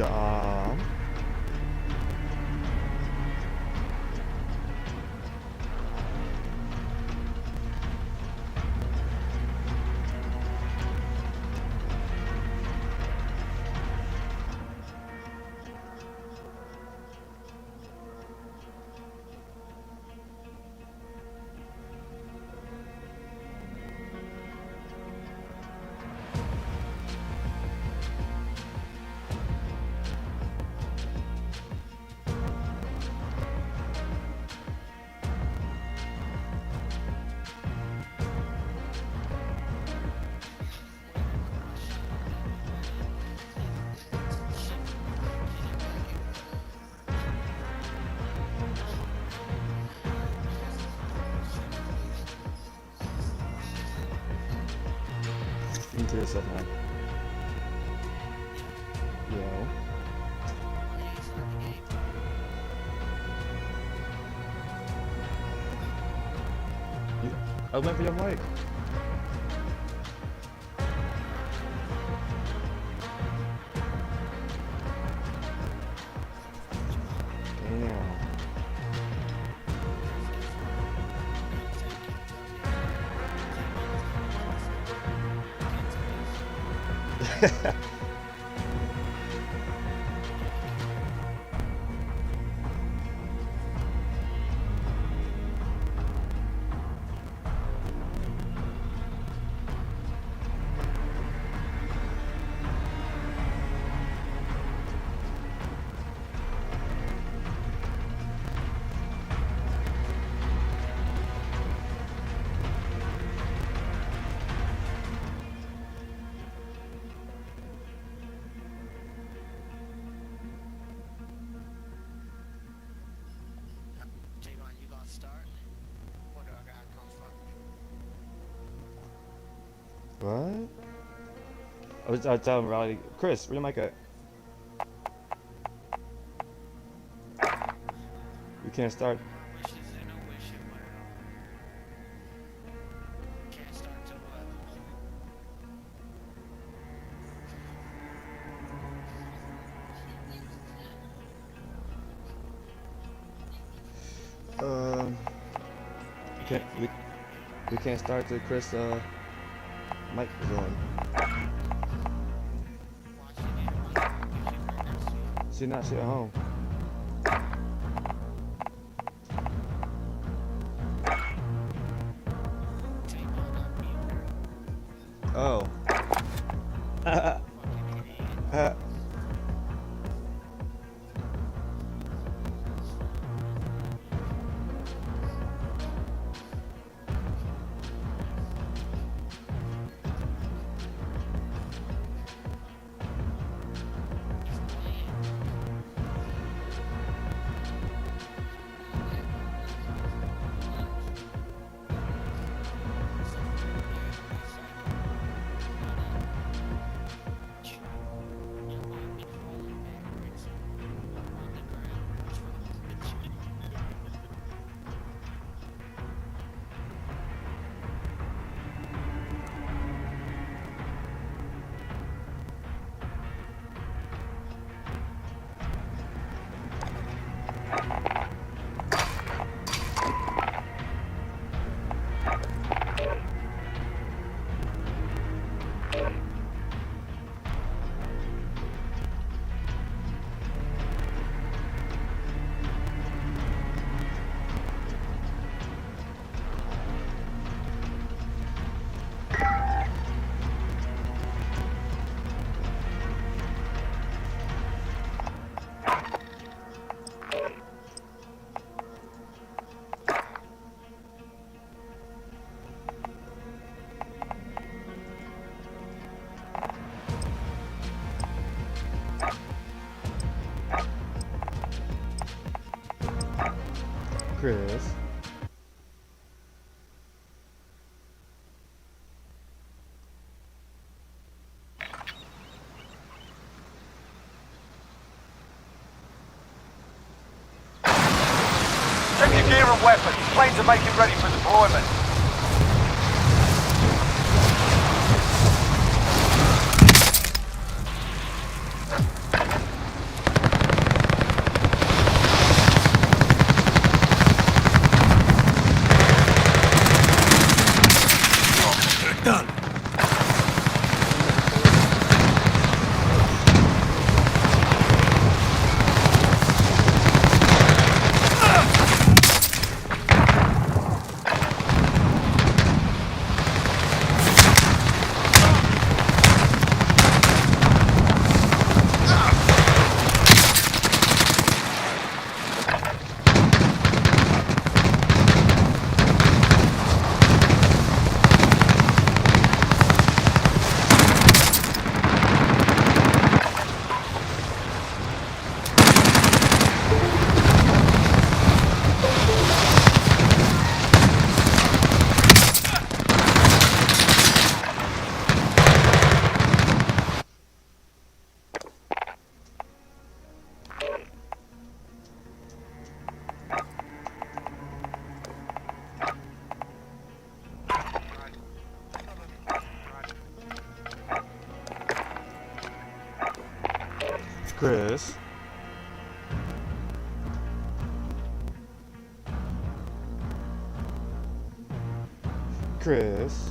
Dom. Into yourself, man. Yo. I was waiting for your mic. Damn. What? I was telling Riley, Chris, where your mic at? We can't start. We can't start till Chris mic is on. She at home. Oh. Chris. Check your gear and weapons. Planes are making ready for deployment. Done. Chris. Chris.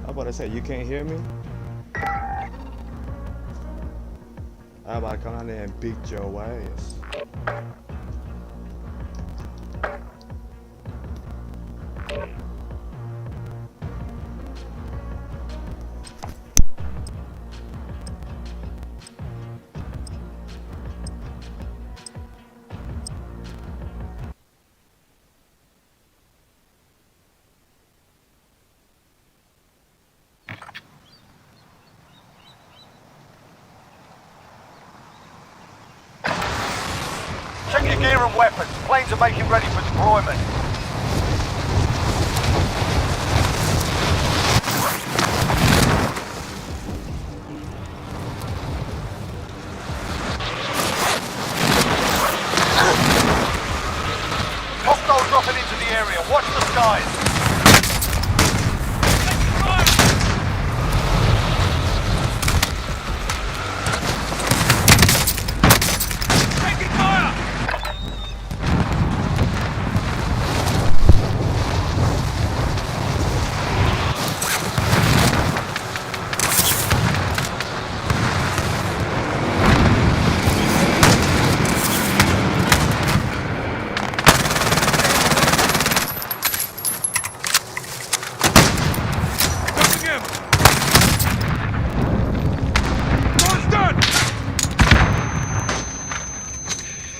I'm about to say, you can't hear me? I'm about to come down there and beat your ass. Check your gear and weapons. Planes are making ready for deployment. Hostiles dropping into the area. Watch the skies.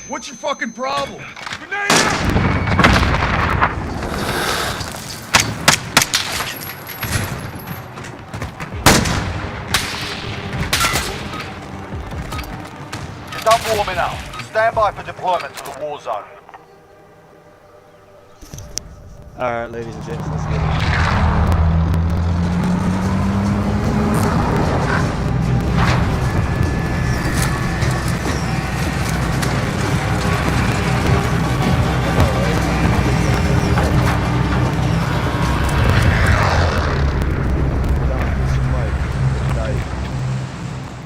What's your fucking problem? You're done warming up. Stand by for deployment to the war zone. Alright, ladies and gents, let's get it.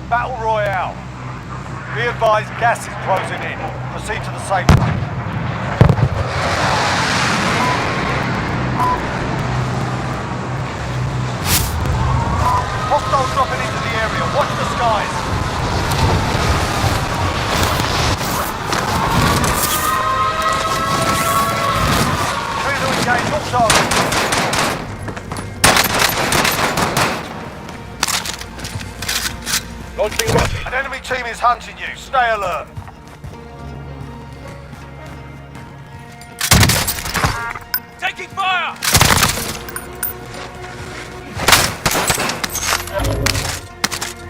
Battle Royale. Be advised, gas is closing in. Proceed to the safe zone. Hostiles dropping into the area. Watch the skies. Clear to engage all targets. An enemy team is hunting you. Stay alert. Taking fire!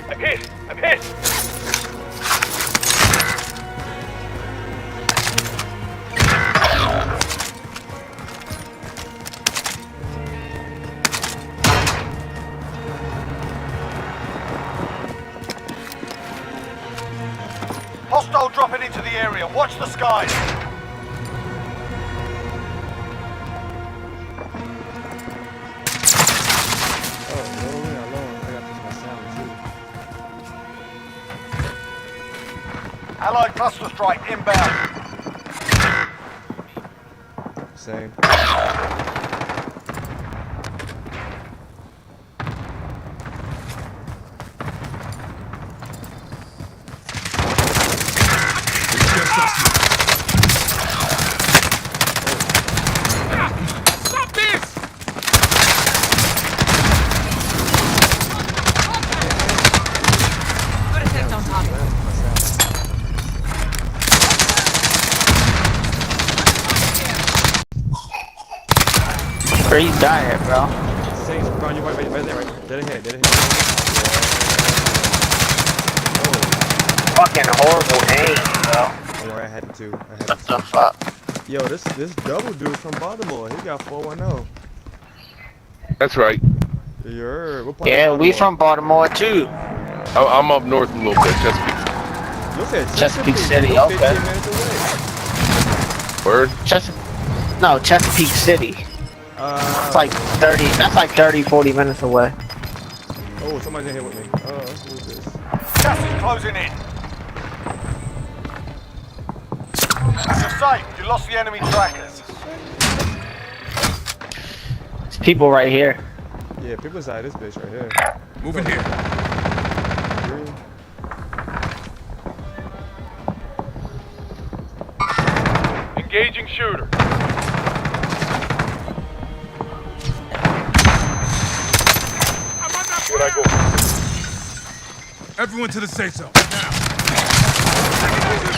I'm hit. I'm hit. Hostile dropping into the area. Watch the skies. Allied cluster strike inbound. Same. Where you die at, bro? Same, bro, you right there, right? Dead ahead. Fucking horrible aim, bro. Don't worry, I had it too. What the fuck? Yo, this double dude from Baltimore, he got 410. That's right. What part Yeah, of we Baltimore? from Baltimore too. I'm up north a little bit, Chesapeake. You said Chesapeake City, you're okay. 15 minutes away. Word? Chesapeake City. It's like 30, that's like 30, 40 minutes away. Oh, somebody's in here with me. Who's this? Gas is closing in. You're safe. You lost the enemy trackers. There's people right here. Yeah, people inside this bitch right here. Moving here. Engaging shooter. Here I go. Everyone to the safe zone. Now.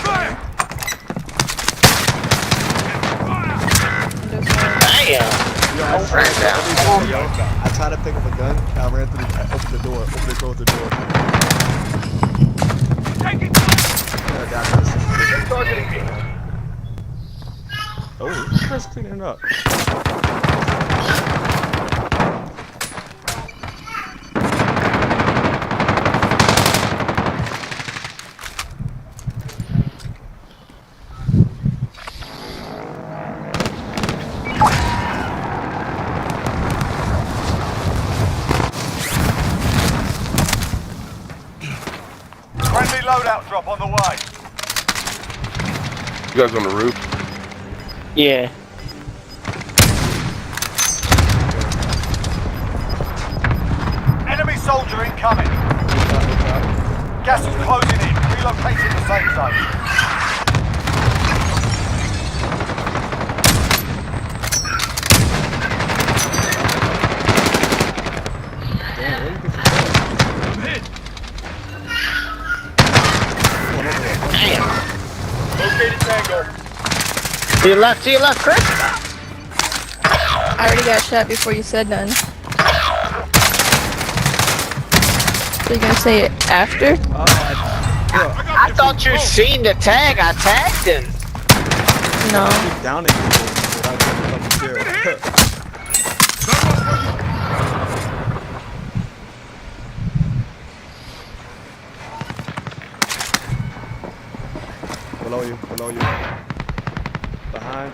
Fire! Damn. Yo, I tried to pick up a gun. I ran through. I opened the door. Opened and closed the door. Targeting me. Oh, this guy's cleaning up. Friendly loadout drop on the way. You guys on the roof? Yeah. Enemy soldier incoming. Gas is closing in. Relocating the safe zone. I'm hit. Located Tango. To your left, Chris. I already got shot before you said none. So you're gonna say it after? I thought you seen the tag. I tagged him. No. Keep downing people without getting a fucking kill. Below you. Behind.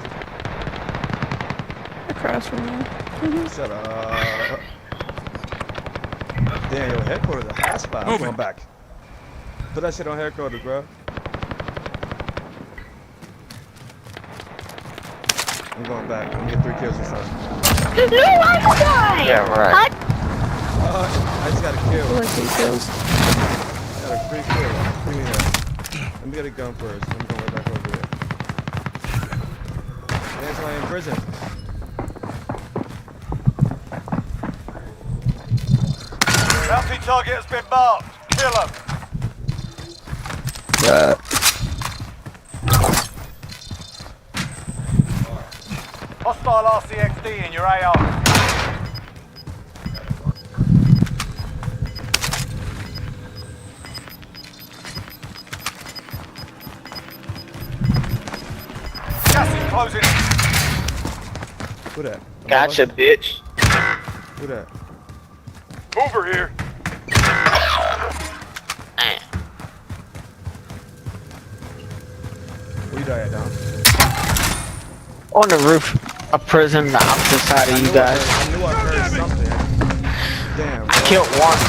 Across from you. Shut up. Damn, your headquarters are hot spot. I'm going back. Put that shit on headquarters, bro. I'm going back. I'm gonna get 3 kills this time. Yeah, right. I just got a kill. Like 3 kills. Got a free kill. Give me that. Let me get a gun first. I'm going right back over here. There's why I'm in prison. Bounty target has been marked. Kill him. Hostile RCXD in your AR. Gas is closing in. Who that? Gotcha, bitch. Who that? Mover here. Where you die at, Dom? On the roof of prison, the opposite side of you guys. I knew I heard something. Damn. I killed one.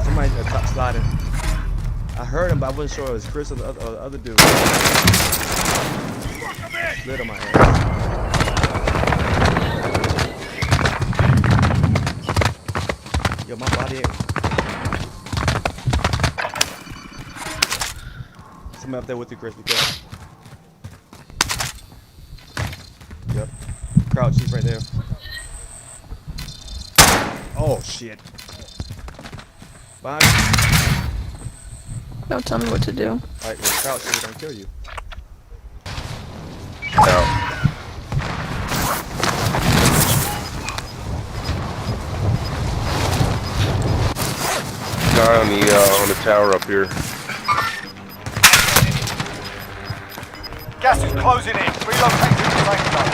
Somebody's at the top sliding. I heard him, but I wasn't sure it was Chris or the other dude. Slid on my ass. Yo, my body ain't. Somebody up there with you, Chris. Be careful. Yep. Crouch, he's right there. Oh, shit. Behind you. Don't tell me what to do. Alright, well, crouch so we don't kill you. No. guy on the tower up here. Gas is closing in. Relocate to the safe zone.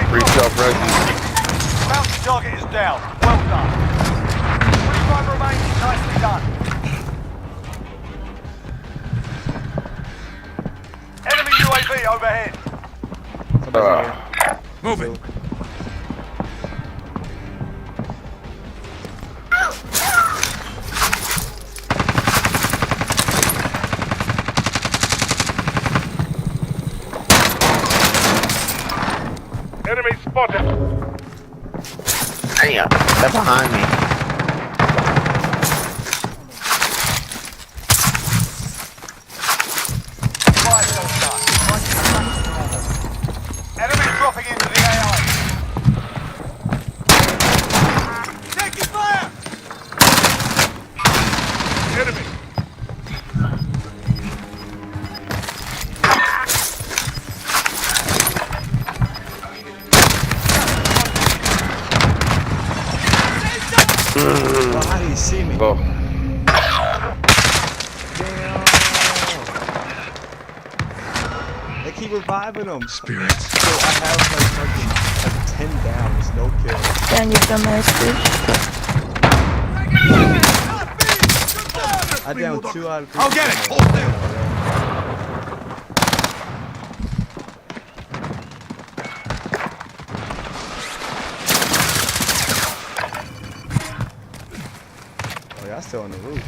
Free self-rescue. Bounty target is down. Well done. 25 remaining. Nicely done. Enemy UAV overhead. Moving. Enemy spotted. Damn, they're behind me. Enemy dropping into the AI. Taking fire! Enemy. Oh, how did he see me? Oh. Damn. They keep reviving them. Spirits. So I have like fucking 10 downs, no kills. Damn, you dumbass bitch. I downed 2 out of 3. I'll get it. Hold there. Oh, yeah, I'm still on the roof.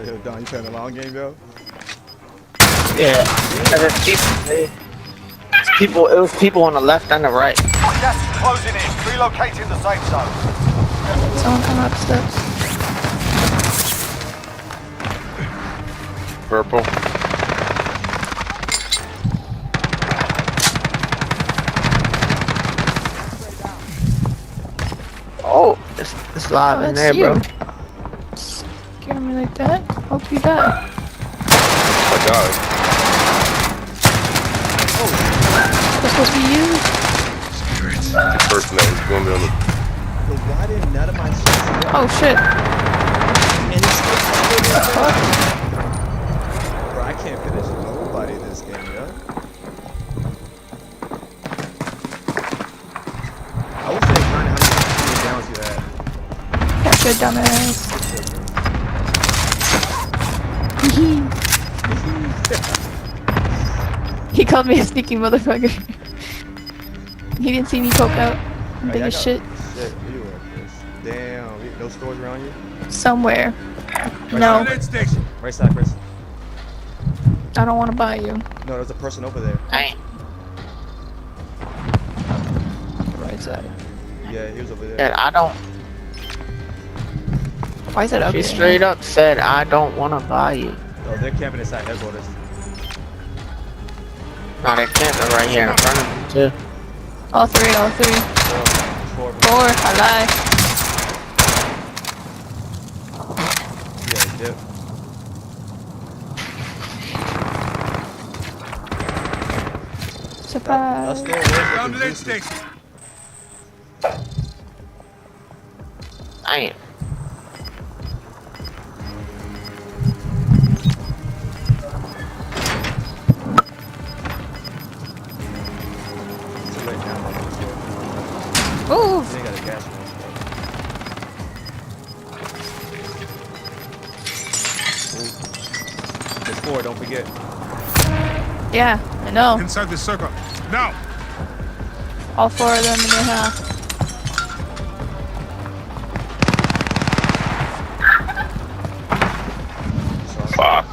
Yo, Don, you playing the long game, bro? Yeah. And then it was people on the left and the right. Gas is closing in. Relocating the safe zone. Someone come up steps. Purple. Oh, it's live in there, bro. Scare me like that. Hope you die. I died. That's supposed to be you. Spirits. The person that was going to be on the... Yo, why did none of my shit work? Oh shit. And it's still bro, I can't finish nobody this game, yo. I wish they had how many downs you had. That's your dumbass. He called me a sneaky motherfucker. He didn't see me poke out. I'm big as shit. Shit, you were this. Damn, no stores around you? Somewhere. Right No. side. Right side, Chris. I don't want to buy you. No, there's a person over there. Right side. Yeah, he was over there. And I don't. Why is that okay? She straight up said, I don't want to buy you. Oh, they're camping inside headquarters. No, they're camping right here in front of me, too. All three. Four. I lied. Yeah, dip. Surprise. Down to that station. Damn. Ooh. They got a gas mask. There's 4, don't forget. Yeah, I know. Inside the circle. Now. All 4 of them in their half. Fuck.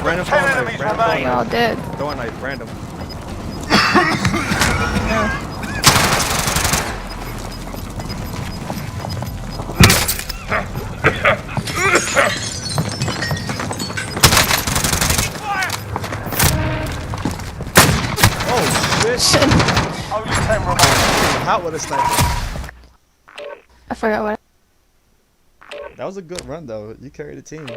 Random 10 enemies remain. Y'all dead. Throwing knife, random. out with a sniper. I forgot what. That was a good run though. You carried the team.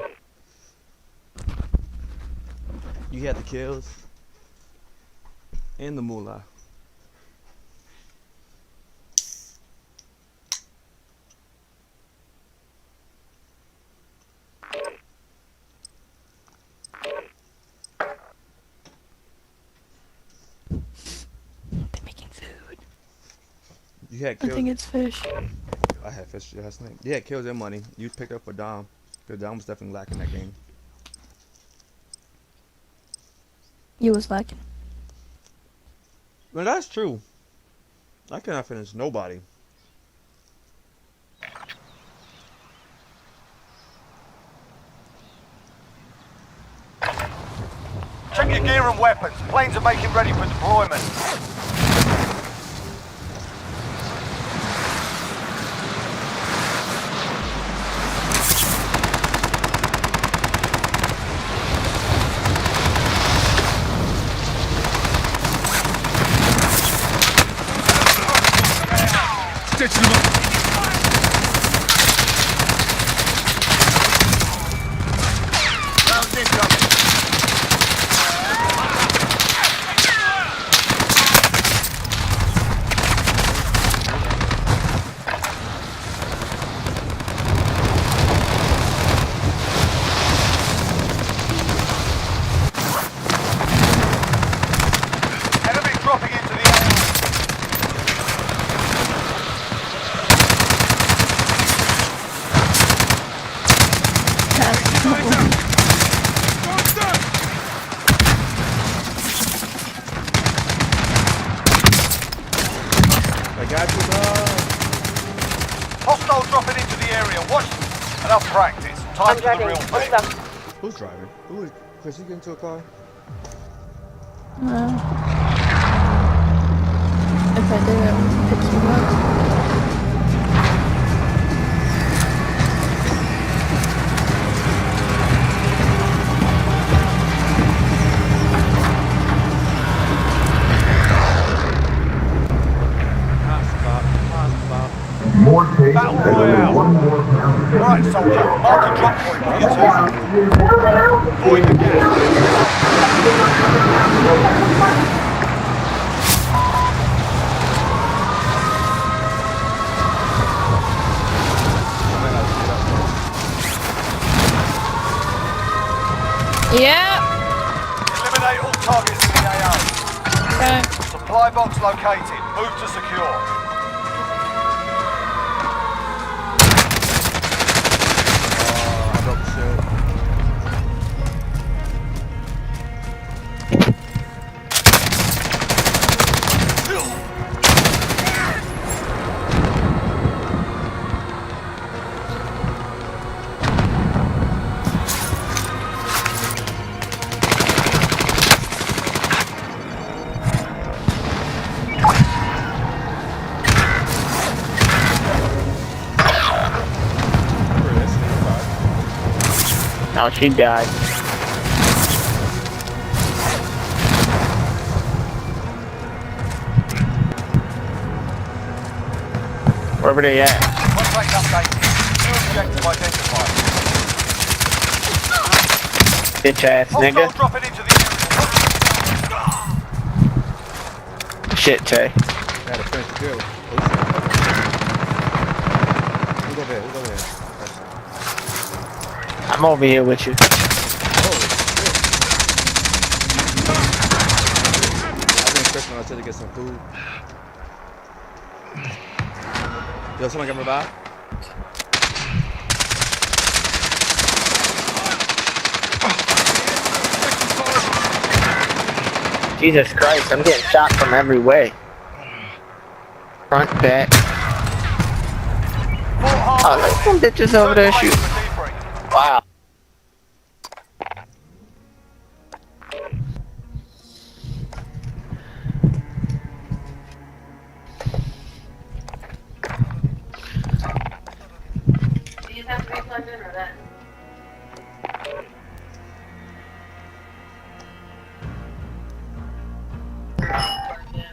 You had the kills and the moolah. They're making food. You had I kills. think it's fish. I had fish last night. You had kills and money. You picked up for Dom. Because Dom was definitely lacking that game. You was lacking. Well, that's true. I cannot finish nobody. Check your gear and weapons. Planes are making ready for deployment. Stitching them up. Rounds incoming. Enemy dropping into the area. I got you, dog. Hostiles dropping into the area. Watch. Enough practice. Time for the real thing. Who's driving? Who is? Chris, you get into a car? If I did, I would pick you up. Battle Royale. Right, soldier. Mark a drop point for your team. Avoid the gas. Yeah. Eliminate all targets in the AO. Okay. Supply box located. Move to secure. I broke the shit. Oh, she died. Wherever they at? Contract update. New objective identified. Bitch ass nigga. Hostiles dropping into the area. Shit, Tay. Gotta finish the kill. Who's over here? Who's over here? I'm over here with you. Holy shit. I've been expecting myself to get some food. Yo, someone get revived? Jesus Christ, I'm getting shot from every way. Front, back. Oh, look at some bitches over there shooting. Wow.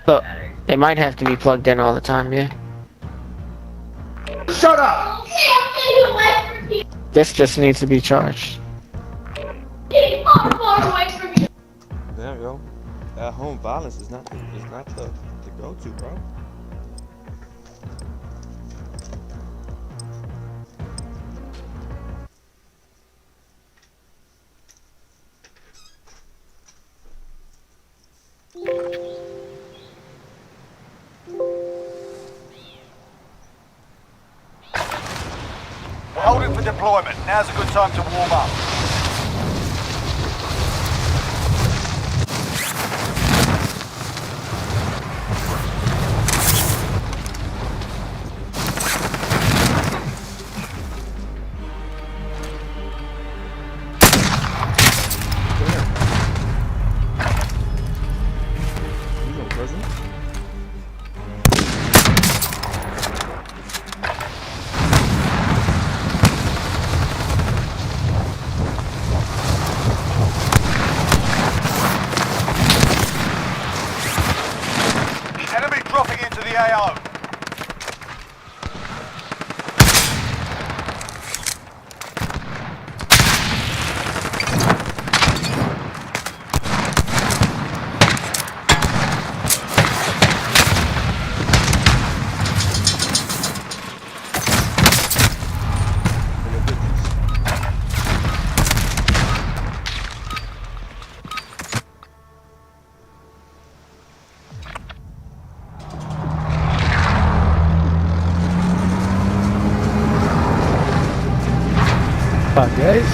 Look, They might have to be plugged in all the time, yeah. Shut up! This just needs to be charged. Damn, yo. At home violence is not the go-to, bro. We're holding for deployment. Now's a good time to warm up. Enemy dropping into the AO. Come on, guys.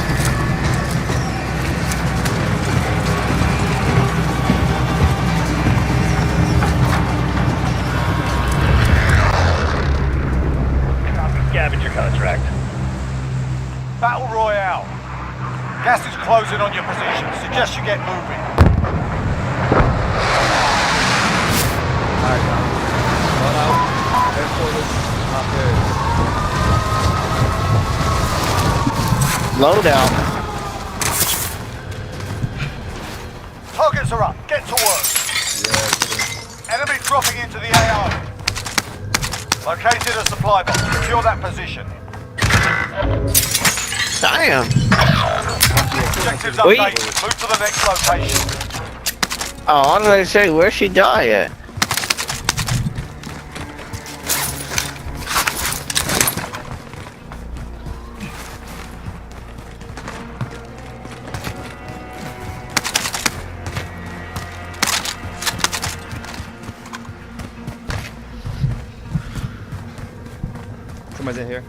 Scavenger contract. Battle Royale. Gas is closing on your position. Suggest you get moving. Alright, guys. Run out. Headquarters. Not there. Loadout. Targets are up. Get to work. Enemy dropping into the AO. Located a supply box. Secure that position. Damn. Objectives Wait. updated. Move to the next location. Oh, what did I say? Where'd she die at? Somebody's in here.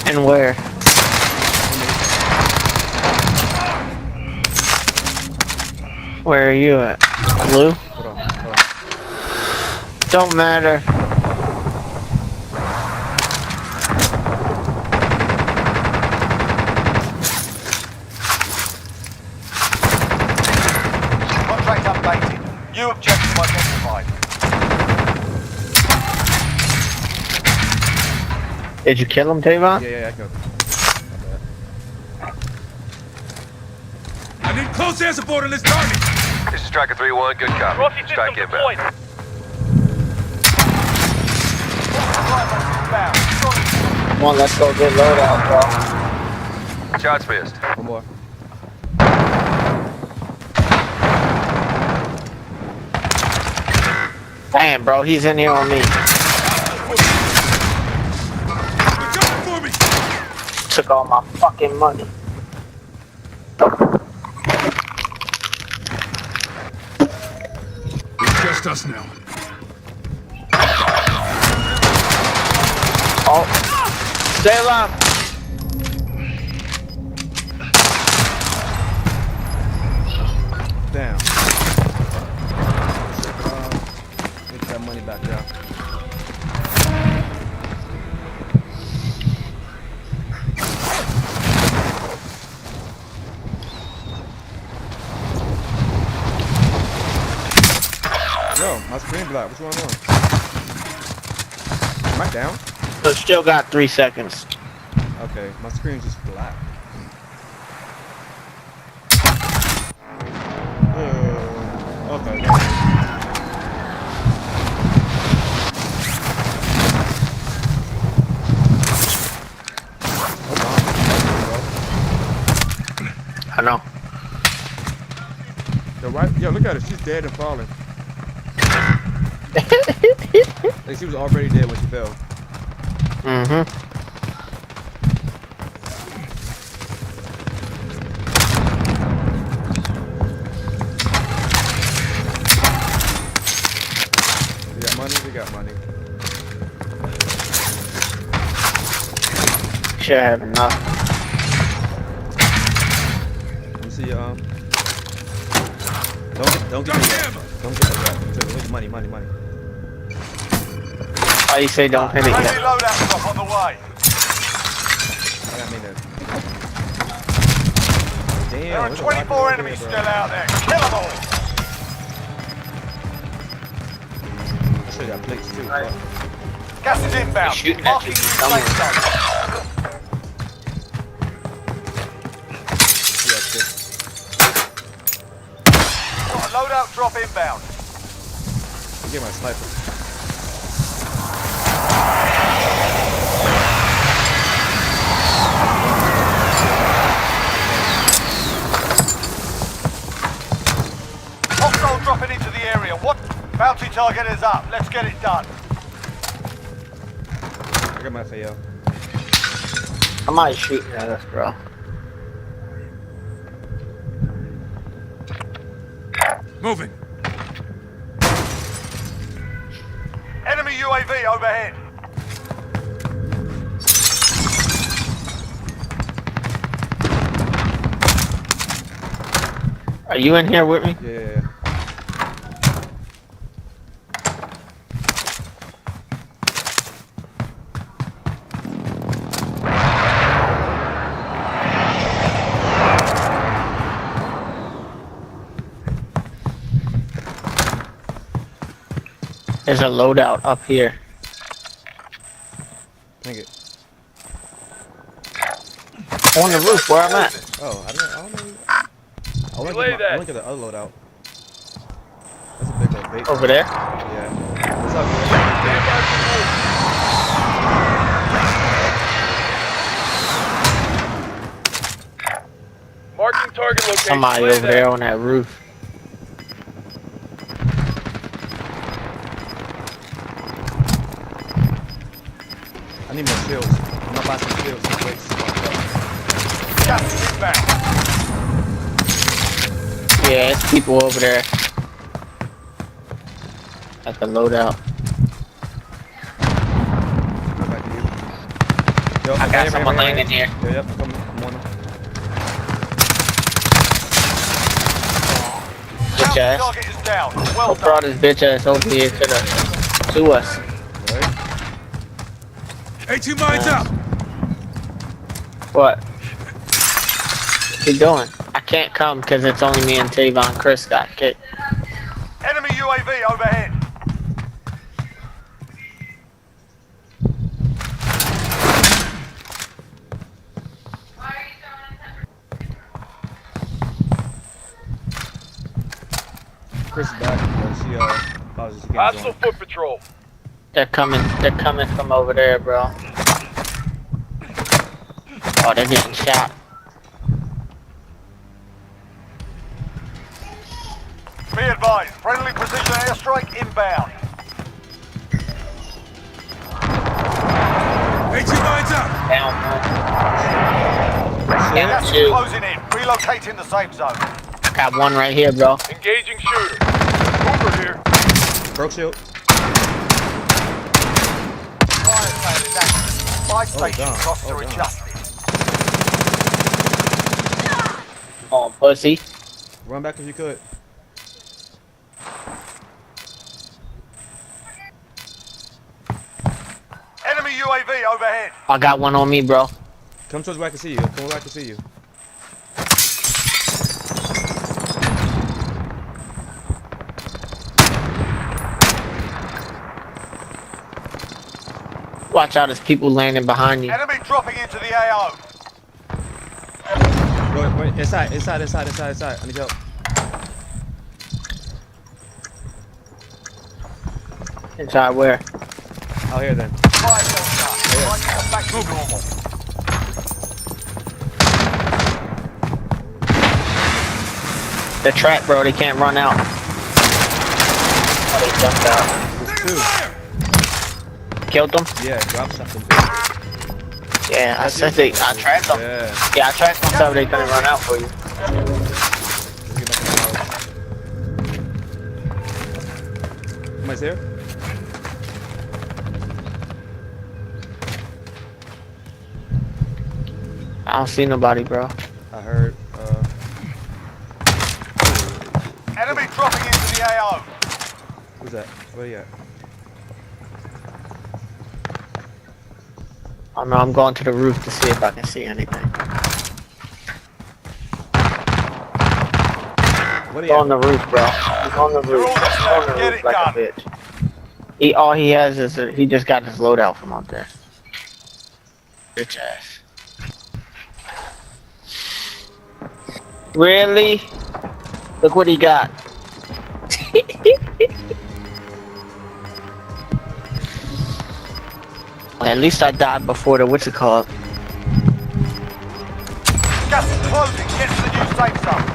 And where? Where are you at? Blue? Hold on. Don't matter. Contract updated. New objective identified. Did you kill him, Tavon? Yeah, I killed him. I need close air support on this target. This is Striker 3-1, good copy. Strike inbound. Come on, let's go get loadout, bro. Shots missed. One more. Damn, bro, he's in here on me. Took all my fucking money. It's just us now. Oh, stay alive. Damn. Get that money back down. Yo, my screen black. What's going on? Am I down? So still got 3 seconds. Okay, my screen's just black. Okay. I know. Yo, look at her. She's dead and falling. Like she was already dead when she fell. Mm-hmm. We got money. We got money. Should have enough. Let me see your Don't get that. Don't get that. Money. Why you say don't hit it Friendly yet? loadout drop on the way. I got me there. Damn. There are 24 enemies still out there. Kill them all. I should have got plates too. Gas is inbound. Marking new safe zone. Got a loadout drop inbound. Get my sniper. Hostile dropping into the area. What? Bounty target is up. Let's get it done. I got my FAL. Somebody's shooting at us, bro. Moving. Enemy UAV overhead. Are you in here with me? Yeah. There's a loadout up here. Dang it. On the roof where I'm at. Oh, I don't know. I want to get the other loadout. That's a big old bait. Over there? Yeah. What's up, man? Marking target location. Somebody over there on that roof. I need more shields. I'm not buying some shields. Some plates. Gas is inbound. Yeah, there's people over there. At the loadout. Go back to you. Yo, I got someone landing here. Yep, I'm coming. I'm on them. Bitch ass. Target is down. Well Who brought his bitch ass over here to us? Right. 18 mines up. What? What you doing? I can't come because it's only me and Tavon. Chris got kicked. Enemy UAV overhead. Chris is back. She Hostile foot patrol. They're coming from over there, bro. Oh, they're getting shot. Be advised, friendly precision airstrike inbound. 18 mines up. Down one. Down Gas is two. closing in. Relocating the safe zone. Got one right here, bro. Engaging shooter. Over here. Broke shield. Fire sale is active. Buy station costs are adjusted. Oh, pussy. Run back if you could. Enemy UAV overhead. I got one on me, bro. Come towards where I can see you. Come where I can see you. Watch out, there's people landing behind you. Enemy dropping into the AO. Wait, inside. I need help. Inside where? Out here then. Right, Delta. Right, get back to normal. The trap, bro. They can't run out. Oh, they jumped out. Killed them? Yeah, drop something. Yeah, I said they. I trapped them. Yeah, I trapped them so they couldn't run out for you. Somebody's here? I don't see nobody, bro. I heard. Enemy dropping into the AO. Who's that? Where you at? Oh no, I'm going to the roof to see if I can see anything. What are He's on the roof, bro. He's on the roof. He's on the roof like a bitch. All he has is he just got his loadout from up there. Bitch ass. Really? Look what he got. At least I died before the what's it called? Gas is closing. Get to the new safe zone.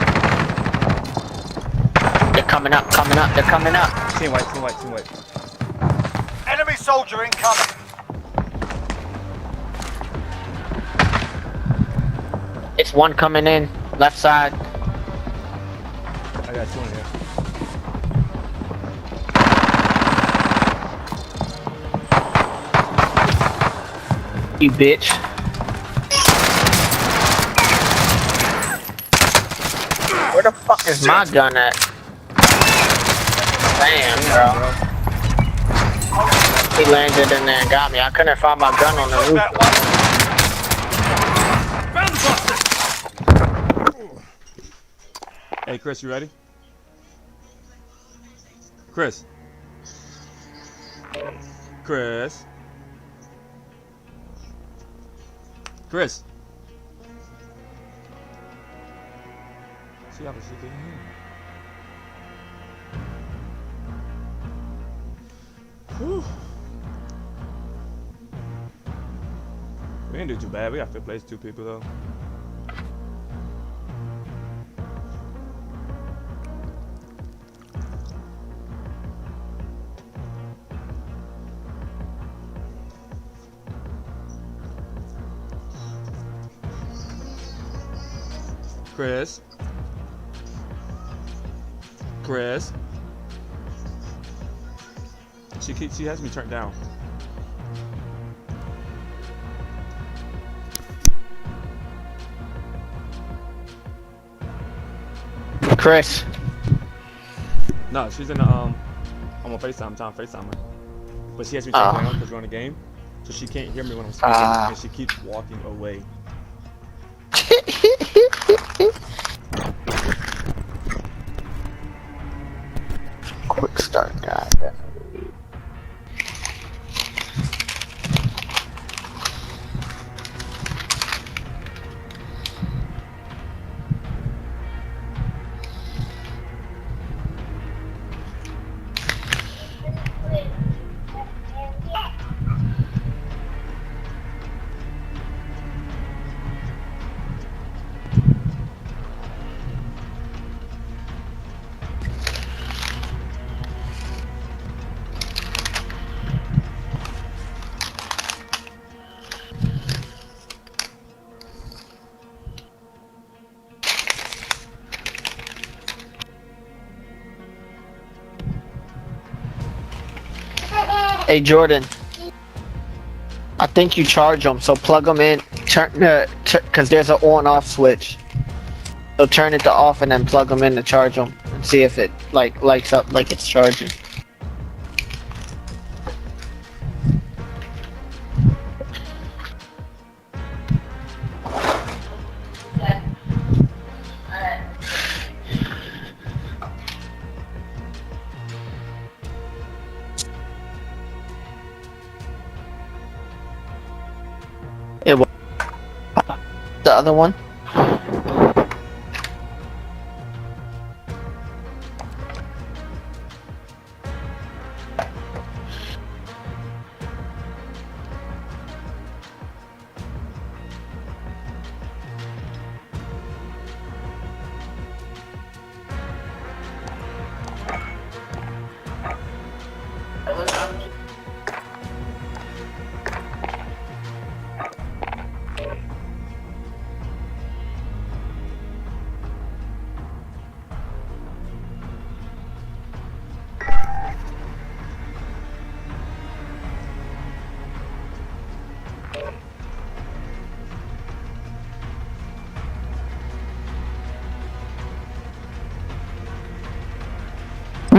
They're coming up, they're coming up. Team white, team white, team white. Enemy soldier incoming. It's one coming in, left side. I got two in here. You bitch. Where the fuck is my gun at? Damn, bro. He landed in there and got me. I couldn't find my gun on the roof. Hey, Chris, you ready? Chris. Chris. Chris. See how she can hear me. Whew. We didn't do too bad. We got 5th place, 2 people though. Chris. Chris. She has me turned down. Chris. No, she's in the I'm on FaceTime. I'm trying to FaceTime her. But she has me turned down because we're on the game. So she can't hear me when I'm speaking and she keeps walking away. Quick start, God, definitely. Hey Jordan, I think you charge them, so plug them in, cause there's an on-off switch. So turn it to off and then plug them in to charge them, and see if it lights up like it's charging. It was the other one.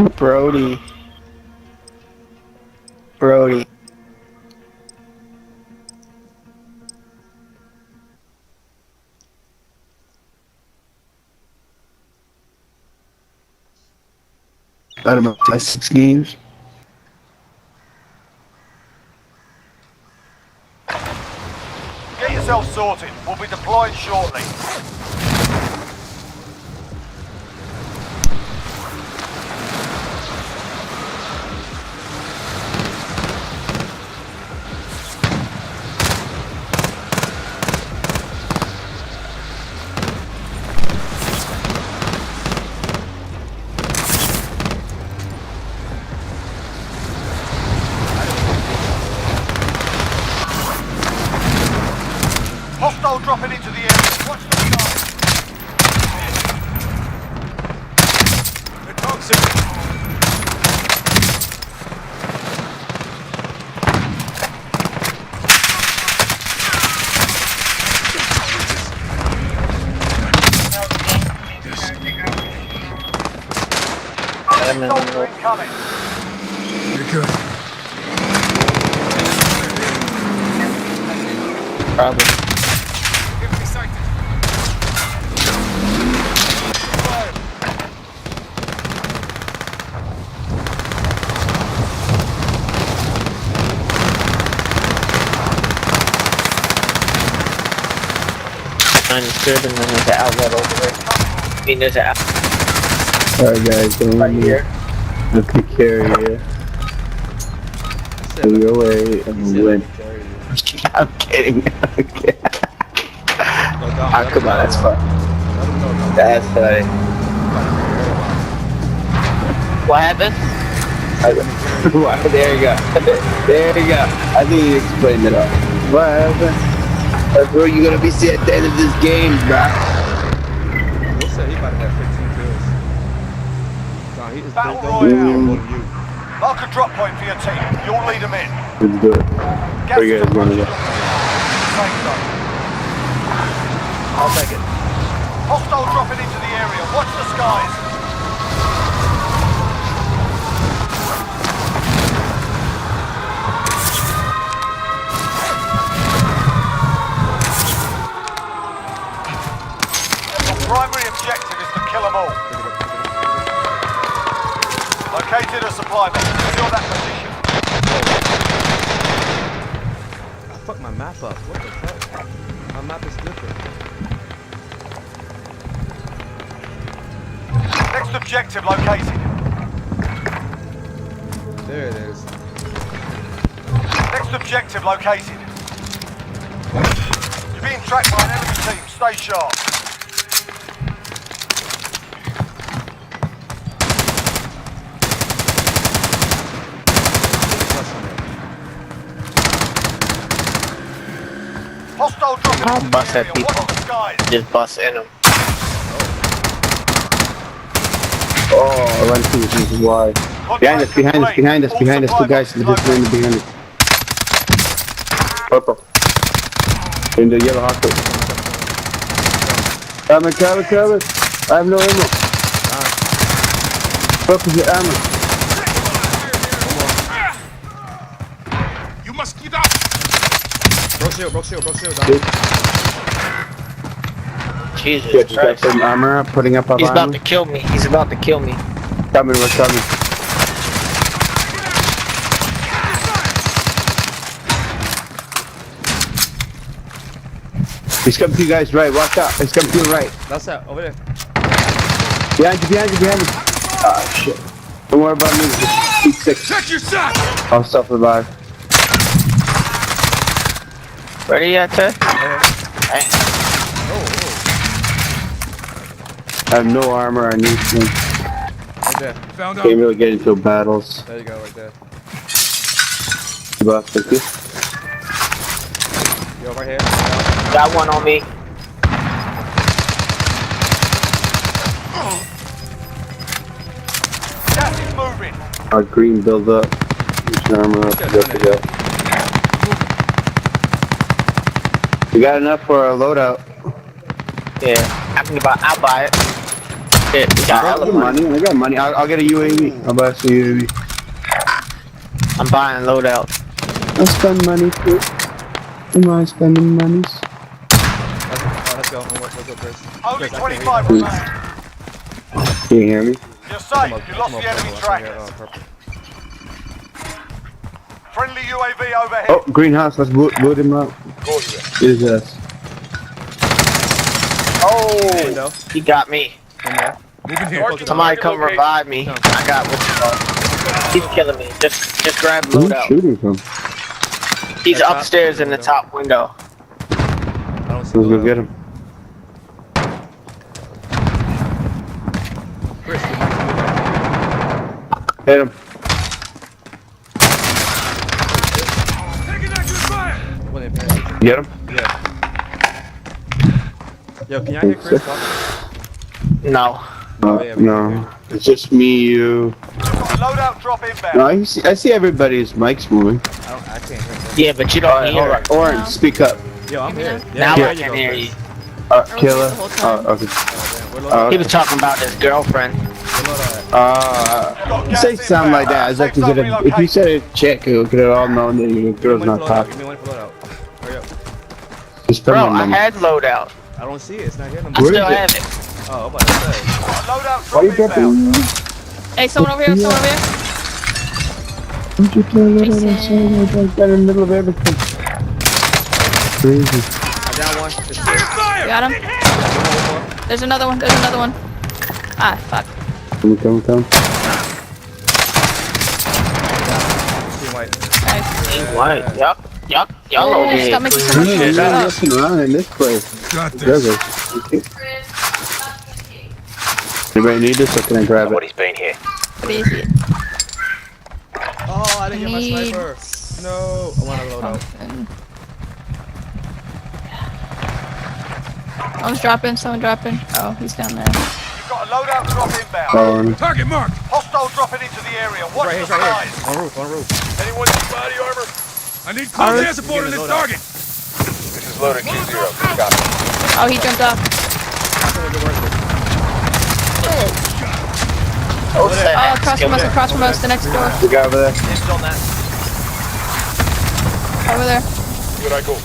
Brody. Brody. Out of my last 6 games. Get yourself sorted. We'll be deploying shortly. Hostile dropping into the area. Watch the skies. They're toxic. Soldier incoming. You're good. Probably. Understood, and then there's an outlet over there. I mean, there's an outlet. Alright guys, don't Right here. I'll take care of you. Go your way and win. I'm kidding. Okay. Ah, come on, that's fun. That's funny. What happened? There you go. There you go. I think you explained it all. What happened? That's where you're gonna be at the end of this game, bruh. We'll say he about to have 15 kills. No, he is Battle definitely Royale. more than you. Mark a drop point for your team. You'll lead them in. Let's do it. Gas Where you guys wanna go? Safe zone. I'll take it. Hostile dropping into the area. Watch the skies. The primary objective is to kill them all. Located a supply box. Secure that position. I fucked my map up. What the fuck? My map is different. Next objective located. There it is. Next objective located. You're being tracked by an enemy team. Stay sharp. Hostile dropping I'll into bust the at area. people. Watch the skies. Just bust in them. Oh, run to this is why. Behind us, behind us, behind us, behind us. 2 guys in the behind us. Purple. In the yellow hot coat. Coming. I have no ammo. Purple's your ammo. You must get up. Broke shield. Jesus Good, you got Christ. some armor up, putting up our He's armor. about to kill me. He's about to kill me. Coming, we're coming. He's coming to you guys right, watch out. He's coming to your right. That's that, over there. Behind you. Ah, shit. Don't worry about me, just keep sick. Check your shot. I'll self-revive. Ready yet, Ted? I have no armor, I need some. Right there. Found Can't really get into battles. There you go, right there. Buff, thank you. Yo, right here. Got one on me. Gas is moving. Our green build up. Use armor up, good to go. We got enough for our loadout. Yeah, I'll buy it. shit. We got I hella got money. money. I got money. I'll get a UAV. I'll buy some UAV. I'm buying loadout. I'll spend money too. Am I spending monies? Let's go. Let's go, Chris. Only Chris, I can't 25 hear you. remain. Can you hear me? You're safe. You lost the enemy trackers. Friendly UAV overhead. Oh, greenhouse. Let's boot him up. Is us. Oh, he got me. Moving here. Somebody come revive me. I got what you call. He's killing me. Just grab Who's loadout. shooting from? He's upstairs in the top window. Let's go get him. Hit him. Get him? Yeah. Yo, can y'all hear Chris talking? No. No. It's just me, you. Loadout drop inbound. No, I see everybody's mics moving. I can't hear him. Yeah, but you don't hear it. Orange, speak up. Yo, I'm here. Now Yeah, I can hear you. Killer. Oh, okay. He was talking about his girlfriend. You say something like that. As like, if you said a chick, you could have all known that your girl's not talking. Just Bro, I had loadout. I don't see it. It's not here no I more. still have it. Oh, I'm about to say. Loadout Why you drop dropping? inbound. Hey, someone over here, someone over here. Don't you tell me that I'm saying like that in the middle of everything? Crazy. I down one. Got him. There's another one, there's another one. Ah, fuck. Come. Team white. Nice. What? Yup. Y'all Oh, okay. stop making so much You're shit. not Shut up. messing around in this place. Got this. Anybody need this or can I grab it? Nobody's been here. What is it? Oh, I didn't get my sniper. No. I want to load out. Someone's dropping. Oh, he's down there. You've got a loadout drop inbound. Target marked. Hostile dropping into the area. Watch Right the here, right skies. here. On roof. Anyone need body armor? I need close air support on this target. This is loader Q0. Got it. Oh, he jumped off. Oh, across from us, the next door. The guy over there. Hits on that. Over there. Good, I go.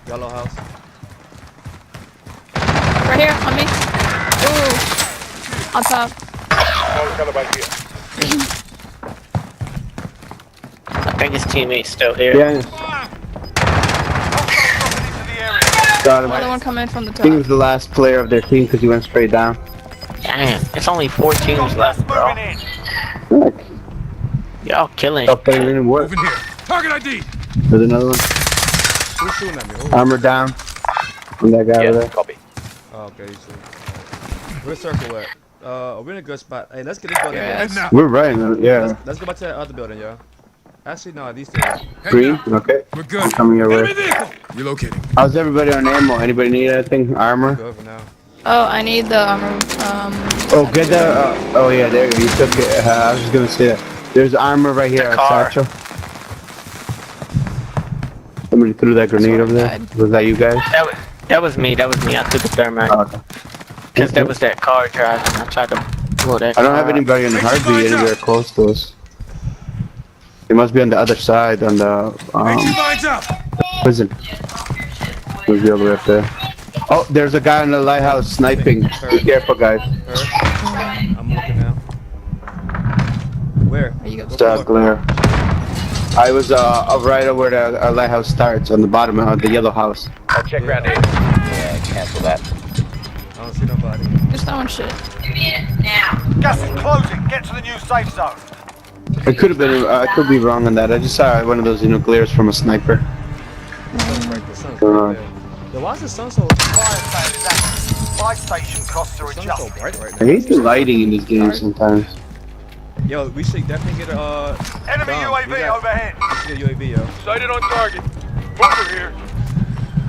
Yellow house. Right here, on me. Ooh. On top. I think his teammate's still here. Yeah. Got him. Another one coming in from the I think he top. was the last player of their team because he went straight down. Damn, it's only 4 teams left, bro. Look. Y'all killing. Stop putting it in work. Moving here. Target ID. There's another one. Who's shooting at me? Armor down. And that guy over there. Copy. Oh, okay. Where's circle at? We're in a good spot. Hey, let's get this building. Yeah. We're right now. Yeah. Let's go back to that other building, yo. Actually, no, these two. Green. Okay. We're good. I'm coming your way. Enemy vehicle. Relocating. How's everybody on ammo? Anybody need anything? Armor? Go over now. Oh, I need the armor. Oh, get the. Oh yeah, there you go. You took it. I was just gonna say that. There's armor right here. Satchel. Somebody threw that grenade over there. Was that you guys? That was me. I took the thermite. Oh, okay. Because there was that car driving. I tried to pull that I don't have car. anybody in the heartbeat anywhere close to us. It must be on the other side, on the Lines up. prison. Must be over up there. Oh, there's a guy in the lighthouse sniping. Be careful, guys. I'm looking now. Where? Glare. I was right over where the lighthouse starts, on the bottom of the yellow house. I'll check round here. Yeah, cancel that. I don't see nobody. Just throwing shit. Gas is closing. Get to the new safe zone. It could have been. I could be wrong on that. I just saw one of those, glares from a sniper. The sun's right there. Yo, why is the sun so? Fire station costs are So adjusted. bright right I now. hate the lighting in this game sometimes. Yo, we should definitely get a. Enemy bomb. UAV We got- overhead. We should get a UAV, yo. Sighted on target. Over here.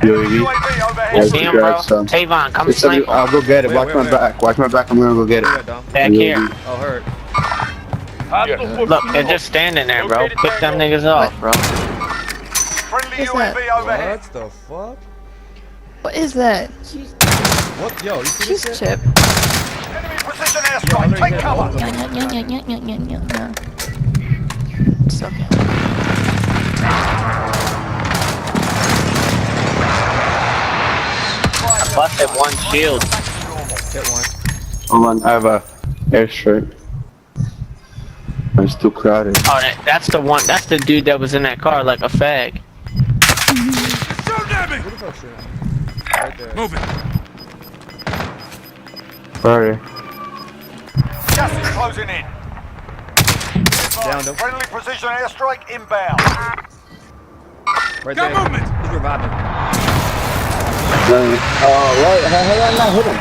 UAV. UAV overhead. That's Damn, the bro. drive, son. Tavon, come It's snipe him. I'll go get it. Wait, Watch wait, my wait. back. Watch my back. I'm gonna go get Yeah, it. Dom. Back here. Oh, hurt. Look, they're just standing there, bro. Pick them niggas off, bro. Friendly Friendly What's that? UAV overhead. What the fuck? What is that? What? Yo, you see this Cheese shit? chip. Enemy precision airstrike. Take cover. Yeah. It's okay. I busted one shield. Hit one. Hold on, I have a airstrike. It's too crowded. Oh, that's the one. That's the dude that was in that car like a fag. Shoot at me. Who the fuck shooting at me? Right there. Move it. Sorry. Gas is closing in. Down them. Friendly precision airstrike inbound. Right Got there. movement. He's reviving. Oh, what? How did I not hit him?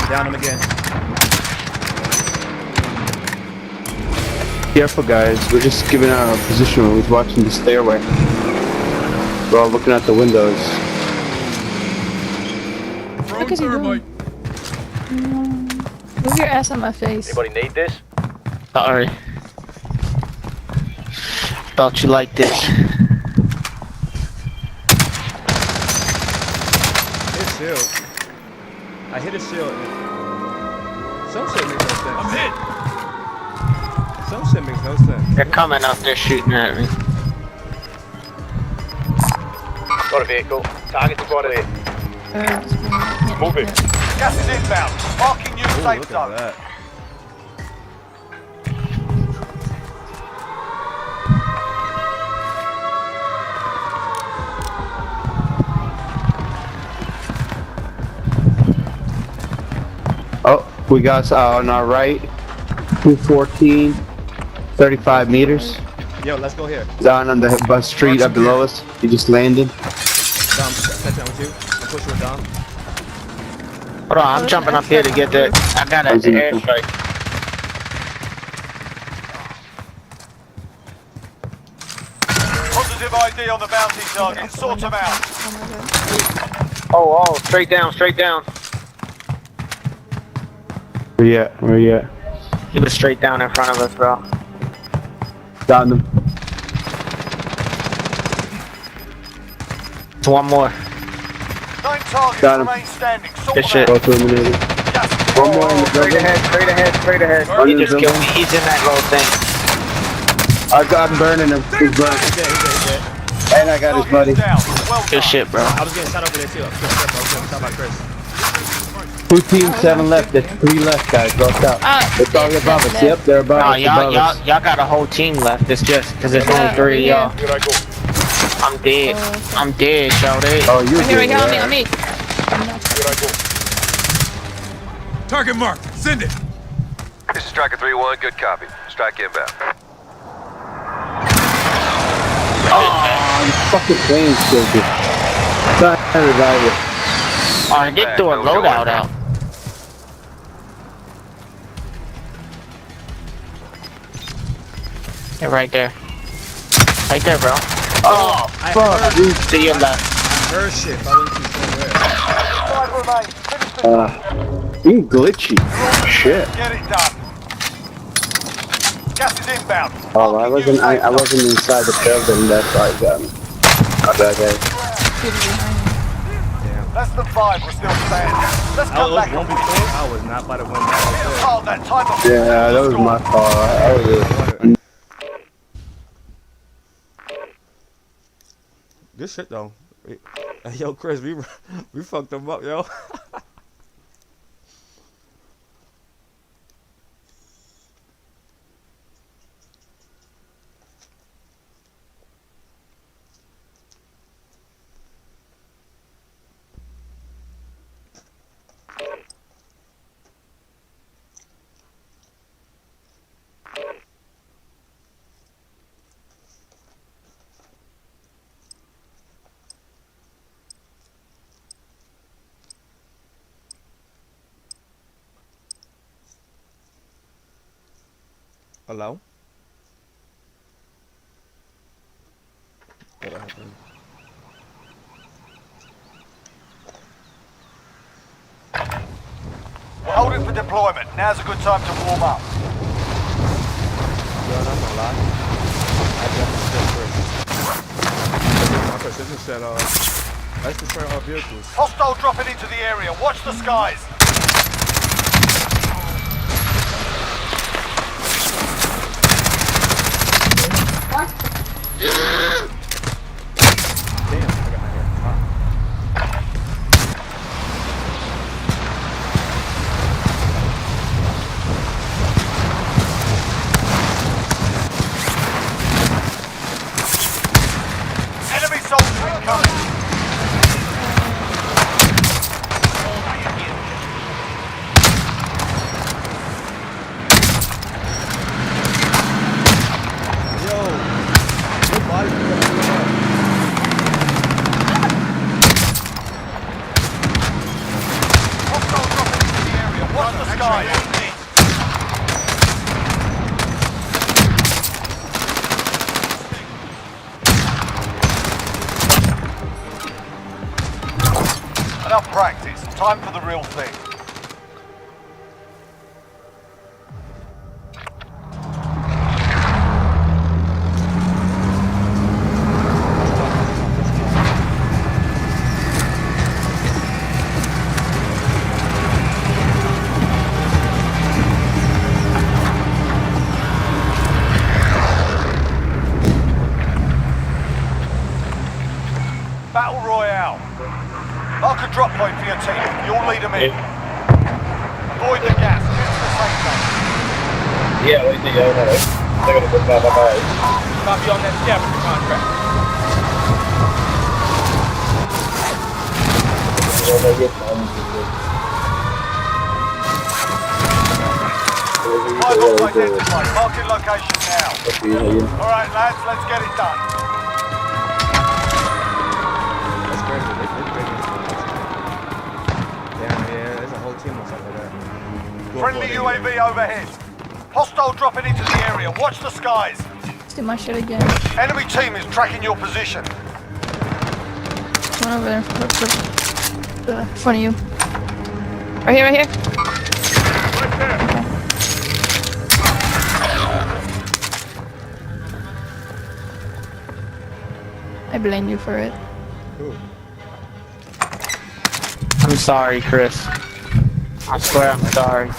Down him again. Careful, guys. We're just giving out our position. We're watching the stairway. We're all looking at the windows. What is he doing? Move your ass on my face. Anybody need this? Sorry. Thought you liked this. Hit shield. I hit a shield. Some shit makes no sense. I'm hit. Some shit makes no sense. They're coming up there shooting at me. Got a vehicle. Target spotted. Move it. Gas is inbound. Marking new safe Look zone. at that. Oh, we got on our right, 214, 35 meters. Yo, let's go here. Down on the bus street up below us. He just landed. Dom, catch down with you. I'll push you with Dom. Hold on, I'm jumping up here to get the. I got an airstrike. Positive ID on the bounty target. Sort them out. Oh, straight down, straight down. Where you at? Where you at? He was straight down in front of us, bro. Got him. It's one more. 9 targets Got him. remain standing. Sort Good them shit. out. Both eliminated. One more in the Straight building. ahead, straight ahead, straight ahead. Under He the just building. killed me. He's in that little thing. I got him burning him. He's burning. He's dead. And I got his buddy. Down. Well Good done. shit, bro. I was getting shot over there too. I was getting shot by Chris. 2 teams, 7 left. There's 3 left, guys. Watch out. It's all above us. Yep, they're above Nah, us. Above us. y'all got a whole team left. It's just because there's only 3 of y'all. Here I go. I'm dead. I'm dead, shawty. Oh, you're Right here, good. on me, Yeah. on me. Here I go. Target marked. Send it. This is Striker 3-1. Good copy. Strike inbound. Oh, you fucking plane killed you. Try to revive it. Oh, I did throw a loadout out. Yeah, right there. Right there, bro. Oh, fuck. To your left. Her shit. I wouldn't see somewhere. 5 remain. Finish You glitchy. Shit. Get it done. Gas is inbound. Oh, I wasn't inside the building. That's why I got me. My bad, guys. Less than 5. We're still standing. Let's I come was back one and before. finish. I was not by the window. Oh, that time of Yeah, that was my fault. I was Good shit though. Hey, yo, Chris, we fucked them up, yo. Hello? What happened? We're holding for deployment. Now's a good time to warm up. Yo, not gonna lie. My precision said, let's destroy our vehicles. Hostile dropping into the area. Watch the skies. Enemy soldier incoming. Hostile dropping into the area. Watch the skies. Enough practice. Time for the real thing. Battle Royale. Mark a drop point for your team. You'll lead them in. Avoid the gas. Get to the safe zone. Yeah, we think I know it. They're gonna put that by. Might be on that scavenger contract. Pilots identified. Marking location now. Alright lads, let's get it done. That's crazy. Damn, yeah, there's a whole team or something like that. Friendly UAV overhead. Hostile dropping into the area. Watch the skies. Let's do my shit again. Enemy team is tracking your position. One over there. In front of you. Right here, right here. Right there. Okay. I blame you for it. I'm sorry, Chris. I swear I'm sorry.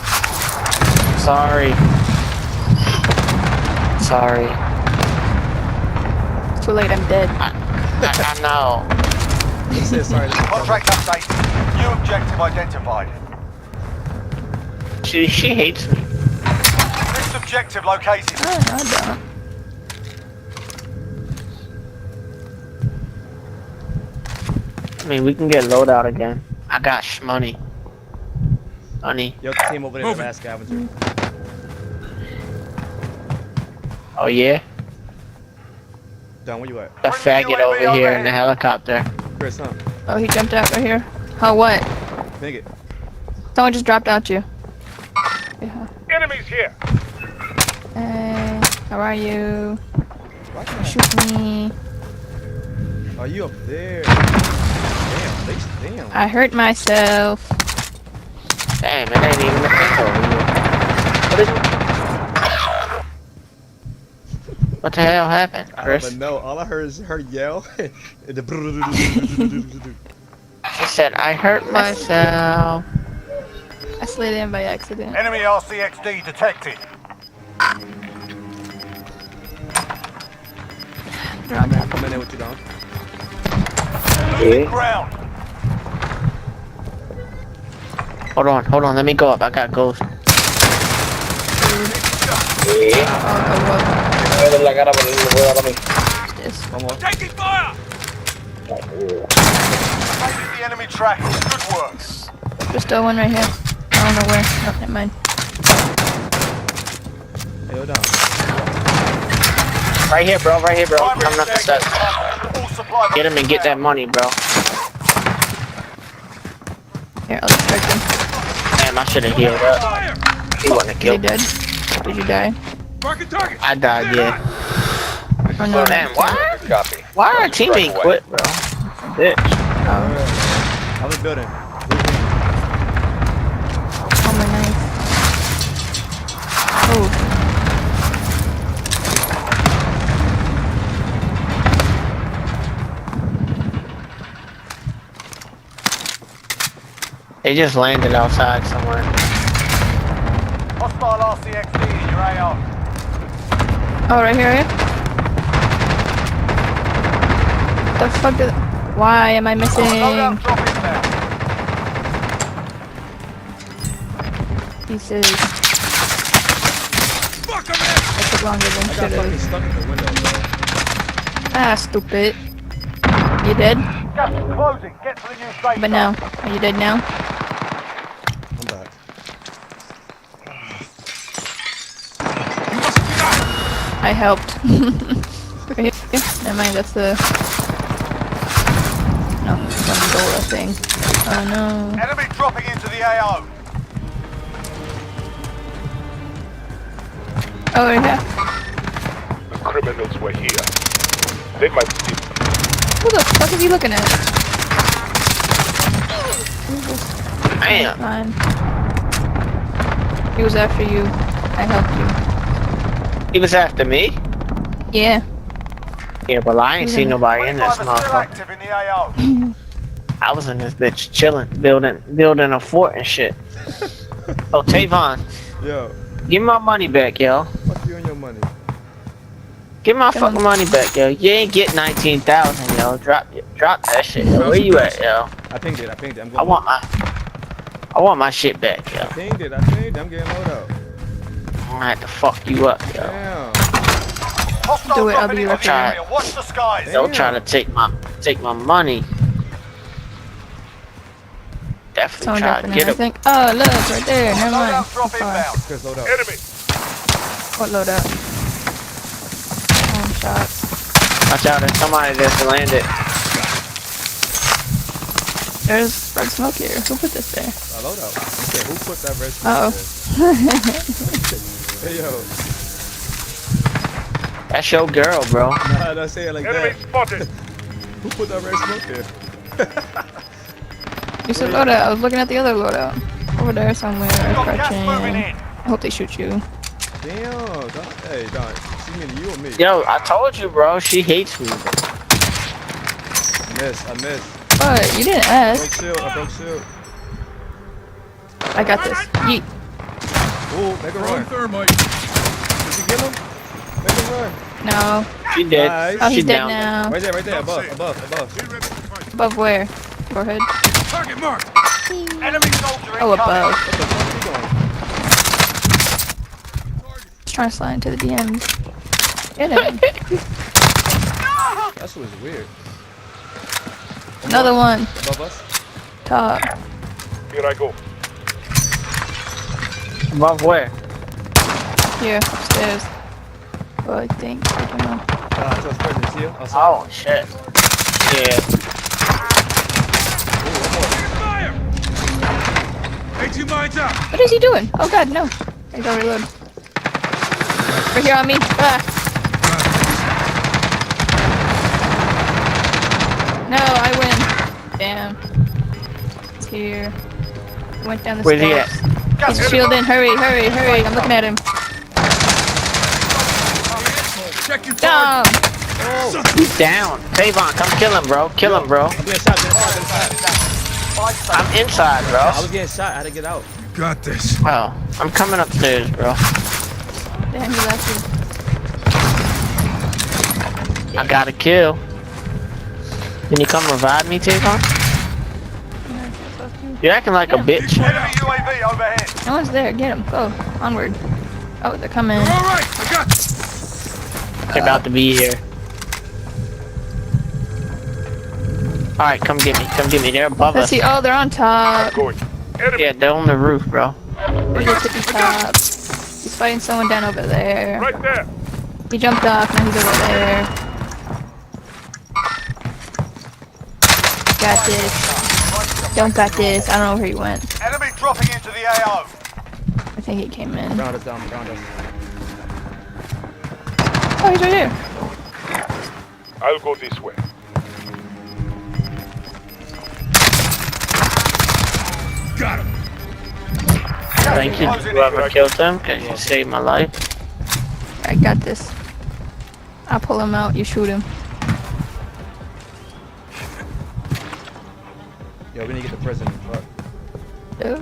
Sorry. Sorry. Too late, I'm dead. I know. He said sorry. Contract update. New objective identified. She hates me. Next objective located. Oh, no, I don't. I mean, we can get loadout again. I got shmoney. Honey. Yo, team over there, the last scavenger. Oh, yeah? Don, where you at? The faggot over here in the helicopter. Chris, huh? Oh, he jumped out right here. Oh, what? Nigga. Someone just dropped out you. Yeah. Enemies here. Hey, how are you? Shoot me. Are you up there? Damn. I hurt myself. Damn, it ain't even a thing over here. What is it? What the hell happened, Chris? I don't know. All I heard is her yell. She said, I hurt myself. I slid in by accident. Enemy RCXD detected. Man, come in there with you, Don. Losing ground. Hold on, let me go up. I got ghost. Taking fire! Evaded the enemy track. Good work. There's still one right here. I don't know where. Oh, never mind. Hey, hold on. Right here, bro. Coming up the steps. Get him and get that money, bro. Here, I'll distract him. Damn, I should have healed up. He wasn't Is he killed. dead? Did you die? I died, yeah. Oh no. Damn, why our teammate quit, bro? Bitch. Oh. I'm in the building. Oh, my knife. Oh. They just landed outside somewhere. Hostile RCXD in your AO. Oh, right here, yeah? The fuck did... Why am I missing? Loadout drop inbound. Pieces. That took longer than I got fucking should've. stuck in the window, bro. Ah, stupid. You dead? Gas is closing. Get to the new safe But now. Are you dead now? I'm back. I helped. Right here? Never mind, that's the... No, gondola thing. Oh no. Enemy dropping into the AO. Oh, right here. The criminals were here. They might still. Who the fuck is he looking at? Damn. Fine. He was after you. I helped He was after me? you. Yeah. Yeah, well I ain't seen nobody in this Still motherfucker. active in the AO. I was in this bitch chilling, building a fort and shit. Oh, Tavon, Yo, give me my money back, yo. fuck you and your money. Give me my fucking money back, yo. You ain't get 19,000, yo. Drop that shit, yo. Where you at, yo? I pinged it. I'm going. I want my shit back, yo. I pinged it. I'm getting load out. I'm gonna have to fuck you up, yo. Damn. Hostile Do it, I'll dropping be into right the back. area. Watch the skies. Don't try to take my money. Definitely Someone try to dropping in, get I him. think. Oh, look, right there. Never mind. Loadout drop Far. inbound. Chris, load out. Enemy. What loadout? Home shots. Watch out, there's somebody that's landed. There's red smoke here. Who put this there? Load out. You said, who put that red smoke Uh-oh. there? Hey, yo. That's your girl, bro. Nah, don't say it like Enemy that. spotted. Who put that red smoke there? You said loadout. I was looking at the other loadout. Over there somewhere. Got gas Crouching. moving in. I hope they shoot you. Damn, Don. Hey, Don. She mean you or me? Yo, I told you, bro. She hates me. I missed. But you didn't ask. I broke shield. I got this. Yeet. Ooh, make a run. Thermite. Did you get him? Make a run. No. She dead. Nice. Oh, he's She dead down. now. Right there, above. Above where? Forehead? Target marked. Enemy soldier Oh, incoming. above. What the fuck are you doing? Just trying to slide into the DMs. Get him. That shit was weird. Another one. Above us? Top. Here I go. Above where? Here, upstairs. Oh, I think. I don't know. Just presence here. Oh, shit. Yeah. Fire. 18 mines out. What is he doing? Oh god, no. I gotta reload. Right here on me. Ah. No, I win. Damn. It's here. Went down the Where's he steps. at? He's shielding. Hurry, hurry, hurry. I'm looking at him. Check your Down. He's down. Tavon, come kill him, bro. Kill him, bro. I'm getting shot, I'm inside, I bro. was getting shot. I had to get out. You got this. Wow. I'm coming upstairs, bro. Damn, he left you. I got a kill. Can you come revive me, Tavon? You're acting like a bitch. Enemy UAV overhead. No one's there. Get him. Go. Onward. Oh, they're coming. All right, I got this. They're about to be here. Alright, come get me. Come get me. They're above Let's us. see. Oh, they're on top. Yeah, they're on the roof, bro. There's a tippy top. He's fighting someone down over there. Right there. He jumped off. Now he's over there. Got this. Don't got this. I don't know where he went. Enemy dropping into the AO. I think he came in. Round us down, round us. Oh, he's right here. I'll go this way. Got him. Thank you, whoever killed them, because you saved my life. I got this. I'll pull him out. You shoot him. Yo, we need to get the prison. Fuck. Oh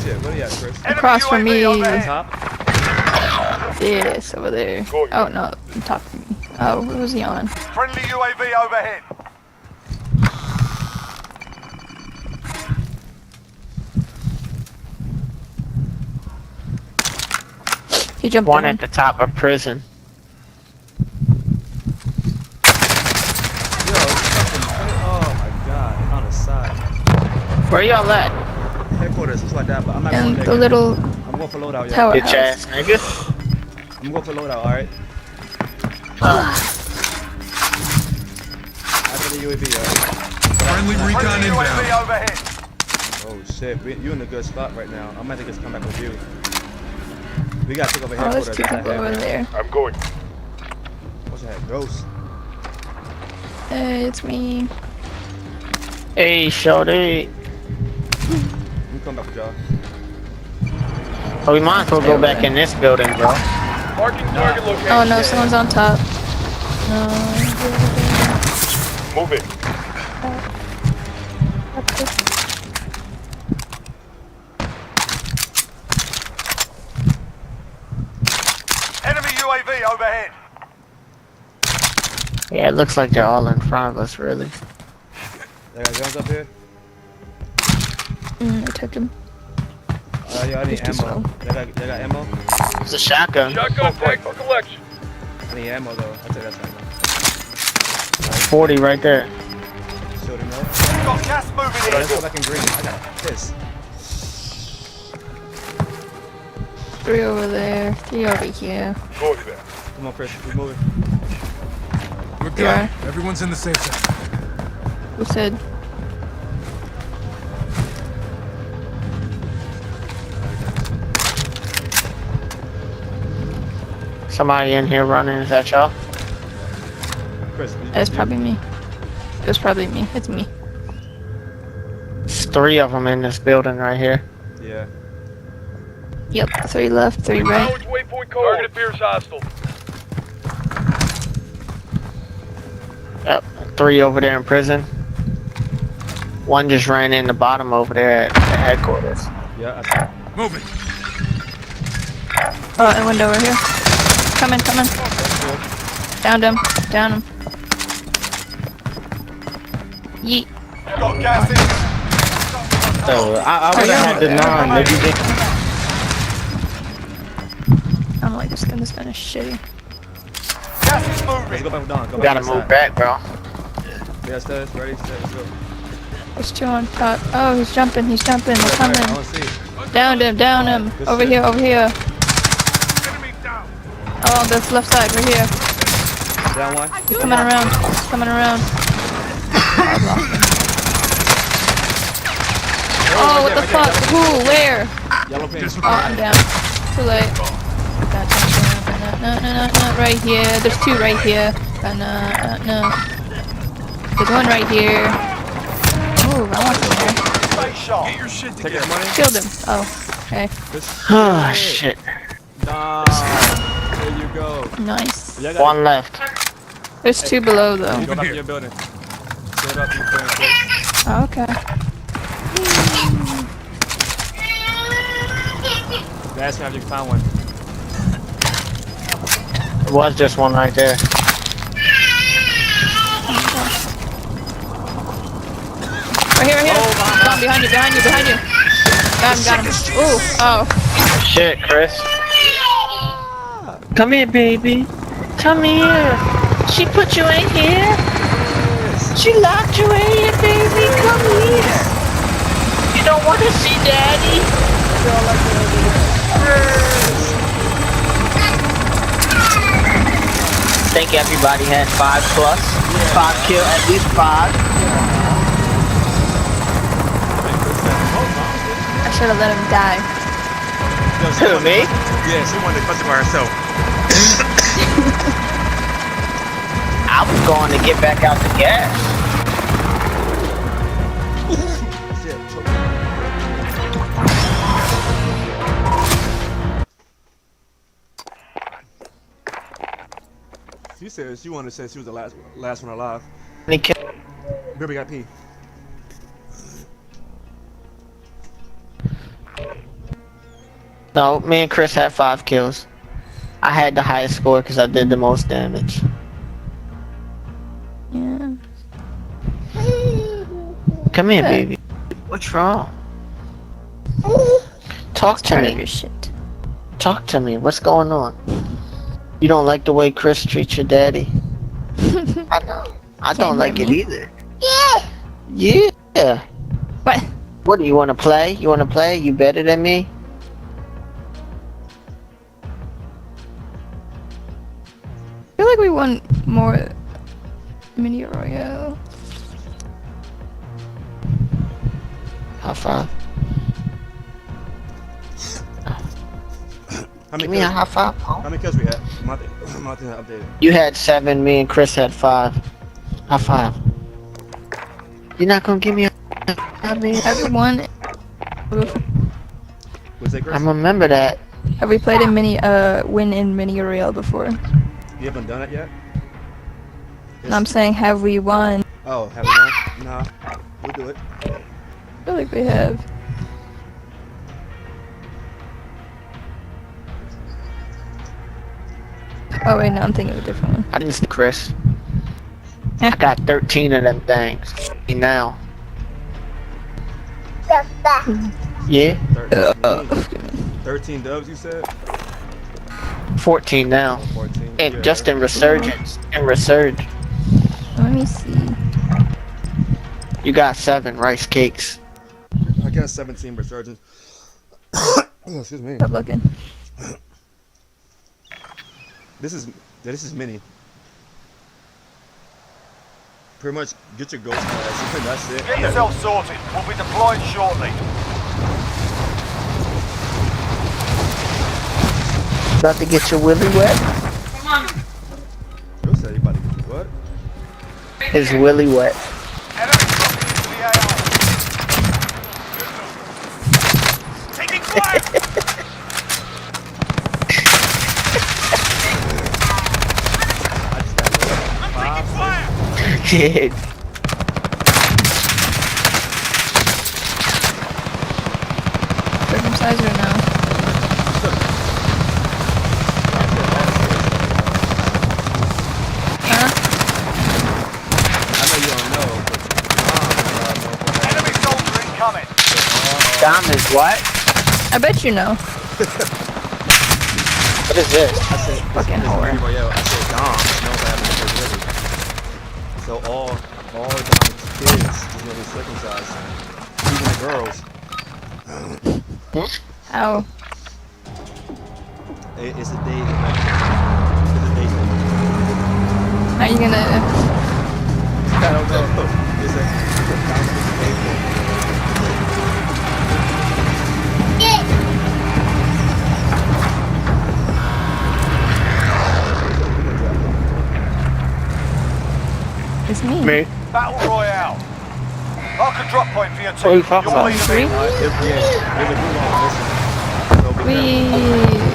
shit! Where are you at, Chris? Across from me. Top. Yes, over there. Oh no, on top of me. Oh, what was he on? Friendly UAV overhead. He jumped One in. at the top of prison. Oh my god! On the side. Where y'all at? Headquarters, it's like that, but I'm not And going the little I'm going for loadout, yeah. tower Bitch house. ass nigga. I'm going for loadout, alright? After the UAV, Friendly recon inbound. UAV overhead. Oh shit, you in a good spot right now. I might think it's come back with you. We gotta take over Oh, there's headquarters. two people over there. I'm going. What's that? Ghost. Hey, it's me. Hey, shorty. Let me come back with y'all. Oh, we might as well go back in this building, bro. Marking target location. Oh no, someone's on top. No. Moving. Enemy UAV overhead. Yeah, it looks like they're all in front of us, really. They got guns up here? I took him. Yeah, I need He's too ammo. slow. They got ammo? It's a shotgun. Shotgun tag for collection. I need ammo though. I'll take that ammo. 40 right there. Shooting up. Got gas moving in. Let's go back in green. I got pissed. 3 over there, 3 over here. Going there. Come on, Chris. We're moving. We're good. Yeah. Everyone's in the safe zone. Who said? Somebody in here running. Is that y'all? Chris, It's probably me. It's probably me. It's me. There's 3 of them in this building right here. Yeah. Yep, 3 left, 3 right. Acknowledge waypoint code. Target appears hostile. Yep. 3 over there in prison. 1 just ran in the bottom over there at the headquarters. Yeah, I see. Moving. Oh, and window over here. Coming. Downed him. Down him. Yeet. Got gas in. So I would have had the non. Maybe they... I don't like this gun. This gun is shitty. Gas is moving. Let's go back with Don. Go We back gotta to the move side. back, bro. Yeah, stairs. Ready? Let's go. There's 2 on top. Oh, he's jumping. They're I coming. don't see. Down him. Good Over shit. here. Enemy down. Oh, this left side, right here. Down one. He's coming around. Oh, what the fuck? Who? Where? Yellow pin. Oh, I'm down. Too late. No. Right here. There's 2 right here. No. There's 1 right here. Ooh, I want some there. Stay sharp. Get your shit Take together. his money. Killed him. Oh, okay. Oh, shit. Nah. There you go. Nice. Yeah, I got 1 left. There's 2 below, though. Go back to your building. Set up your building, Chris. Oh, okay. Ask me if you found one. There was just 1 right there. Right here. Oh, behind you. Got him. Ooh, oh. Shit, Chris. Come here, baby. Come here. She put you in here. She locked you in here, baby. Come here. You don't want to see daddy? Think everybody had 5 plus? 5 kill, at least 5. I should have let him die. Who, me? Yeah, she wanted to clutch it by herself. I was going to get back out the gas. She said she wanted to say she was the last one alive. Any kill? Baby got pee. No, me and Chris had 5 kills. I had the highest score because I did the most damage. Yeah. Come here, baby. What's wrong? Talk to me. Your shit. Talk to me. What's going on? You don't like the way Chris treats your daddy? I know. I don't like it either. Yeah. Yeah. What? What do you want to play? You want to play? You better than me? I feel like we want more mini royale. High five. How many Give me a kills- high five. How many kills we had? My thing updated. You had 7, me and Chris had 5. High five. You're not gonna give me a I mean, Everyone. Was it Chris? I remember that. Have we played a win in mini royale before? You haven't done it yet? No, I'm saying, have we won? Oh, have we won? Nah. We'll do it. I feel like we have. Oh wait, no, I'm thinking of a different one. I didn't see Chris. I got 13 of them things. Now. Yeah. 13 dubs, you said? 14 now. 14. And Yeah. just in resurgence. In resurge. Let me see. You got 7 rice cakes. I got 17 resurgence. Excuse me. Stop looking. This is mini. Pretty much get your ghost class and that's it. Get yourself sorted. We'll be deployed shortly. About to get your willy wet? Joe said you about to get your what? His willy wet. Taking fire! Kid. Circumciser now. Huh? I know you don't know, but Enemy soldier incoming. Dom is what? I bet you know. What is this? I said Fucking whore. I said Dom knows I haven't been really. So all Dom's kids is gonna be circumcised. Even the girls. Ow. It's a date. It's a date. How you gonna... I don't know. It's a date. It's me. Me. Battle Royale. Mark a drop point for your What are you team. talking You'll about? lead them Three? in. There's a group on listen. So be careful.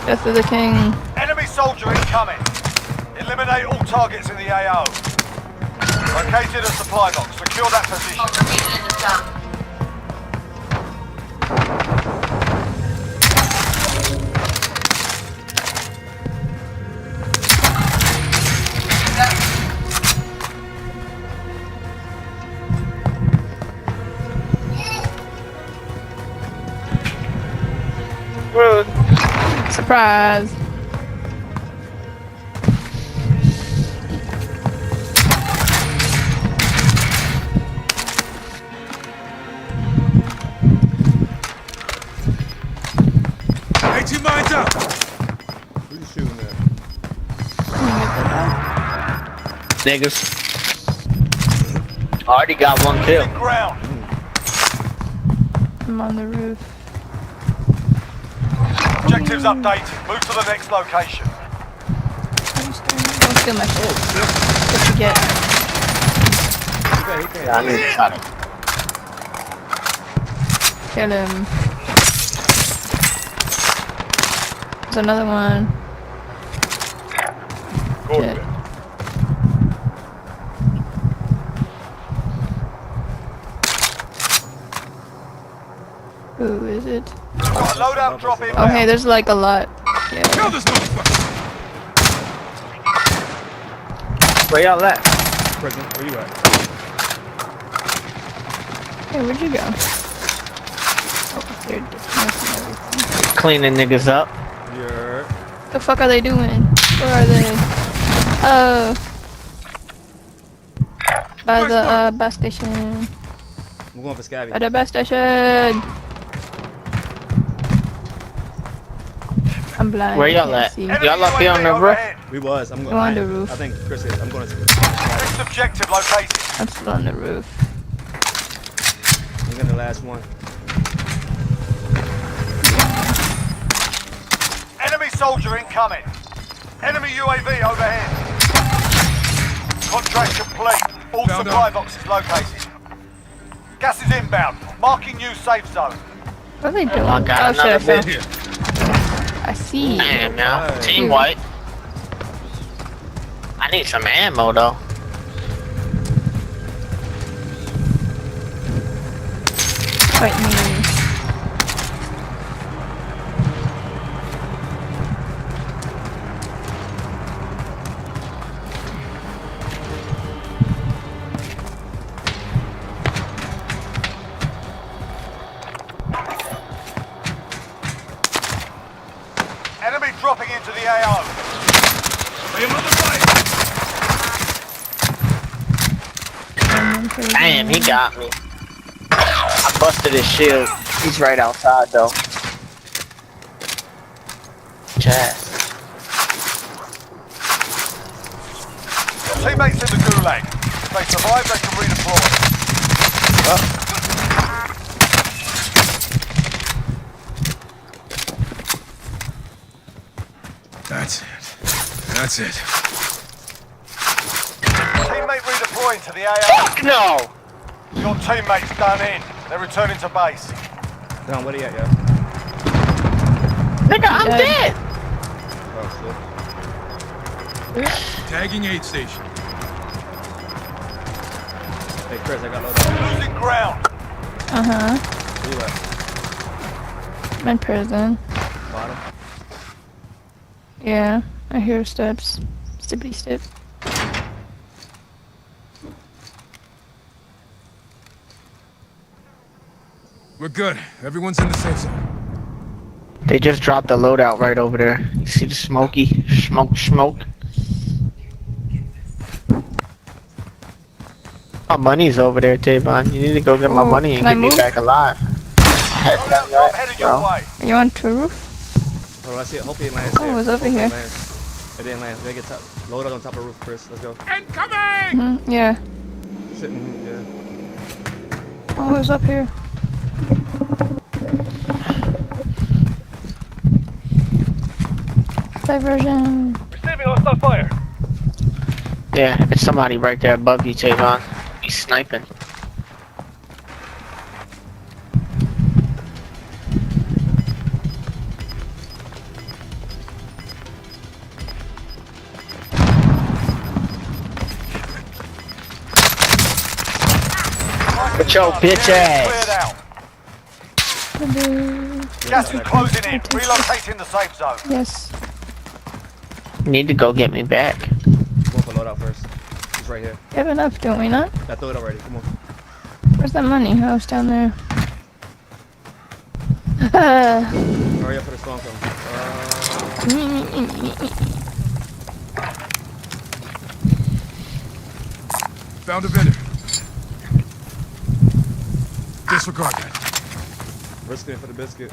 Death of the King. Enemy soldier incoming. Eliminate all targets in the AO. Located a supply box. Secure that position. Surprise. Make your minds up! Who you shooting at? Niggas. Already got 1 kill. Ground. I'm on the roof. Objectives updated. Move to the next location. Don't steal my shit. What you get? Yeah, I need to shot him. Kill him. There's another one. jet. Who is it? Got a loadout drop in. Okay, there's like a lot. Yeah. Kill this motherfucker. Where y'all at? Prison. Where you at? Hey, where'd you go? Oh, they're dismissing everything. Cleaning niggas up. Yeah. The fuck are they doing? Where are they? By the bus station. I'm going for Scabby. By the bus station. I'm blind. Where I y'all can't at? see. Y'all up here on the roof? We was. I'm going Go on the roof. I think Chris is. I'm going to. Next objective located. I'm still on the roof. I'm getting the last one. Enemy soldier incoming. Enemy UAV overhead. Contract complete. All supply boxes located. Gas is inbound. Marking new safe zone. What are they doing? I got Oh shit, I another fell. bit. I see. Damn, now. Team white. I need some ammo, though. Fight me. Enemy dropping into the AO. Damn, he got me. I busted his shield. He's right outside, though. Chad. Teammates in the gulag. If they survive, they can redeploy. That's it. That's it. Teammate redeploying to the AO. Fuck no! Your teammate's done in. They're returning to base. Don, what are you at, yo? Nigga, I'm dead! Oh, shit. Tagging aid station. Hey, Chris, I got loadout. Losing ground. Uh-huh. Where you at? I'm in prison. Bottom. Yeah, I hear steps. Stippity step. We're good. Everyone's in the safe zone. They just dropped the loadout right over there. You see the smoky? Smoke. My money's over there, Tavon. You need to go get my money and can I get me move? back alive. Headed your way. Are you on the roof? Oh, I see it. Hopefully it lands. Oh, it was over here. It didn't land. They get loaded on top of the roof, Chris. Let's go. Incoming! Yeah. Sitting, yeah. Oh, it was up here. Diversion. Receiving hostile fire. Yeah, it's somebody right there above you, Tavon. He's sniping. With your bitch ass. Gas is closing in. Relocating the safe zone. Yes. You need to go get me back. Go for loadout first. It's right here. We have enough, don't we not? I threw it already. Come on. Where's that money? Oh, it's down there. Hurry up for the storm zone. Found a vendor. Disregard that. Risking it for the biscuit.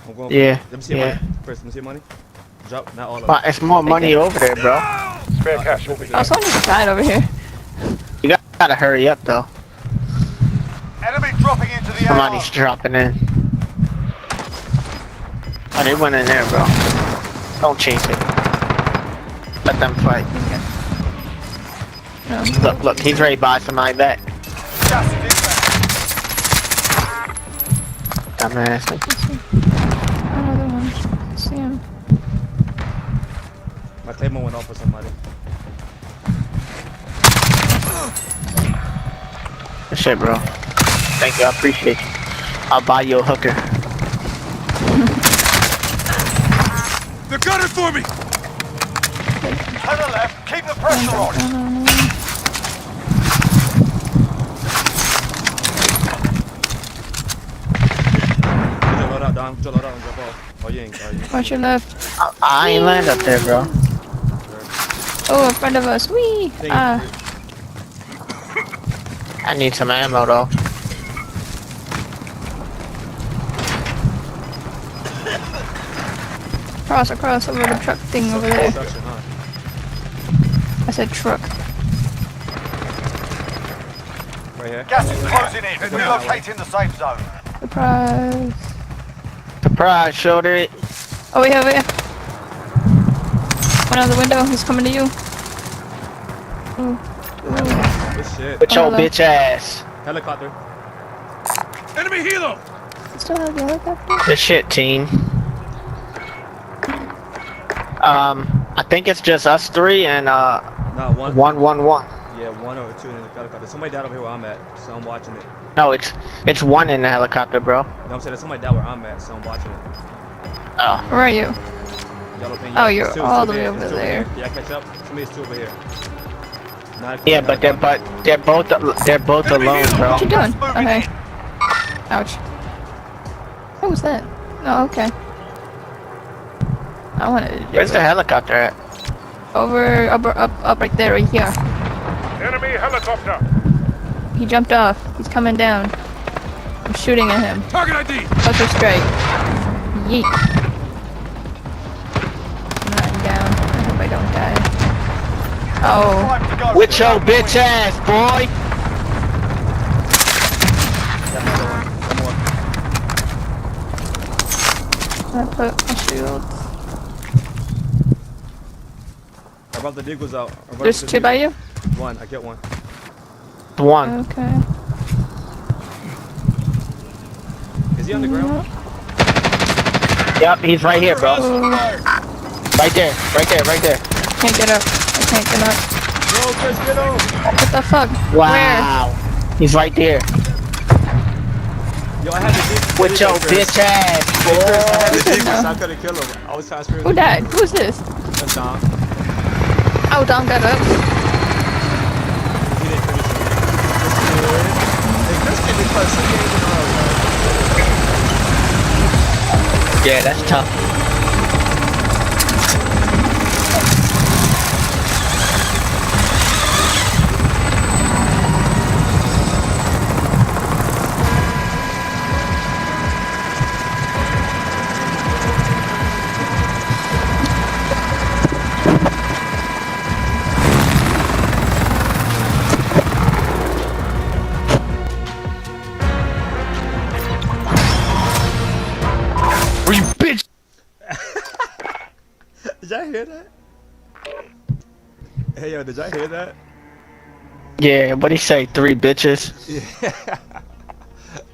I'm going Yeah, let me see your yeah. money. First, let me see your money. Drop, not all of But it. it's more money over there, bro. Spare cash. Oh, someone just died over here. You gotta hurry up, though. Enemy dropping into the AO. Somebody's dropping in. Oh, they went in there, bro. Don't chase it. Let them fight. Look, he's ready to buy somebody back. Dumbass. Another one. See him. My Claymore went off for somebody. Good shit, bro. Thank you, I appreciate you. I'll buy you a hooker. They're gunning for me! To the left, keep the pressure on! Put your load out, Don. Put your load out and jump off. Oh, you ain't. Watch your left. I ain't land up there, bro. Oh, in front of us. Whee! Ah. I need some ammo, though. Across over the truck thing over there. I said truck. Right here. Gas is closing in. Relocating the safe zone. Surprise. Surprise, showed it. Oh, we have it. One out the window. He's coming to you. Good shit. With your bitch ass. Helicopter. Enemy helo! Still have the helicopter? Good shit, team. I think it's just us three and Nah, one. Yeah, 1 or 2 in the helicopter. Somebody died over here where I'm at, so I'm watching it. No, it's one in the helicopter, bro. No, I'm saying there's somebody died where I'm at, so I'm watching it. Oh. Where are you? Yellow pin, Oh, it's you're two all the way here, over it's two there. here. Yeah, catch up. Somebody's 2 over here. Yeah, but they're both alone, bro. What you doing? Okay. Ouch. What was that? Oh, okay. I wanted to do Where's the helicopter at? Over, up right there, right here. Enemy helicopter! He jumped off. He's coming down. I'm shooting at him. Target ID! Cluster strike. Yeet. I'm down. I hope I don't die. Oh. With your bitch ass, boy! I put my shield. I brought the Deagles out. There's 2 by you? 1, I get 1. 1. Okay. Is he on the ground? Yep, he's right here, bro. Right there. Can't get up. I can't get up. Bro, Chris, get him! What the fuck? Wow. Where? He's right there. Yo, I had the Deagles. With your bitch ass, Hey, Chris, I had the Who said Deagles, no? I couldn't kill him. I was transferring. Who died? Who's this? That's Dom. Oh, Dom got up. He didn't finish it. Hey, Chris did it first. He gave it a row. Yeah, that's tough. You bitch! Did y'all hear that? Hey, yo, did y'all hear that? Yeah, what'd he say? 3 bitches? Yeah.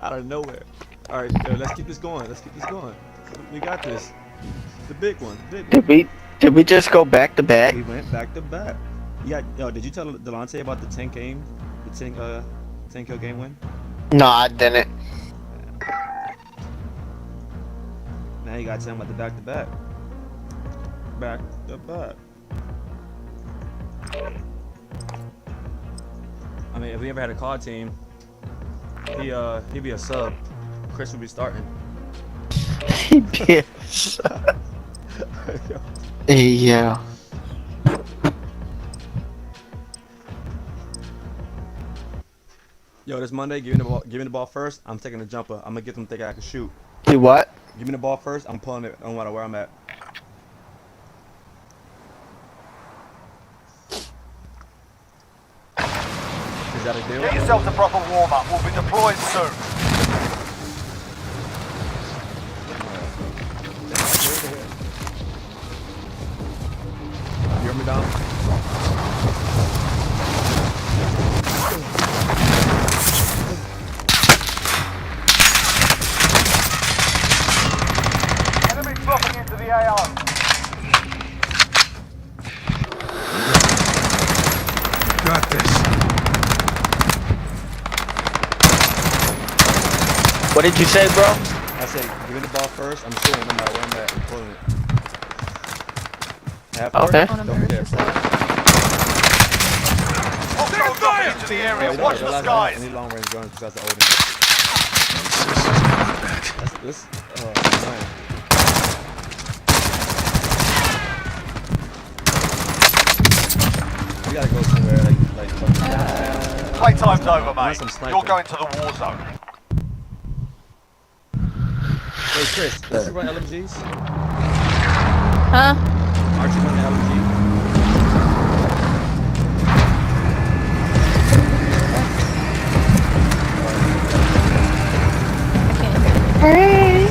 Out of nowhere. Alright, yo, let's keep this going. We got this. The big one. Did we just go back to back? We went back to back. Yeah, yo, did you tell Delonte about the 10 game, the 10 kill game win? No, I didn't. Now you gotta tell him about the back to back. Back to back. I mean, if we ever had a call team, he'd be a sub. Chris would be starting. He'd be a sub. Yeah. Yo, this Monday, give me the ball first. I'm taking the jumper. I'm gonna get them thinking I can shoot. Do what? Give me the ball first. I'm pulling it no matter where I'm at. Is that a deal? Get yourself a proper warm-up. We'll be deploying soon. You hear me, Dom? Enemy dropping into the AO. What did you say, bro? I said, give me the ball first. I'm shooting no matter where I'm at. I'm pulling it. Half court, Okay. don't care. Hostile dropping into the area. Watch the skies. Any long range guns because that's the oldest. That's this. Man. We gotta go somewhere like downtown. Playtime's over, I want mate. some sniping. You're going to the war zone. Hey Chris, does he run LMGs? Huh? Aren't you running LMG? Hey.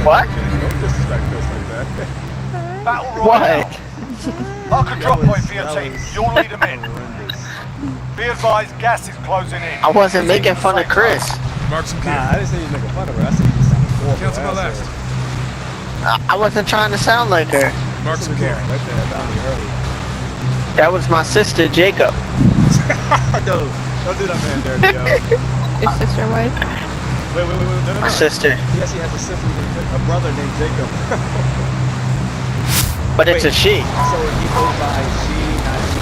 What? Don't disrespect Chris like that. Battle What? royale. Mark a drop point for your team. You'll lead them in. Be advised, gas is closing in. I wasn't making fun of Chris. Mark some Nah, gear. I didn't say you making fun of her. I said you sounded horrible. Cancel my last. I wasn't trying to sound like her. Mark some gear. Right there, bounty early. That was my sister, Jacob. Don't do that, man, dirty, yo. Your sister wife? Wait, no. My sister. Yes, he has a sister, a brother named Jacob. But it's a she. So he goes by she, not she.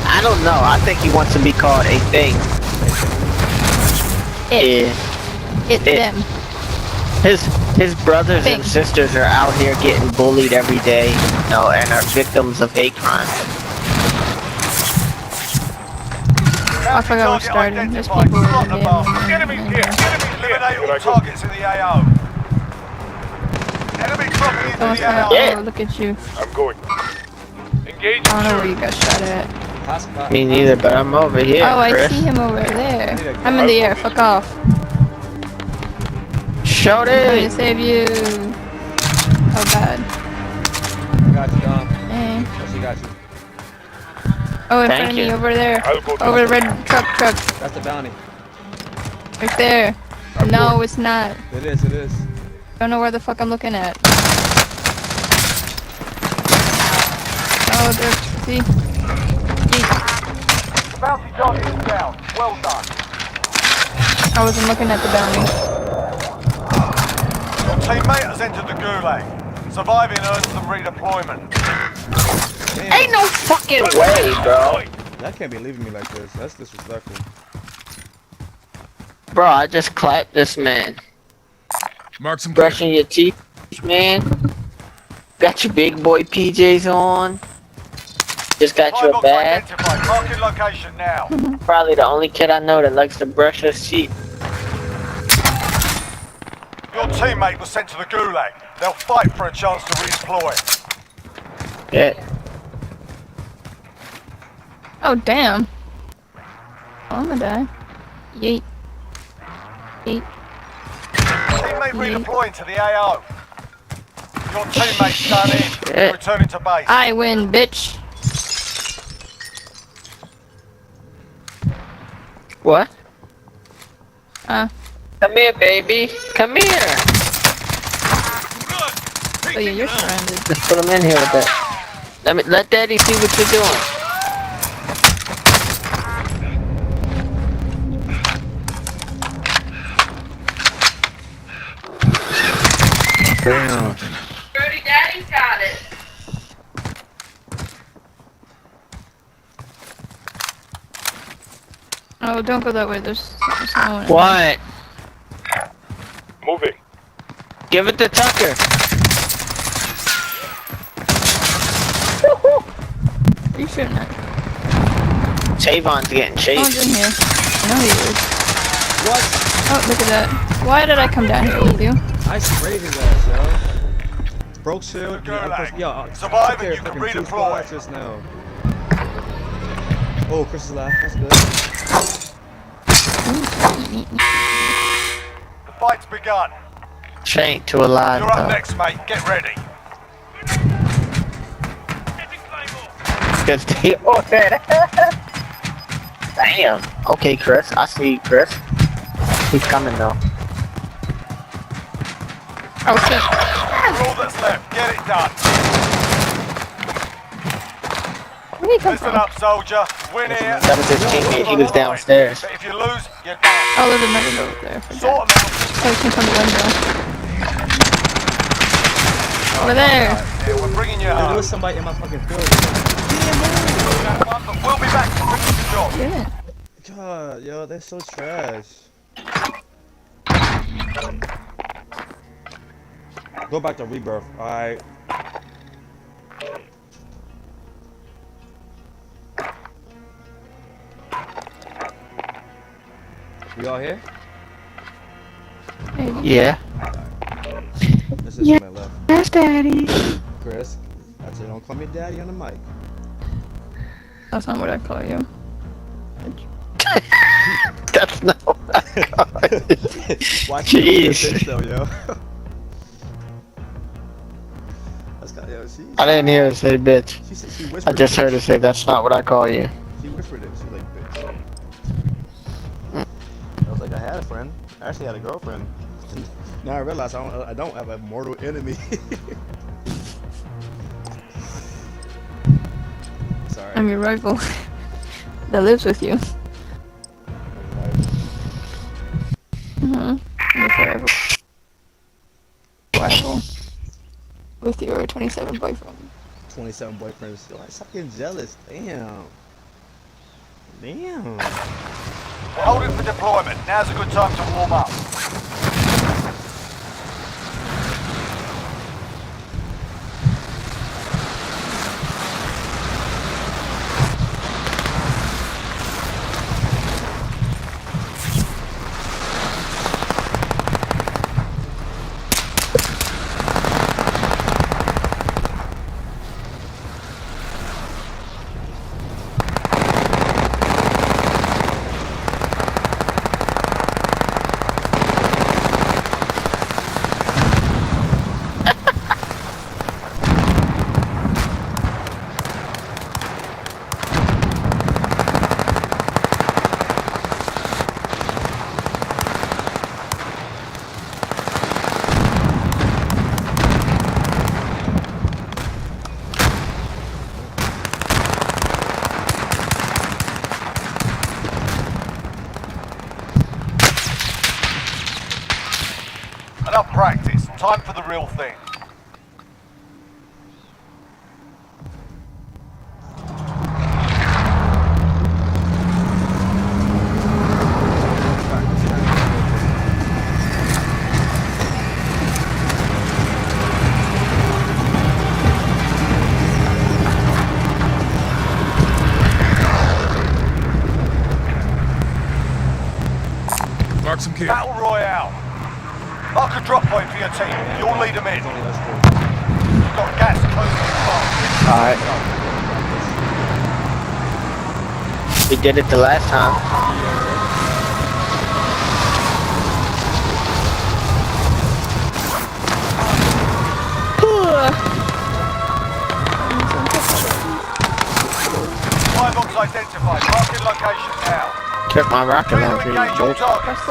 I don't know. I think he wants to be called a thing. It. It's them. His brothers Thing. and sisters are out here getting bullied every day, you know, and are victims of hate crime. I forgot we're starting. There's people in there. Enemies here. Eliminate all targets in the AO. Enemy dropping into Someone's the gonna, AO. oh, look at you. I'm going. Engage. I don't know where you got shot at. Me neither, but I'm over here, Oh, I Chris. see him over there. I'm in the air. Fuck off. Shout I'm trying to it! save you. Oh god. Got you, Dom. Hey. Oh, she got you. Oh, in Thank front of you. me, over there. I'll go to Over the red truck. That's the bounty. Right there. No, it's not. It is. Don't know where the fuck I'm looking at. Oh, there. See? Bounty target is down. Well done. I wasn't looking at the bounty. Your teammate has entered the gulag. Surviving earns them redeployment. Damn. Ain't no fucking way, bro. That can't be leaving me like this. That's disrespectful. Bro, I just clapped this man. Mark some gear. Brushing your teeth, man. Got your big boy PJs on. Just got you a Firebox bag. identified. Marking location now. Probably the only kid I know that likes to brush his teeth. Your teammate was sent to the gulag. They'll fight for a chance to redeploy. Yeah. Oh, damn. Oh, I'm gonna die. Yeet. Yeet. Teammate redeploying to the AO. Your teammate's done in. Shit. Returning to base. I win, bitch. What? Huh? Come here, baby. Come here. Oh yeah, you're surrounded. Just put him in here with that. Let Daddy see what you're doing. Damn. Brody, Daddy's got it. Oh, don't go that way. There's no one. What? Moving. Give it to Tucker. Are you shooting at? Tavon's getting Someone's in chased. here. I know he is. What? Oh, look at that. Why did I come down here with you? I sprayed his ass, yo. Broke shield. Gulag. Yo, Survive took care and you of can fucking two redeploy. squads just now. Oh, Chris is alive. That's good. The fight's begun. She ain't too alive You're up though. next, mate. Get ready. Cause they ordered. Damn. Okay, Chris. I see you, Chris. He's coming though. Oh shit. That's all that's left. Get it done. he come Listen from? up, soldier. Win here. That was his teammate. He was downstairs. But if you lose, you're done. Oh, there's another over there. Sort them out. Oh, he came from the window. Over there. Yeah, we're bringing you There home. was somebody in my fucking field. We'll be back to finish the job. Yeah. God, yo, they're so trash. Go back to rebirth, alright? We all here? Yeah. This is my left. Yes, Daddy. Chris, I said don't call me daddy on the mic. That's not what I call you. That's not what I call you. Why can't you be a Jeez. bitch though, yo? That's kind of, yo, I didn't hear her say bitch. she whispered I just it. heard her say that's not what I call you. She whispered it. She like bitch. I was like, I had a friend. I actually had a girlfriend. Now I realize I don't have a mortal enemy. Sorry. I'm your rival that lives with you. Your forever rival with your 27 boyfriend. 27 boyfriends. Yo, I'm fucking jealous. Damn. Damn. We're holding for deployment. Now's a good time to warm up. Enough practice. Time for the real thing. Mark some kill. Battle Royale. Mark a drop point for your team. You'll lead them in. You've got gas close to the bomb. Alright. We did it the last time. Five ops identified. Marking location now. Took my rocket Clear to launcher, you engage all bitch. targets.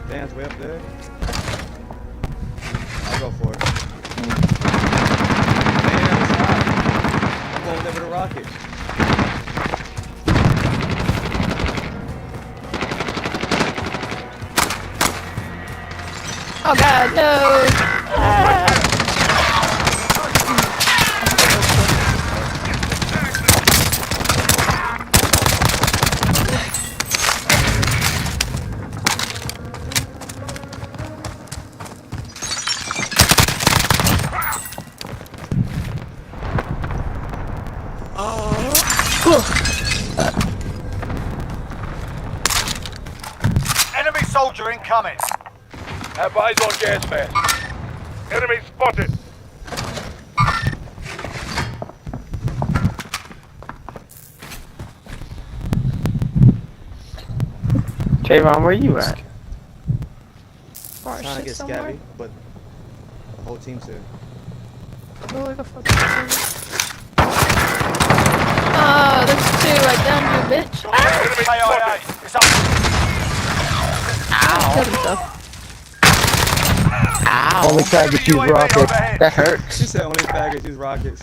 Dan's way up there. I'll go for it. I'm going over the rocket. Oh god, no! Ah. Enemy soldier incoming. Have eyes on gas mask. Enemy spotted. Trayvon, where you at? Trying to get scabby, but the whole team's here. Oh, there's two right down here, bitch. KIA. It's up. Killed himself. Ow. Only faggots use rockets. That hurts. She said only faggots use rockets.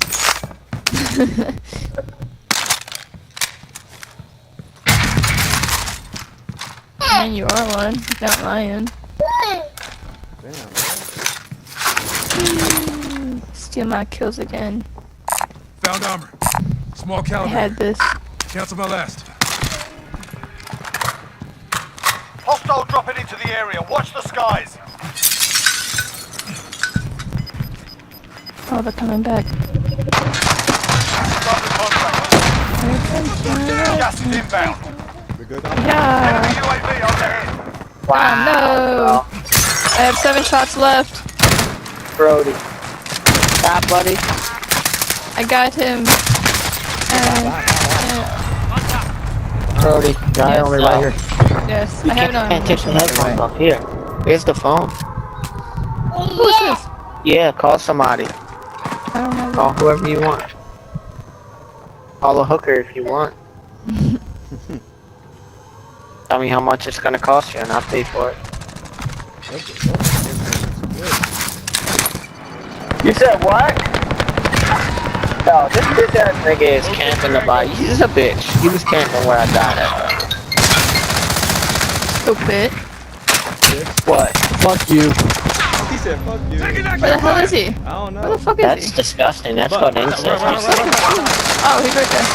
I mean, you are one. Not lying. Damn. Steal my kills again. Found armor. Small I caliber. had this. Cancel my last. Hostile dropping into the area. Watch the skies. Oh, they're coming back. Gas is inbound. We good now? Yeah. UAV overhead. Oh no. I have 7 shots left. Brody. Stop, buddy. I got him. Brody. Guy only right here. Yes, You I have it on. can't take the headphones off here. Here's the phone. Who is this? Yeah, call somebody. I don't know. Call whoever you want. Call a hooker if you want. Tell me how much it's gonna cost you and I'll pay for it. You said what? No, this bitch ass nigga is camping the body. He's a bitch. He was camping where I died at. Stupid. What? Fuck you. He said fuck you. Where the hell is he? I don't know. Where the fuck is That's he? disgusting. That's called incest. Oh, he's right there.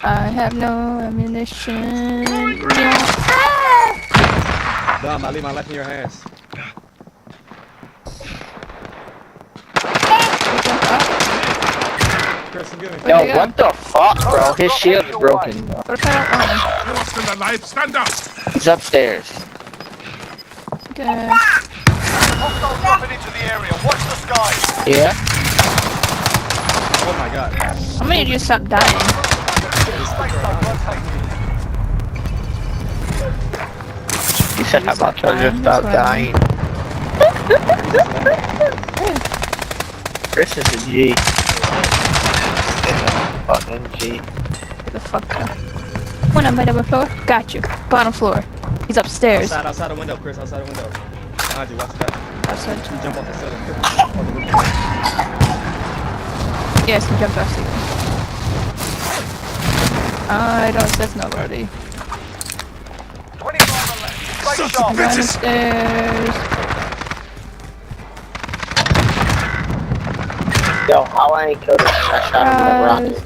I have no ammunition. Dumb, I leave my life in your hands. Chris, give me. Yo, what the fuck, bro? His shield is broken. What if I don't want him? Still alive. Stand up. He's upstairs. Okay. Hostile dropping into the area. Watch the skies. Yeah? Oh my god. I'm gonna need you to stop dying. He said, how about you just stop dying? Chris is a G. Fucking G. Get the fuck up. One on my double floor. Got you. Bottom floor. He's upstairs. Outside the window, Chris, outside the window. Behind you, watch that. Outside. You jump off the ceiling. Yes, he jumped off ceiling. I don't assess nobody. 25 left. Stay sharp. Downstairs. Yo, how I ain't killed him? I shot him with a rocket.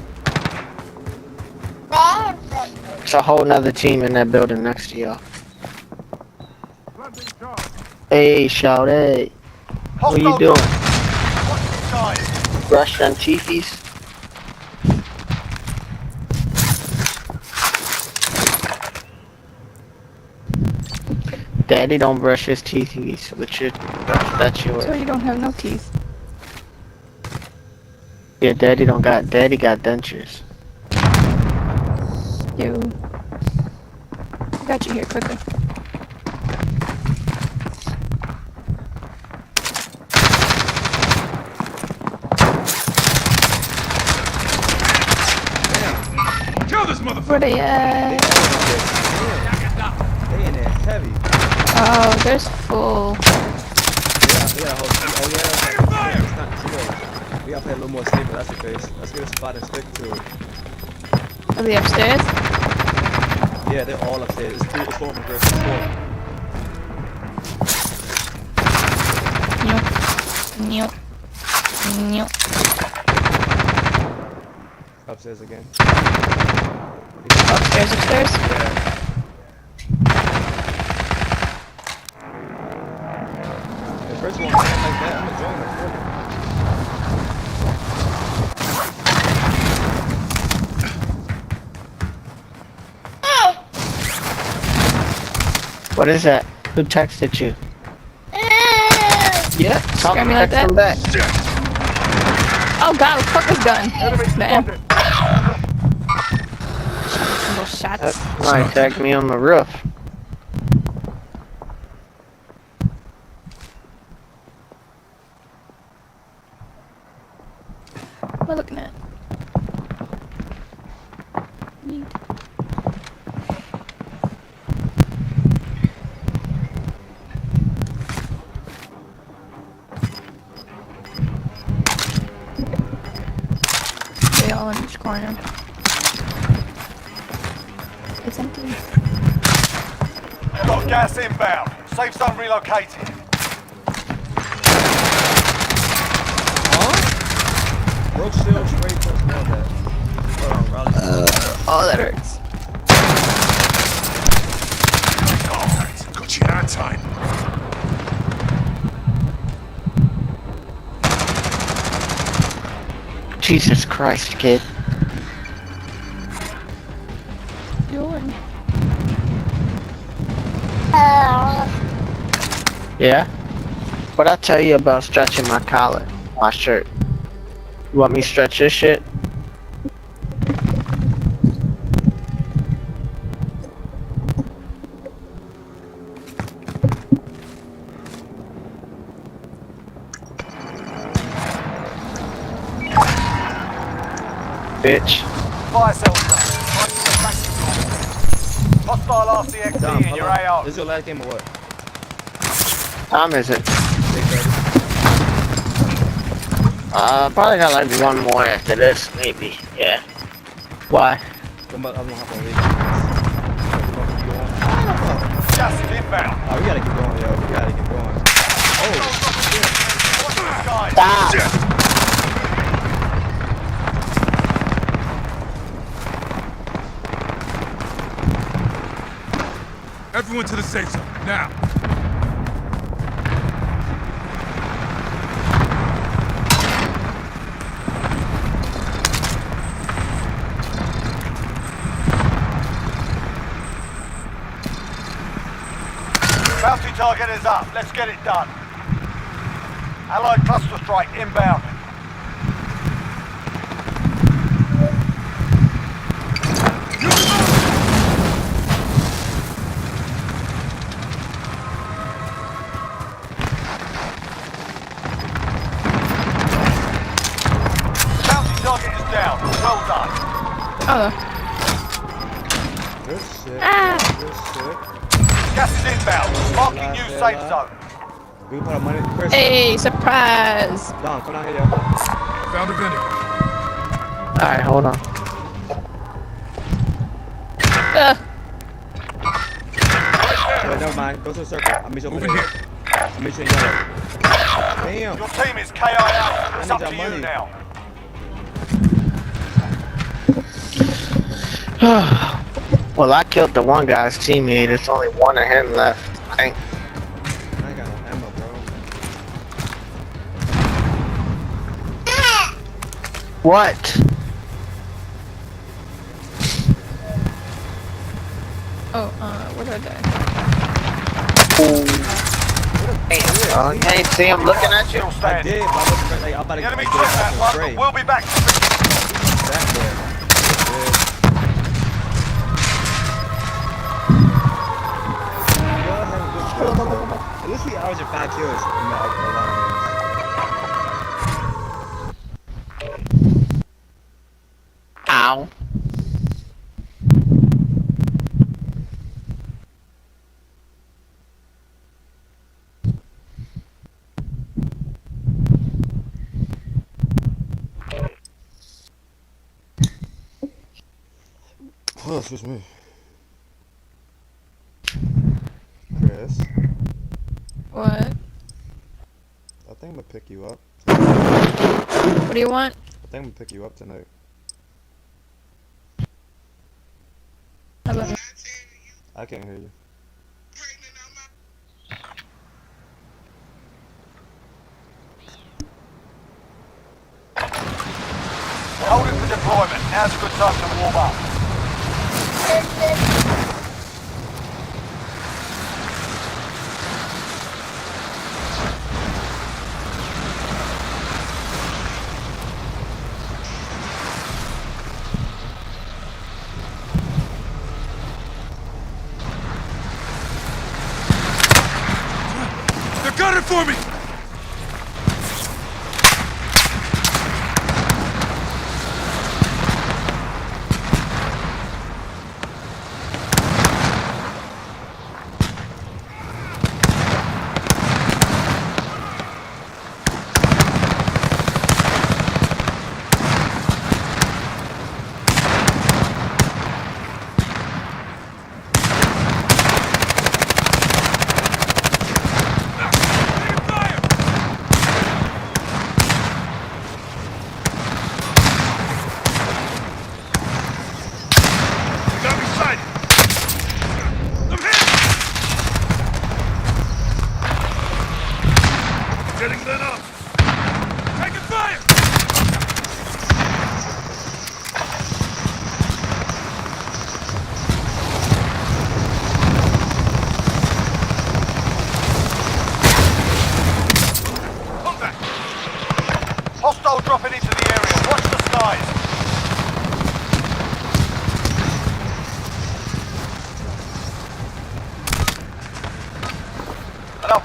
It's a whole nother team in that building next to y'all. Hey, shout hey. What you doing? Brush on teefies? Daddy don't brush his teethies with your that's yours. So you don't have no teeth. Yeah, Daddy got dentures. You. I got you here quickly. Kill this motherfucker. Where they at? They in there, heavy. Oh, there's full. We gotta play a little more safer, that's the case. Let's get a spot and stick to it. Are they upstairs? Yeah, they're all upstairs. It's 4 from Chris, it's 4. Nope. Nope. Upstairs again. Upstairs. Yeah. The first one like that, I'm enjoying it. What is that? Who texted you? Yeah, Scare me like that? Back. Oh god, the fuck is done. Man. Little shots. Might attack me on the roof. What am I looking at? Neat. all in each corner. It's empty. Got gas inbound. Safe zone relocated. Broke shield straight to that. Oh, that hurts. Got you that time. Jesus Christ, kid. Doing. Yeah? What I tell you about stretching my collar, my shirt? You want me to stretch this shit? Bitch. Fire cell. Hostile RCXD in your AO. This is your last game or what? Time is it? Probably got like one more after this, maybe. Yeah. Why? I'm gonna hop on league. Gas is inbound. Oh, we gotta keep going, yo. We gotta keep going. Oh, stop! Everyone to the safe zone, now. Bounty target is up. Let's get it done. Allied cluster strike inbound. Bounty target is down. Well done. Oh. good shit. Good shit. Gas is inbound. Marking new safe zone. We put our money. Chris. Hey, surprise! Don, come down here, yo. Found a vending. Alright, hold on. Wait, never mind. Go to the circle. I'll meet you over here. I'll meet you in yellow. Damn. Your team is KI out. It's I up need to that you money. now. Well, I killed the one guy's teammate. There's only one of him left. I think. I ain't got no ammo, bro. What? Oh, where did I die? Oh, you ain't see him looking at you? I did, but I wasn't like, I'm about to The enemy get took that one, straight. but we'll be back. Back there. At least we averaged 5 kills in a lot of games. Ow. Oh, excuse me. Chris, What? I think I'm gonna pick you up. What do you want? I think I'm gonna pick you up tonight. How about me? I can't hear you. Hold it for deployment. Now's a good time to warm up. They're gunning for me!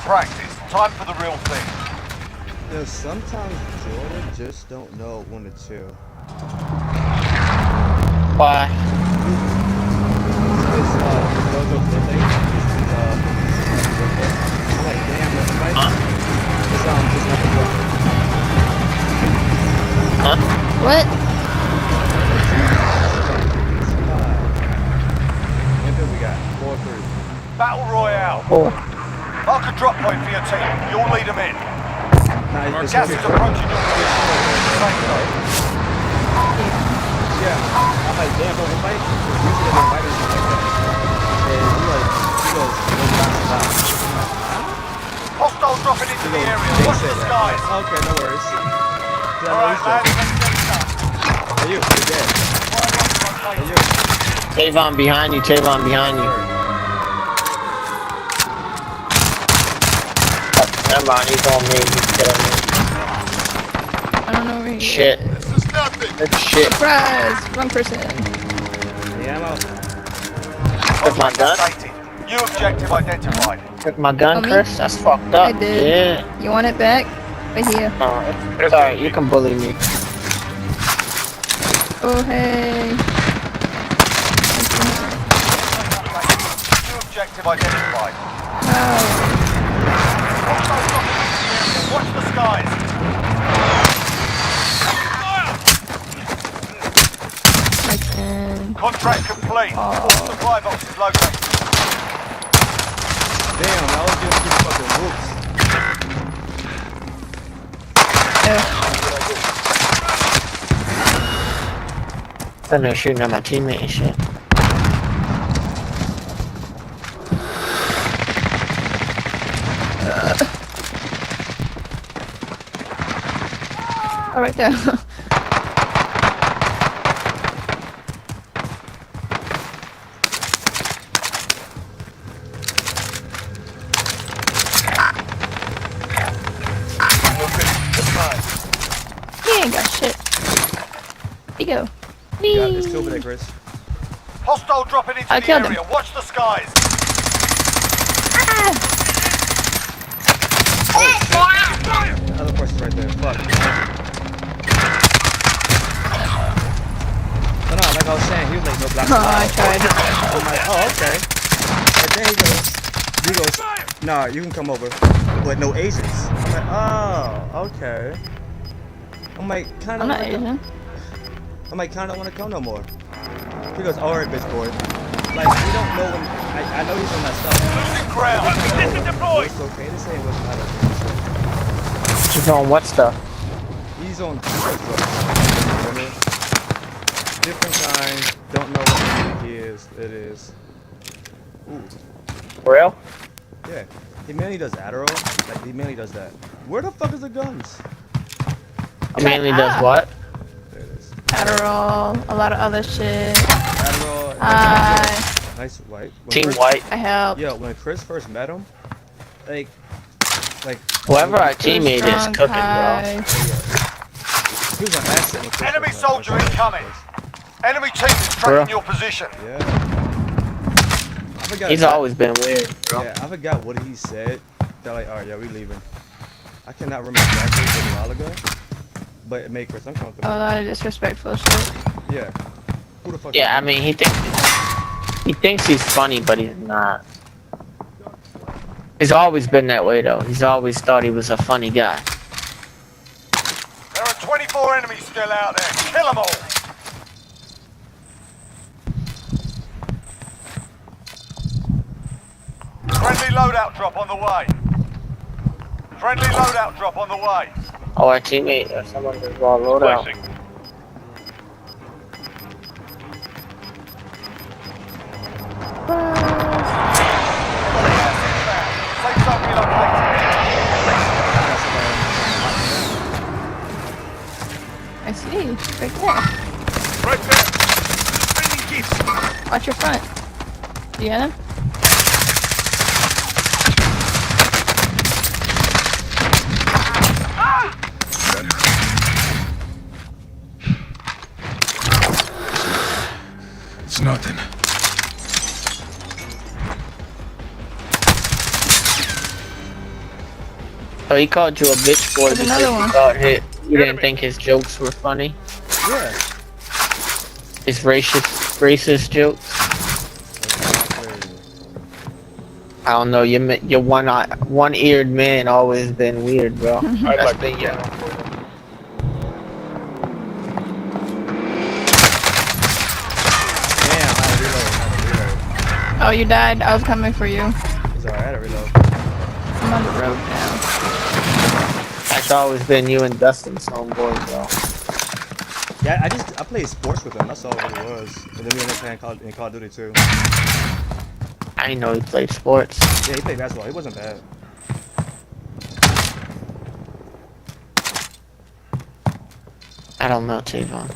practice. Time for the real thing. Yeah, sometimes Jordan just don't know when to chill. Why? It's Jojo's birthday. I'm like, damn, that's right. It's like a birthday. Huh? What? We got 4-3. Battle Royale. Oh. Mark a drop point for your team. You'll lead them in. It's Gas is approaching your position. Safe zone. Yeah, I'm like, damn, don't invite. Usually they invite us like that. And he goes, Hostile dropping into the area. Watch the skies. Okay, no worries. Alright, lads, let's get it done. Hey, you're dead. Hey, you. Tavon behind you, Tavon behind you. Never mind, he's on me. He's killing me. I don't know where he is. Shit. That's shit. Surprise! Wrong person. Yeah, I'm out. Took my gun? New objective identified. Took my gun, Oh, me? Chris? That's fucked up. I did. Yeah. You want it back? Right here. It's alright, you can bully me. Oh, hey. New objective identified. Oh. Watch the skies. I can. Contract complete. All supply boxes located. Damn, I was just getting fucking whoops. Then they're shooting at my teammate and shit. Oh, right there. He ain't got shit. Here you go. Yeah, it's still over there, Chris. Hostile dropping into I the killed area. him. Watch the skies. The other person's right there. Fuck. No, like I was saying, he was like, no black. Oh, I tried. I'm like, oh, okay. And then he goes, nah, you can come over, but no Asians. I'm like, oh, okay. I'm like, kinda. I'm not Asian. I'm like, kinda don't want to come no more. He goes, alright, bitch boy. Like, we don't know when. I know he's on that stuff. Losing ground. Position deployed. It's okay to say what's not okay. He's on what stuff? He's on drugs. Different kind. Don't know what he is. It is. Ooh. For real? Yeah. He mainly does Adderall. Like, he mainly does that. Where the fuck is the guns? He mainly does what? There it is. Adderall, a lot of other shit. Adderall. Nice white. Team White. I help. Yeah, when Chris first met him, like. Whoever our teammate is cooking, bro. He was an asset. When Chris Enemy first met him. soldier incoming. Enemy team is tracking your position. Yeah. I forgot He's always been weird, bro. Yeah, I forgot what he said. They're like, alright, yeah, we leaving. I cannot remember exactly what a while ago, but it made Chris uncomfortable. A lot of disrespectful shit. Yeah. Who the fuck? Yeah, I mean, he thinks he's funny, but he's not. He's always been that way, though. He's always thought he was a funny guy. There are 24 enemies still out there. Kill them all. Friendly loadout drop on the way. Friendly loadout drop on the way. Oh, our teammate or someone is all load out. Safe zone relocated. I see. Right there. Right there. Bringing gifts. Watch your front. You get him? It's nothing. So he called you a bitch boy There's because another you one. thought you didn't think his jokes were funny. Yeah. His racist jokes. I don't know. Your one-eared man always been weird, bro. That's been your. Oh, you died. I was coming for you. It's alright, I had to reload. I'm on the road now. That's always been you and Dustin's homeboy, bro. Yeah, I played sports with him. That's all it really was. And then we ended up playing Call of Duty too. I didn't know he played sports. Yeah, he played basketball. He wasn't bad. I don't know, Tavon.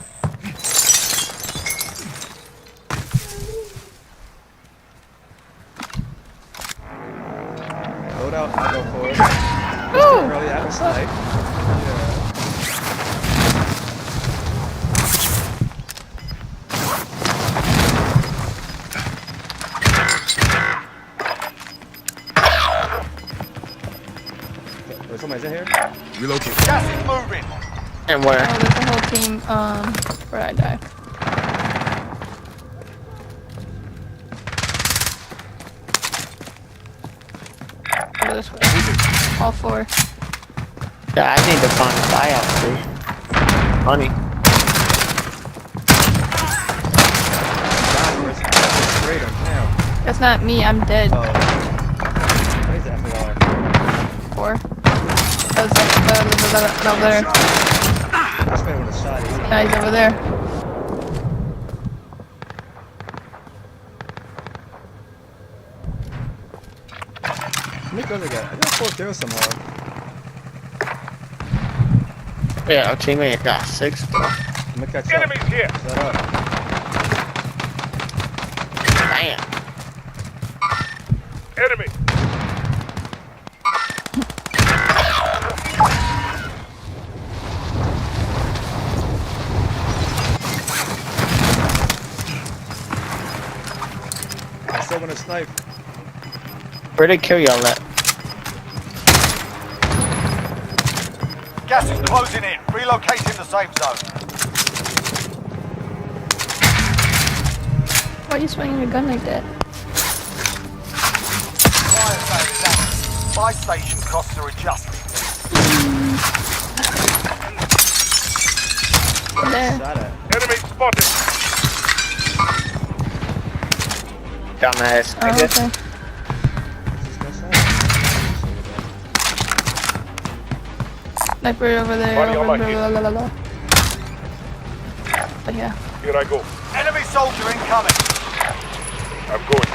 Load out, I'll go for it. It's too early, I have a snipe. Wait, somebody's in here? Relocate. Gas is moving. And where? Oh, there's a whole team, where I die. Go this way. All four. Yeah, I need to find a buyout station. Funny. That's not me, I'm dead. Where's that FAR? Four. That was over there. That's where I would have shot it. No, he's over there. How many kills I got? I got 4 kills somehow. Yeah, our teammate got 6, bro. I'm gonna catch up. Enemies here. Shut up. Damn. Enemy. I'm still gonna snipe. Where'd they kill y'all at? Gas is closing in. Relocating the safe zone. Why are you swinging your gun like that? Fire sale is active. Buy station costs are adjusted. There. Enemy spotted. Dumbass. Oh, okay. Sniper over there. Buddy, on my Over heel. there. La, la, la. But yeah. Here I go. Enemy soldier incoming. I'm going.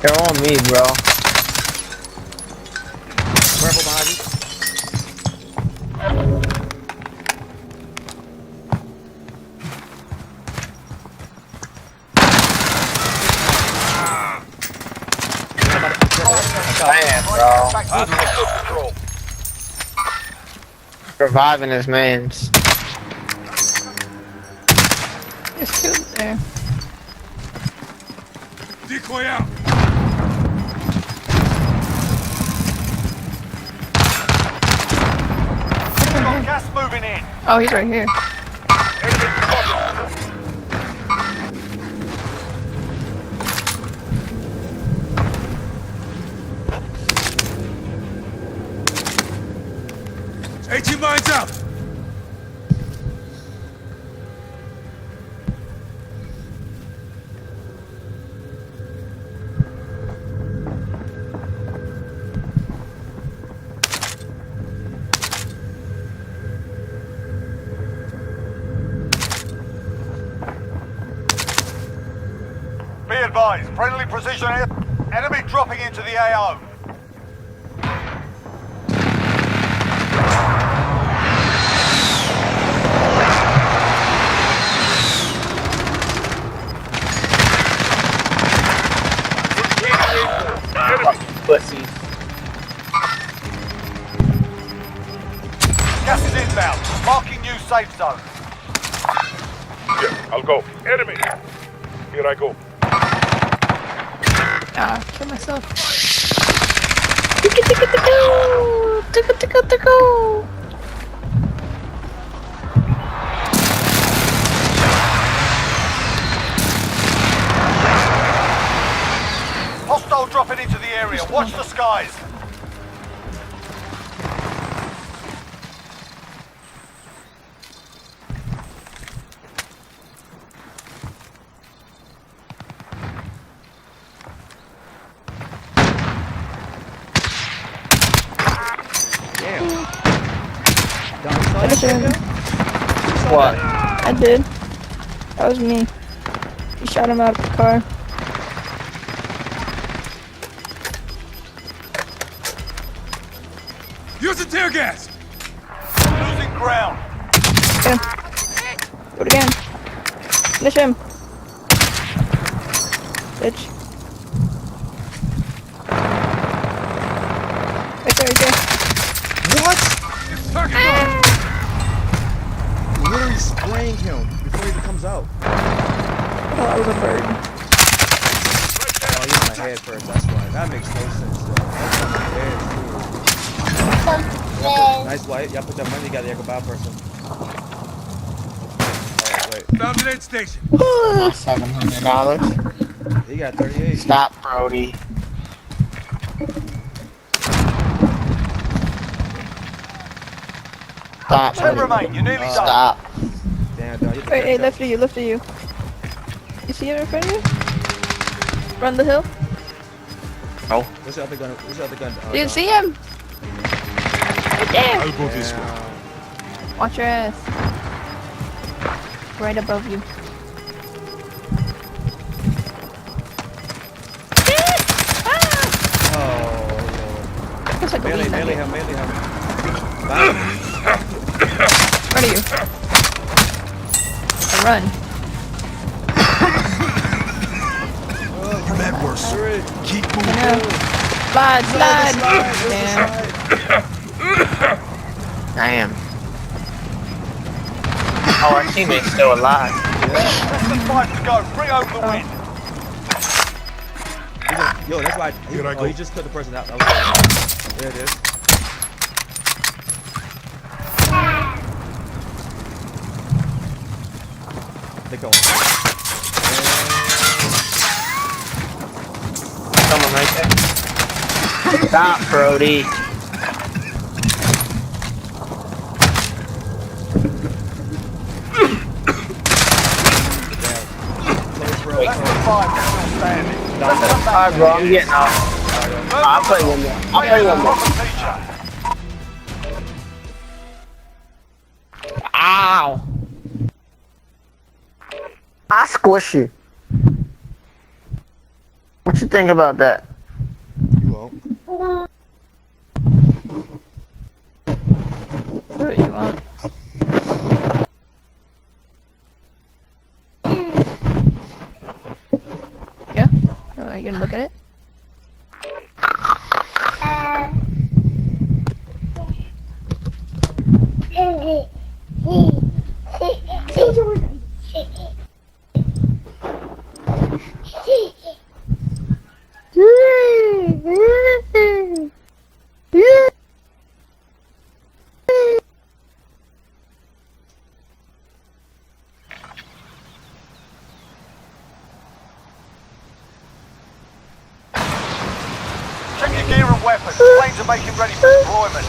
They're on me, bro. Careful behind you. Man, bro. Reviving his mans. There's two there. Decoy out. Got gas moving in. Oh, he's right here. Enemy spotted. 18 mines out. Be advised, friendly precision air. Enemy dropping into the AO. Pussy. Gas is inbound. Marking new safe zone. Yeah, I'll go. Enemy. Here I go. Ah, kill myself. Hostile dropping into the area. Watch the skies. Finish him. What? I did. That was me. You shot him out of the car. Using tear gas! Losing ground. Get him. Do it again. Finish him. Bitch. Right there, right there. What? Literally spraying him before he even comes out. Oh, that was a bird. Oh, he's in my head first, that's why. That makes no sense, though. That's on my head, too. Nice white. Y'all put that money together, go buy a person. Oh, wait. Found an aid station. $700. He got 38. Stop, Brody. Stop. 10 remain. You're nearly done. Stop. Damn, dog. Wait, hey, left of you, left of you. You see it in front of you? Run the hill. No. What's the other gun? What's the other gun? Do you see him? Right there. I'll go this way. Watch your ass. Right above you. Oh, Looks like a weed melee nugget. him, melee him. Where are you? Run. That works. Keep I moving. know. Slide, slide. Damn. Oh, our teammate's still alive. Less than 5 to go. Bring home the win. Yo, that's why. Here I go. He just took the person out. There it is. They go. Someone right there. Stop, Brody. Less than 5 still standing. Alright, bro, I'm getting off. I'll play one more. I'll play one more. Ow! I squish you. What you think about that? You won't. Do what you want. Yeah? Oh, are you gonna look at it? Check your gear and weapons. Planes are making ready for deployment.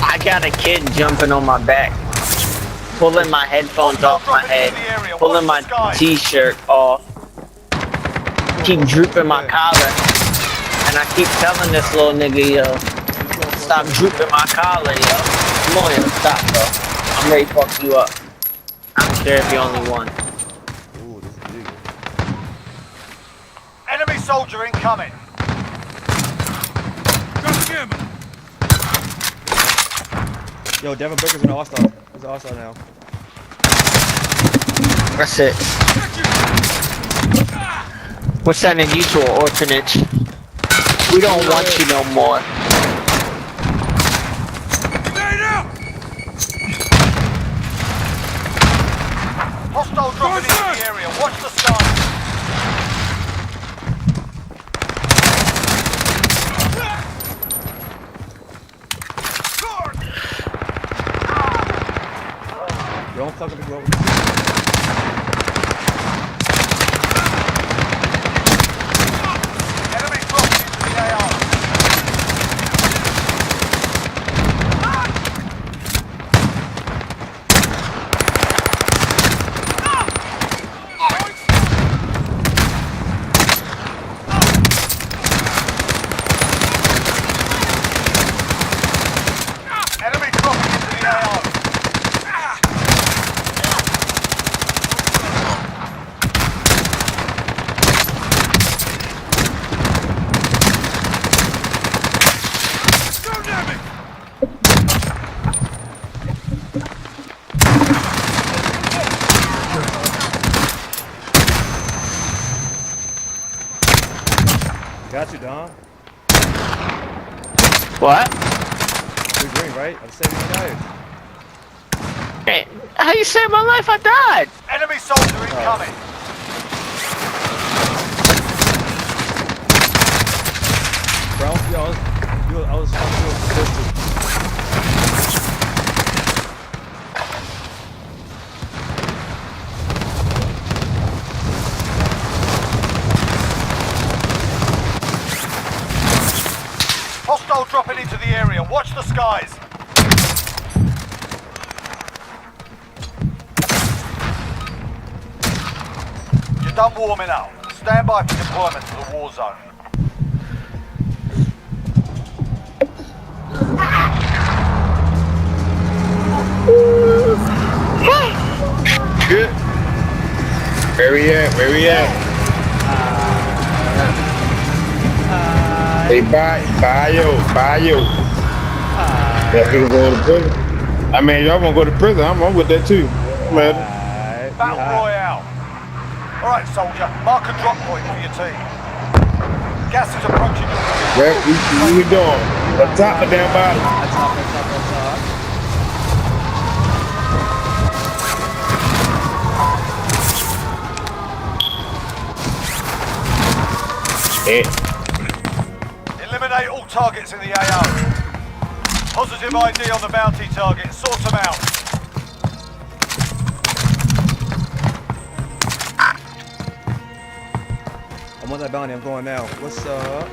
I got a kid jumping on my back, pulling my headphones off my head, pulling my t-shirt off, keep drooping my collar, and I keep telling this little nigga, yo, stop drooping my collar, yo. Come on, yo, stop, bro. I'm ready to fuck you up. I don't care if you're only one. Enemy soldier incoming. Yo, Devin Booker's an all-star. He's an all-star now. That's it. We're sending you to an orphanage. We don't want you no more. Hostile dropping into the area. Watch the sky. Don't fucking be broke. Enemy dropping into the AR. Enemy dropping into the AR. Got you, Don. What? You're green, right? I'm saving my life. Hey, how you saved my life? I died. Enemy soldier incoming. Bro, I was pistol. Hostile dropping into the area. Watch the skies. You're done warming up. Stand by for deployment to the war zone. Good. Where we at? Where we at? Hey, bio. That nigga go to prison. I mean, y'all wanna go to prison? I'm with that too. Man. Battle Royale. Alright, soldier. Mark a drop point for your team. Gas is approaching your position. Where we doing? The top of damn bottom. Eliminate all targets in the AO. Positive ID on the bounty target. Sort them out. I'm on that bounty. I'm going now. What's up?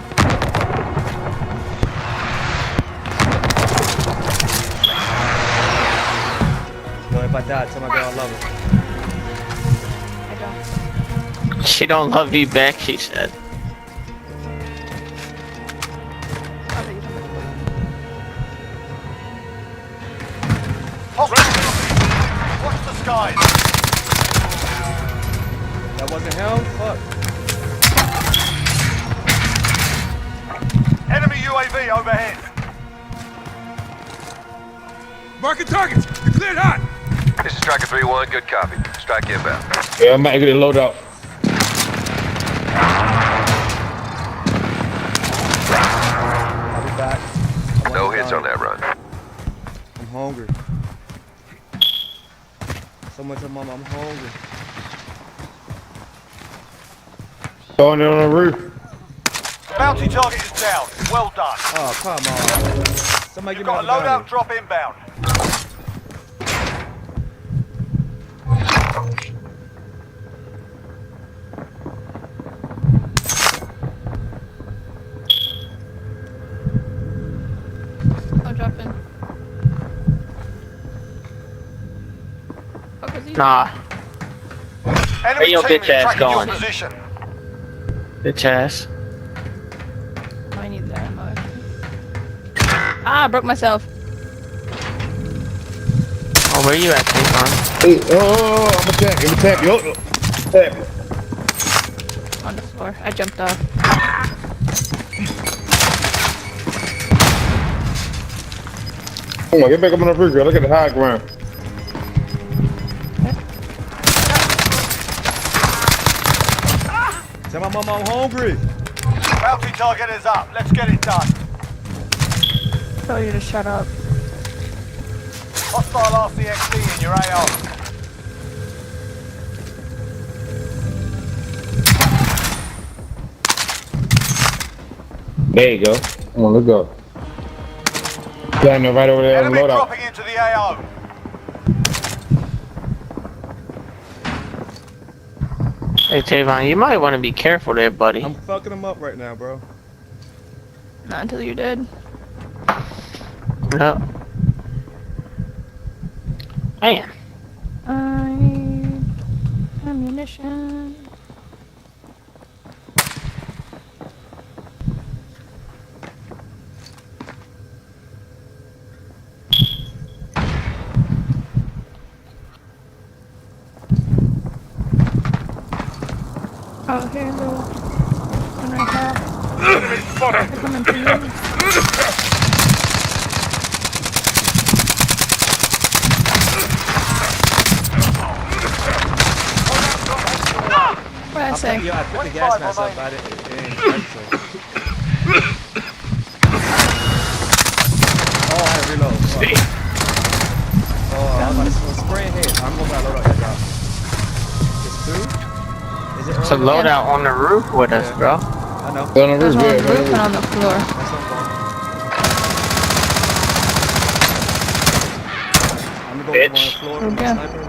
Yo, if I die, tell my girl I love her. She don't love you back, she said. Watch the skies. That wasn't him? Fuck. Enemy UAV overhead. Marking targets. You're cleared hot. This is Striker 3-1. Good copy. Strike inbound. Yeah, I might get a load out. I'll be back. No hits on that run. I'm hungry. Someone tell mama I'm hungry. Throwing it on the roof. Bounty target is down. Well done. Oh, come on. Somebody You've give me got a the bounty. loadout drop inbound. I'll drop in. Nah. Enemy Where your team bitch is ass tracking going? your position. Bitch ass. I need that ammo. Ah, I broke myself. Oh, where you at, Kayvon? Hey, I'm gonna tap you. Tap you. On the floor. I jumped off. Come on, get back up on the roof, girl. Look at the high ground. Tell my mama I'm hungry. Bounty target is up. Let's get it done. Tell you to shut up. Hostile RCXD in your AO. There you go. Come on, let's go. Yeah, no, right over there. Enemy Load up. dropping into the AO. Hey Tavon, you might want to be careful there, buddy. I'm fucking him up right now, bro. Not until you're dead. No. Man. I need ammunition. Oh, here, little one right here. They're coming to you. What did I say? Yo, I put the gas mask up, but I didn't. Oh, I had to reload. Oh, I was about to spray ahead. I'm gonna load up that drop. It's two? Is it It's a loadout on the roof with us, bro. I know. On the roof, There's one on the yeah. roof and on the floor. I'm gonna go Bitch. on the floor with my sniper.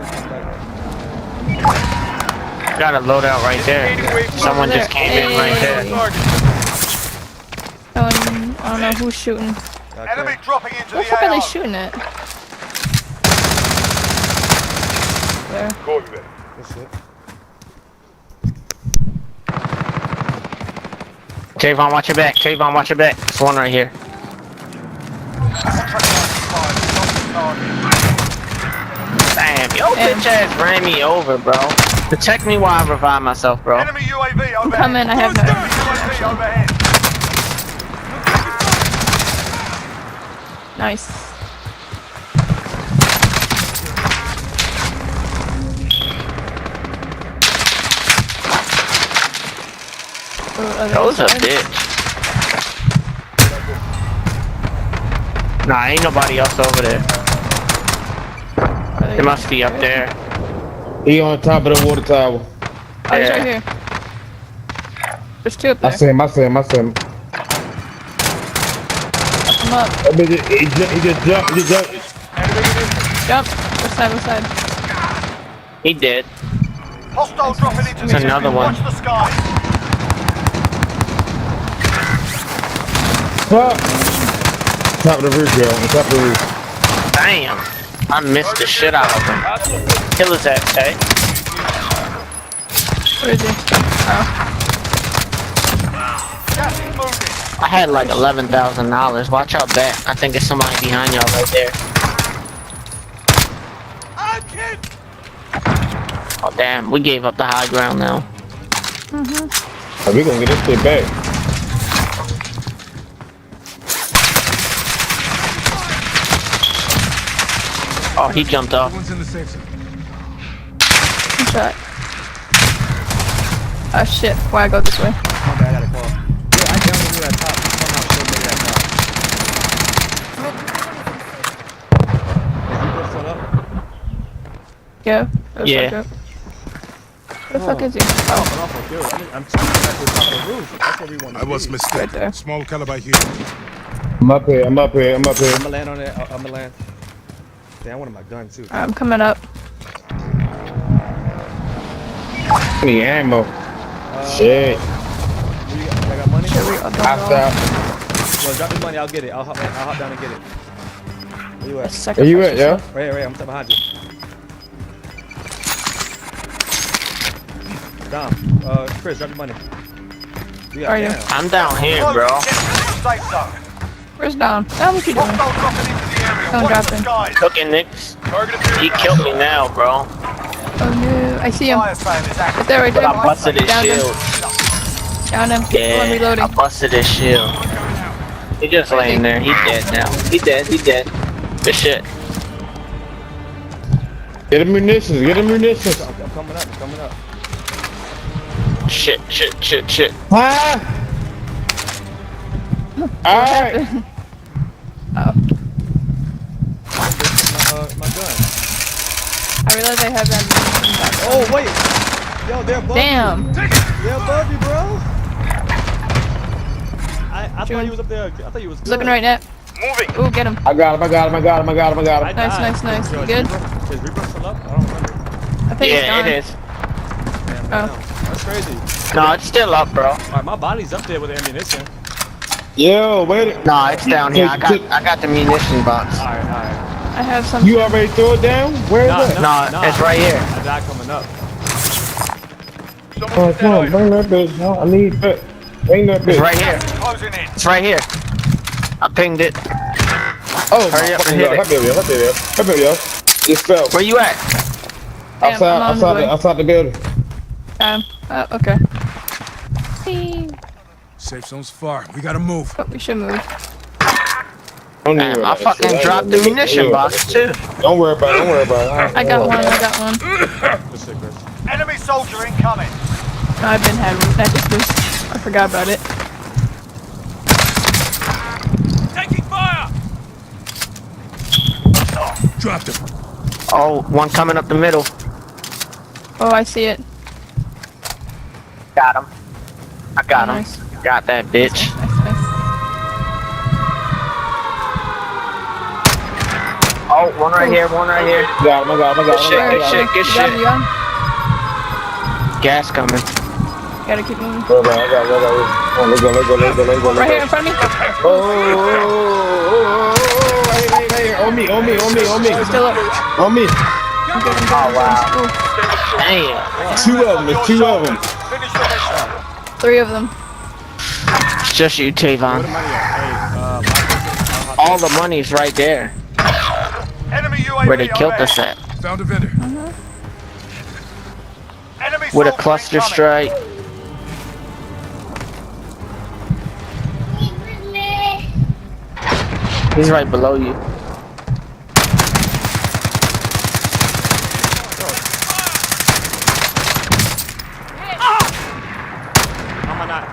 Got a loadout right there. Someone just came in right there. I don't know who's shooting. Enemy dropping into What the fuck are they shooting at? There. Call you there. That's it. Tavon, watch your back. Tavon, watch your back. There's one right here. Damn, yo, bitch ass ran me over, bro. Protect me while I revive myself, bro. Enemy UAV I'm overhead. coming, I have no UAV overhead. Nice. That was a bitch. Nah, ain't nobody else over there. It must be up there. He on top of the water tower. Oh, he's right here. There's two up there. I see him. I'm up. He just jumped. Jump. What side? He did. Hostile dropping into There's another one. Watch the sky. Top of the roof, yo. On top of the roof. Damn. I missed the shit out of him. Kill his ass, hey. Where is he? Oh. I had like $11,000. Watch out back. I think there's somebody behind y'all right there. Oh damn, we gave up the high ground now. Oh, we gonna get this shit back. Oh, he jumped off. Shot. Oh shit, why I go this way? My bad, I gotta call. Yeah, I downloaded you that top. Somehow showed me that top. Yeah. Let's Yeah. fuck up. Where the fuck is he? Oh. I'm taking back to the top of the roof. That's where we want to I was be. mistaken. Right there. Small caliber here. I'm up here. I'm gonna land on it. I'm gonna land. Damn, I wanted my gun too. I'm coming up. I need ammo. Shit. I got money? I stop. Well, drop the money. I'll get it. I'll hop down and get it. Where you at? Where you at, yo? Right here. I'm behind you. Dom, Chris, drop your money. Where are you? I'm down here, bro. Where's Dom? Dom, what you doing? Don't drop him. Cooking Nicks. He killed me now, bro. Oh no, I see him. Right there, right But there. I busted his Down him. shield. Down him. I'm Yeah, reloading. I busted his shield. He just laying there. He dead now. He dead. Good shit. Get him munitions. I'm coming up. Shit. Ah! Alright! Oh. My gun. I realize I have that. Oh, wait! Yo, they're above Damn. you! They're above you, bro! I thought he was up there. I thought he was good. Looking right now. Moving! Ooh, get him. I got him. Nice. Yo, You good? Is Reaper still up? I don't remember. I think it's Yeah, gone. it is. Oh. That's crazy. No, it's still up, bro. Alright, my body's up there with the ammunition. Yo, wait. No, it's down here. I got the munition box. Alright. I have some. You already threw it down? Where is it? No, it's right here. I died coming up. Oh, come on, bring that bitch. No, I need that. Bring that bitch. It's right here. Closing in. It's right here. I pinged it. Oh, hurry up and hit it. Help me, yo. It's fell. Where you at? Damn, I'm on the way. Outside the building. Okay. Safe zone's far. We gotta move. But we should move. Damn, I fucking dropped the munition box too. Don't worry about it. I got one. Enemy soldier incoming. No, I've been having that. I forgot about it. Taking fire. Dropped him. Oh, one coming up the middle. Oh, I see it. Got him. I got him. Nice. Got that bitch. Nice. Oh, one right here. Got him. Good shit. You got him. Gas coming. Gotta keep moving. I got. Let's go. Right here in front of me. Hey, on me. Still up. On me. Oh, wow. Damn. Two of them. Finish the mission. 3 of them. It's just you, Tavon. All the money's right there. Enemy UAV Where they killed overhead. us at. Found a vendor. Enemy With a soldier cluster incoming. strike. He's right below you. How am I not?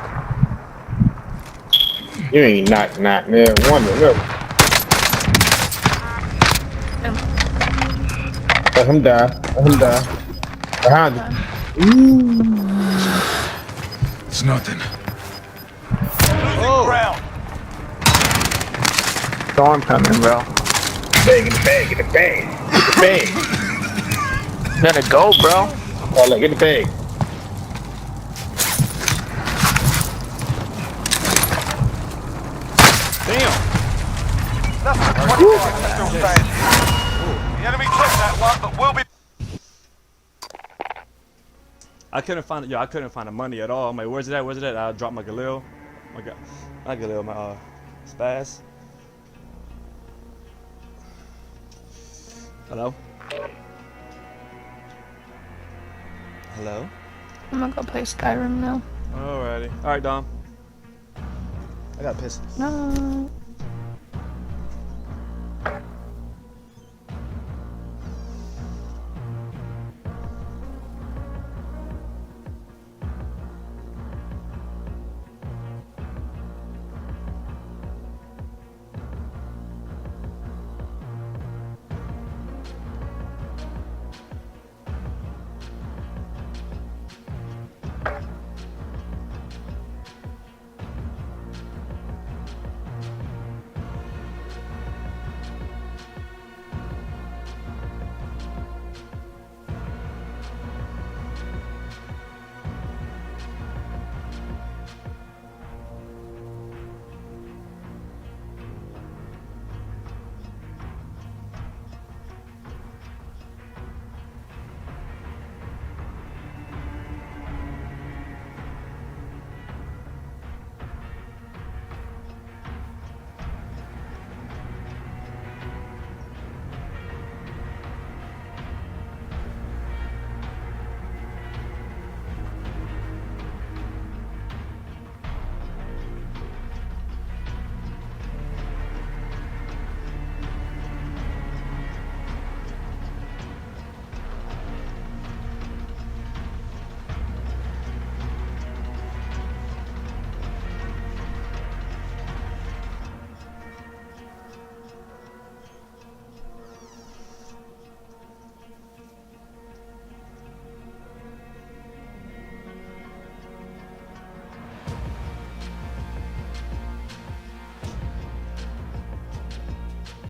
You ain't knock, man. One minute. Let him die. Behind you. It's nothing. Losing ground. Storm coming, bro. Get the bag. Gotta go, bro. Oh, look, get the bag. Damn. Less than 20 seconds still standing. The enemy took that one, but we'll be. I couldn't find the money at all. I'm like, where's it at? I dropped my Galil. My Galil, my Spaz. Hello? I'm gonna go play Skyrim now. Alrighty. Alright, Dom. I got pissed. No.